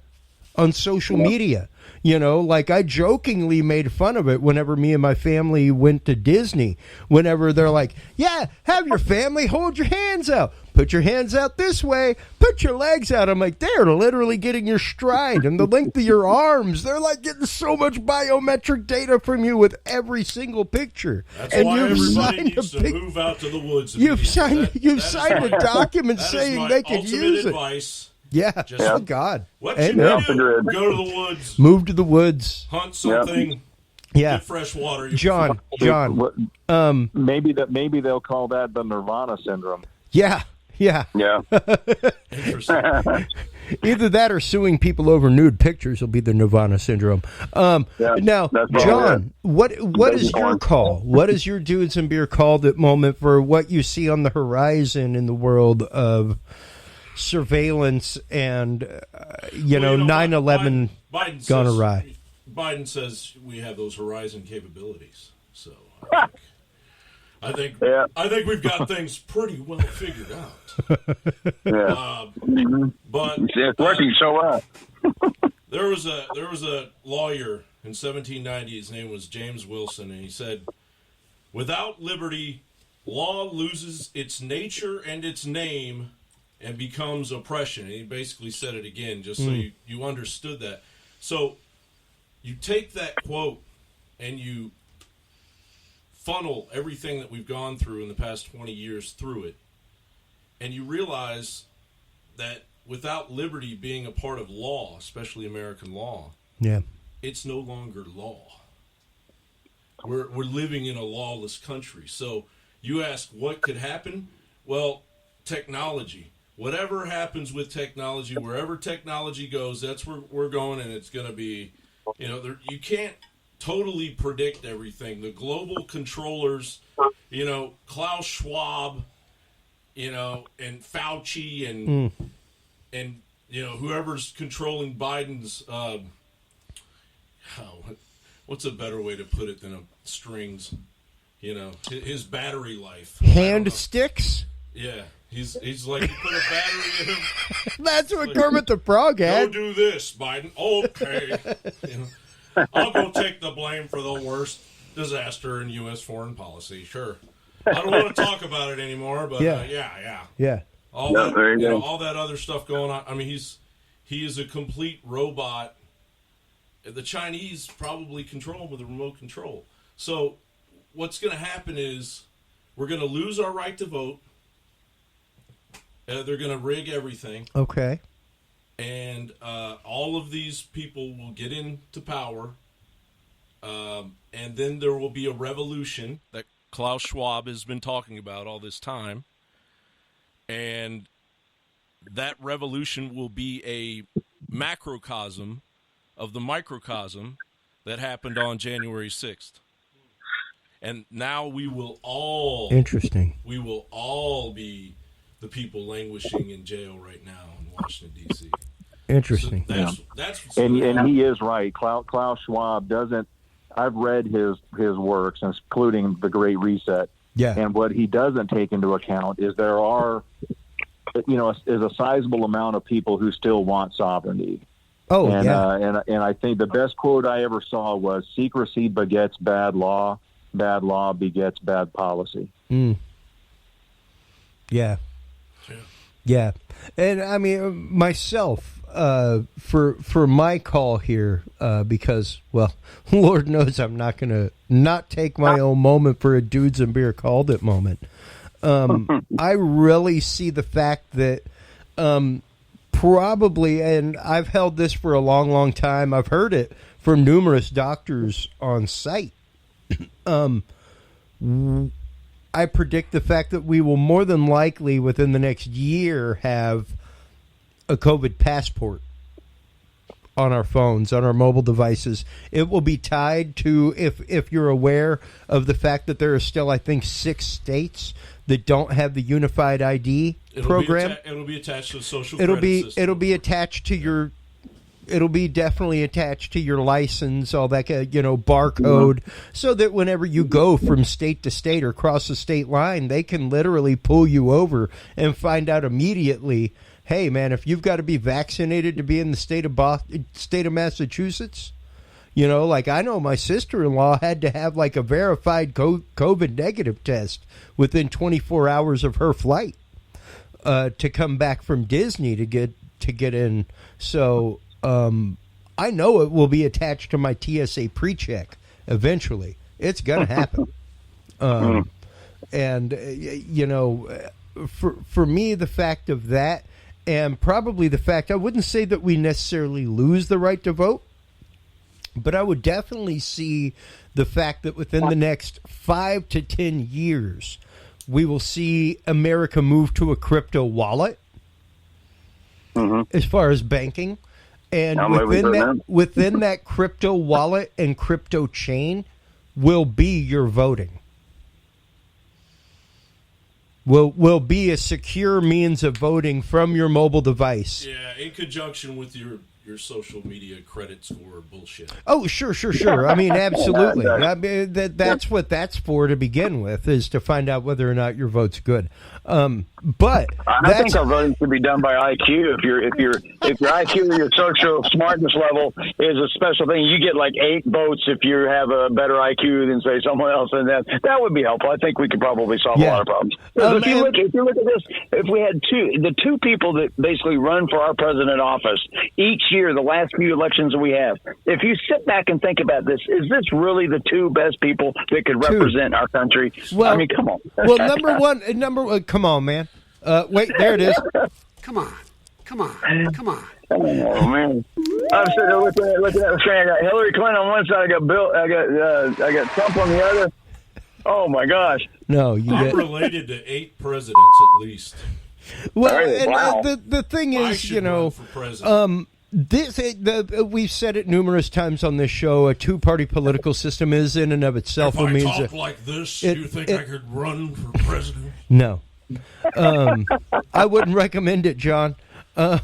on social media? You know, like I jokingly made fun of it whenever me and my family went to Disney. Whenever they're like, yeah, have your family hold your hands out. Put your hands out this way. Put your legs out. I'm like, they're literally getting your stride and the length of your arms. They're like getting so much biometric data from you with every single picture. That's and why you've everybody signed needs to move out to the woods. You've signed That a document is saying my they could ultimate use it. advice. Yeah. Just- Oh, God. What Amen. you do? Go to the woods, Move to the woods. hunt something, Yeah. get fresh water. John. Maybe they'll call that the Nirvana syndrome. Yeah. Yeah. Interesting. Either that or suing people over nude pictures will be the Nirvana syndrome. Now, that's John, what is your call? What is your Dudes and Beer call at moment for what you see on the horizon in the world of surveillance and, 9/11 Biden gone says, awry? Biden says we have those horizon capabilities. So I think we've got things pretty well figured out. But It's working so well. there was a lawyer in 1790. His name was James Wilson, and he said, "Without liberty, law loses its nature and its name, and becomes oppression." And he basically said it again, just so you understood that. So you take that quote and you funnel everything that we've gone through in the past 20 years through it, and you realize that without liberty being a part of law, especially American law, it's no longer law. We're living in a lawless country. So you ask what could happen? Well, technology. Whatever happens with technology, wherever technology goes, that's where we're going, and it's going to be, you can't totally predict everything. The global controllers, Klaus Schwab, and Fauci and whoever's controlling Biden's, what's a better way to put it than strings? His battery life. Hand sticks? Yeah. He's like, you put a battery in him. That's what Kermit the Frog had. Go do this, Biden. Okay. I'll go take the blame for the worst disaster in U.S. foreign policy. Sure. I don't want to talk about it anymore, but Yeah. All that other stuff going on. I mean, he is a complete robot. The Chinese probably control him with a remote control. So what's going to happen is we're going to lose our right to vote. They're going to rig everything. Okay. And all of these people will get into power. And then there will be a revolution that Klaus Schwab has been talking about all this time. And that revolution will be a macrocosm of the microcosm that happened on January 6th. And now we will all... Interesting. We will all be the people languishing in jail right now in Washington, D.C. Interesting. So that's and he is right. Klaus Schwab doesn't... I've read his works, including The Great Reset. Yeah. And what he doesn't take into account is there are, is a sizable amount of people who still want sovereignty. Oh, and, yeah. And I think the best quote I ever saw was, "Secrecy begets bad law begets bad policy." Yeah. Yeah. And I mean, myself, for my call here, because, well, Lord knows I'm not going to not take my own moment for a Dudes and Beer called it moment. I really see the fact that probably, and I've held this for a long, long time, I've heard it from numerous doctors on site. I predict the fact that we will more than likely within the next year have a COVID passport on our phones, on our mobile devices. It will be tied to, if you're aware of the fact that there are still, I think, 6 states that don't have the unified ID program. It'll be attached to the social credit system. It'll be attached to your... It'll be definitely attached to your license, all that, barcode, so that whenever you go from state to state or cross the state line, they can literally pull you over and find out immediately, hey, man, if you've got to be vaccinated to be in the state of Massachusetts, You know, like I know my sister-in-law had to have like a verified COVID negative test within 24 hours of her flight to come back from Disney to get in. So I know it will be attached to my TSA pre-check eventually. It's going to happen. And, you know, for me, the fact of that, and probably the fact, I wouldn't say that we necessarily lose the right to vote, but I would definitely see the fact that within the next 5 to 10 years, we will see America move to a crypto wallet as far as banking. And within that crypto wallet and crypto chain will be your voting. Will be a secure means of voting from your mobile device. Yeah, in conjunction with your social media credit score bullshit. Oh, sure. I mean, absolutely. I mean, that's what that's for to begin with, is to find out whether or not your vote's good. But I think our voting should be done by IQ. If your IQ or your social smartness level is a special thing, you get like 8 votes if you have a better IQ than say someone else, and that would be helpful. I think we could probably solve a lot of problems. If you look at this, if we had the two people that basically run for our president office each year, the last few elections that we have, if you sit back and think about this, is this really the two best people that could represent our country? Well, I mean, come on. Well, number one, come on, man. Wait, there it is. Come on. Oh man! I'm sitting there looking at the screen. I got Hillary Clinton on one side. I got Trump on the other. Oh my gosh! No, I'm related to 8 presidents at least. Well, wow. The thing I is, should you know, run for president. We've said it numerous times on this show. A two-party political system is in and of itself. If I means talk like this, you think I could run for president? No. I wouldn't recommend it, John. I'm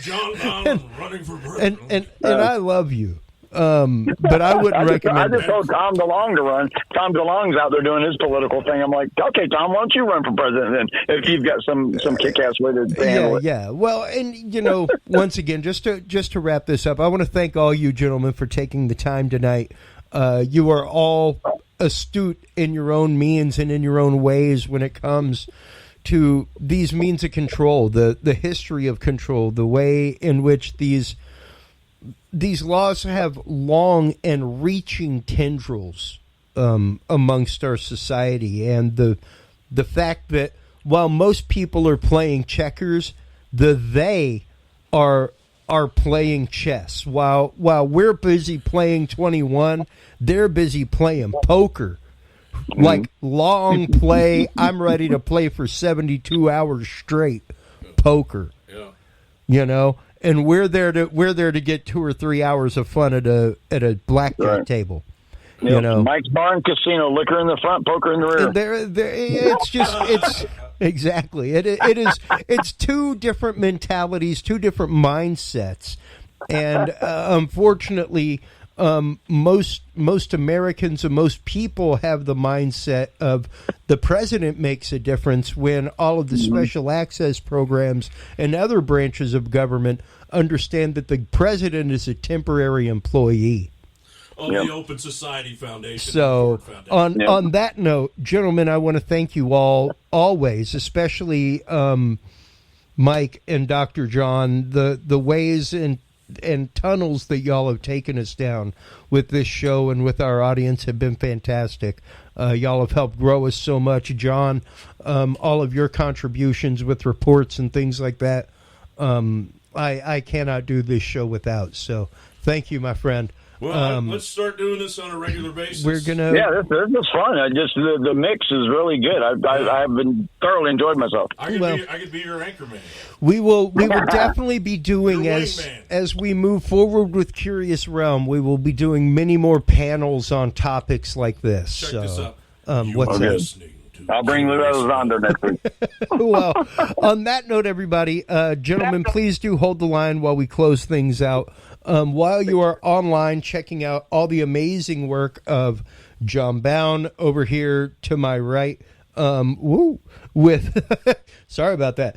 Jon Bowne. I'm running for president. And I love you. But I wouldn't recommend I just told Tom DeLonge to run. Tom DeLonge's out there doing his political thing. I'm like, okay, Tom, why don't you run for president then? If you've got some kick-ass way to handle it. Yeah. Well, and you know, once again, just to wrap this up, I want to thank all you gentlemen for taking the time tonight. You are all astute in your own means and in your own ways when it comes to these means of control, the history of control, the way in which these laws have long and reaching tendrils amongst our society, and the fact that while most people are playing checkers, they are playing chess. While we're busy playing 21, they're busy playing poker. Like long play, I'm ready to play for 72 hours straight poker. Yeah. You know, and we're there to get 2 or 3 hours of fun at a blackjack table. You know, Mike's Barn Casino, liquor in the front, poker in the rear. It's exactly. It's two different mentalities, two different mindsets, and unfortunately, most Americans and most people have the mindset of the president makes a difference, when all of the special access programs and other branches of government understand that the president is a temporary employee. The Open Society Foundation. So, on that note, gentlemen, I want to thank you all always, especially Mike and Dr. John, the ways and tunnels that y'all have taken us down with this show and with our audience have been fantastic. Y'all have helped grow us so much. John, all of your contributions with reports and things like that, I cannot do this show without. So, thank you, my friend. Well, let's start doing this on a regular basis. We're gonna. Yeah, this is fun. The mix is really good. I've been thoroughly enjoyed myself. I could be your anchor man. We will definitely be doing as we move forward with Curious Realm. We will be doing many more panels on topics like this. Check this out. What's that? Listening to I'll bring those on there next week. Well, on that note, everybody, gentlemen, please do hold the line while we close things out. While you are online checking out all the amazing work of Jon Bowne over here to my right, with sorry about that,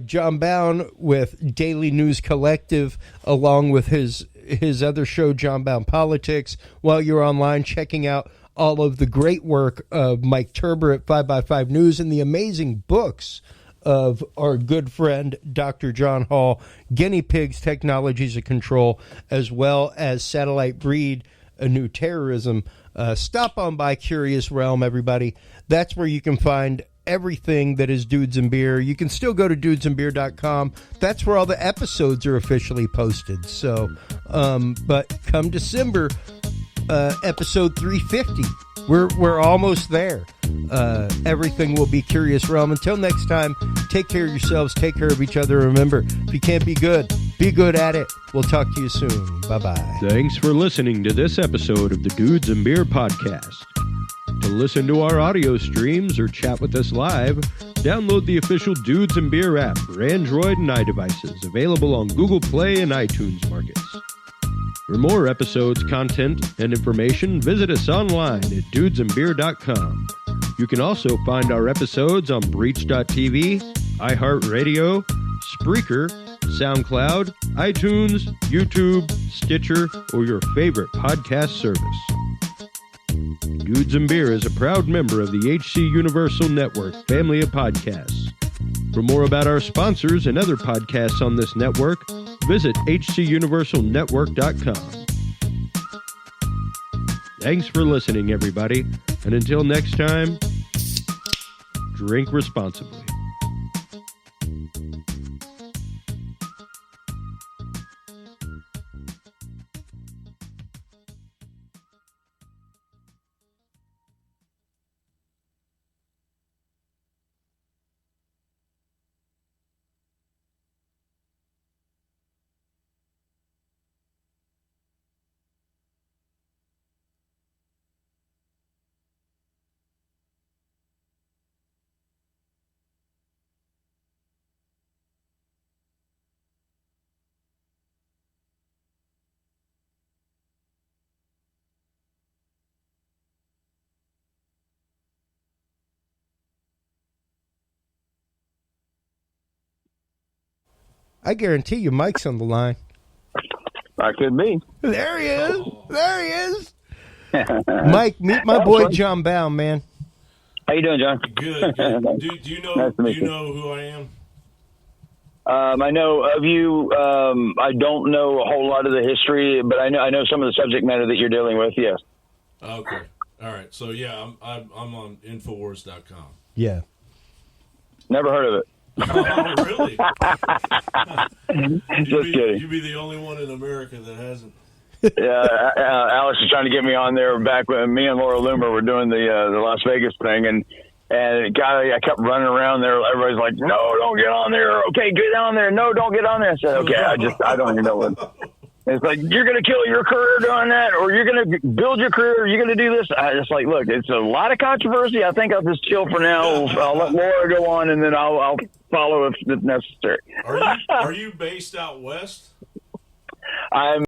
Jon Bowne with Daily News Collective, along with his his other show, Jon Bowne Politics, while you're online checking out all of the great work of Mike Turber at 5x5 News and the amazing books of our good friend, Dr. John Hall, Guinea Pigs, Technologies of Control, as well as Satellite Breed, A New Terrorism. Stop on by Curious Realm, everybody. That's where you can find everything that is Dudes and Beer. You can still go to dudesandbeer.com. That's where all the episodes are officially posted. So, but come December, episode 350, we're almost there. Everything will be Curious Realm. Until next time, take care of yourselves, take care of each other. Remember, if you can't be good at it. We'll talk to you soon. Bye-bye. Thanks for listening to this episode of the Dudes and Beer Podcast. To listen to our audio streams or chat with us live, download the official Dudes and Beer app for Android and iDevices, available on Google Play and iTunes markets. For more episodes, content, and information, visit us online at dudesandbeer.com. You can also find our episodes on Breach.tv, iHeartRadio, Spreaker, SoundCloud, iTunes, YouTube, Stitcher, or your favorite podcast service. Dudes and Beer is a proud member of the HC Universal Network family of podcasts. For more about our sponsors and other podcasts on this network, visit hcuniversalnetwork.com. Thanks for listening, everybody, and until next time, drink responsibly. I guarantee you Mike's on the line. I could be. There he is. There he is. Mike, meet my boy Jon Bowne, man. How you doing, John? Good. Do you know? Nice to meet do you know who I am? I know of you. I don't know a whole lot of the history, but I know some of the subject matter that you're dealing with. Yes. Okay. All right. So yeah, I'm on Infowars.com. Yeah. Never heard of it. Oh, really? Just kidding. You'd be the only one in America that hasn't. Yeah, Alex was trying to get me on there back when me and Laura Loomer were doing the Las Vegas thing, and I kept running around there. Everybody's like, "No, don't get on there." Okay, get on there. No, don't get on there. I said, "Okay, I don't even know what." It's like, you're going to kill your career doing that, or you're going to build your career, or you're going to do this. I just like, look, it's a lot of controversy. I think I'll just chill for now. I'll let Laura go on, and then I'll follow if necessary. Are you based out west? I'm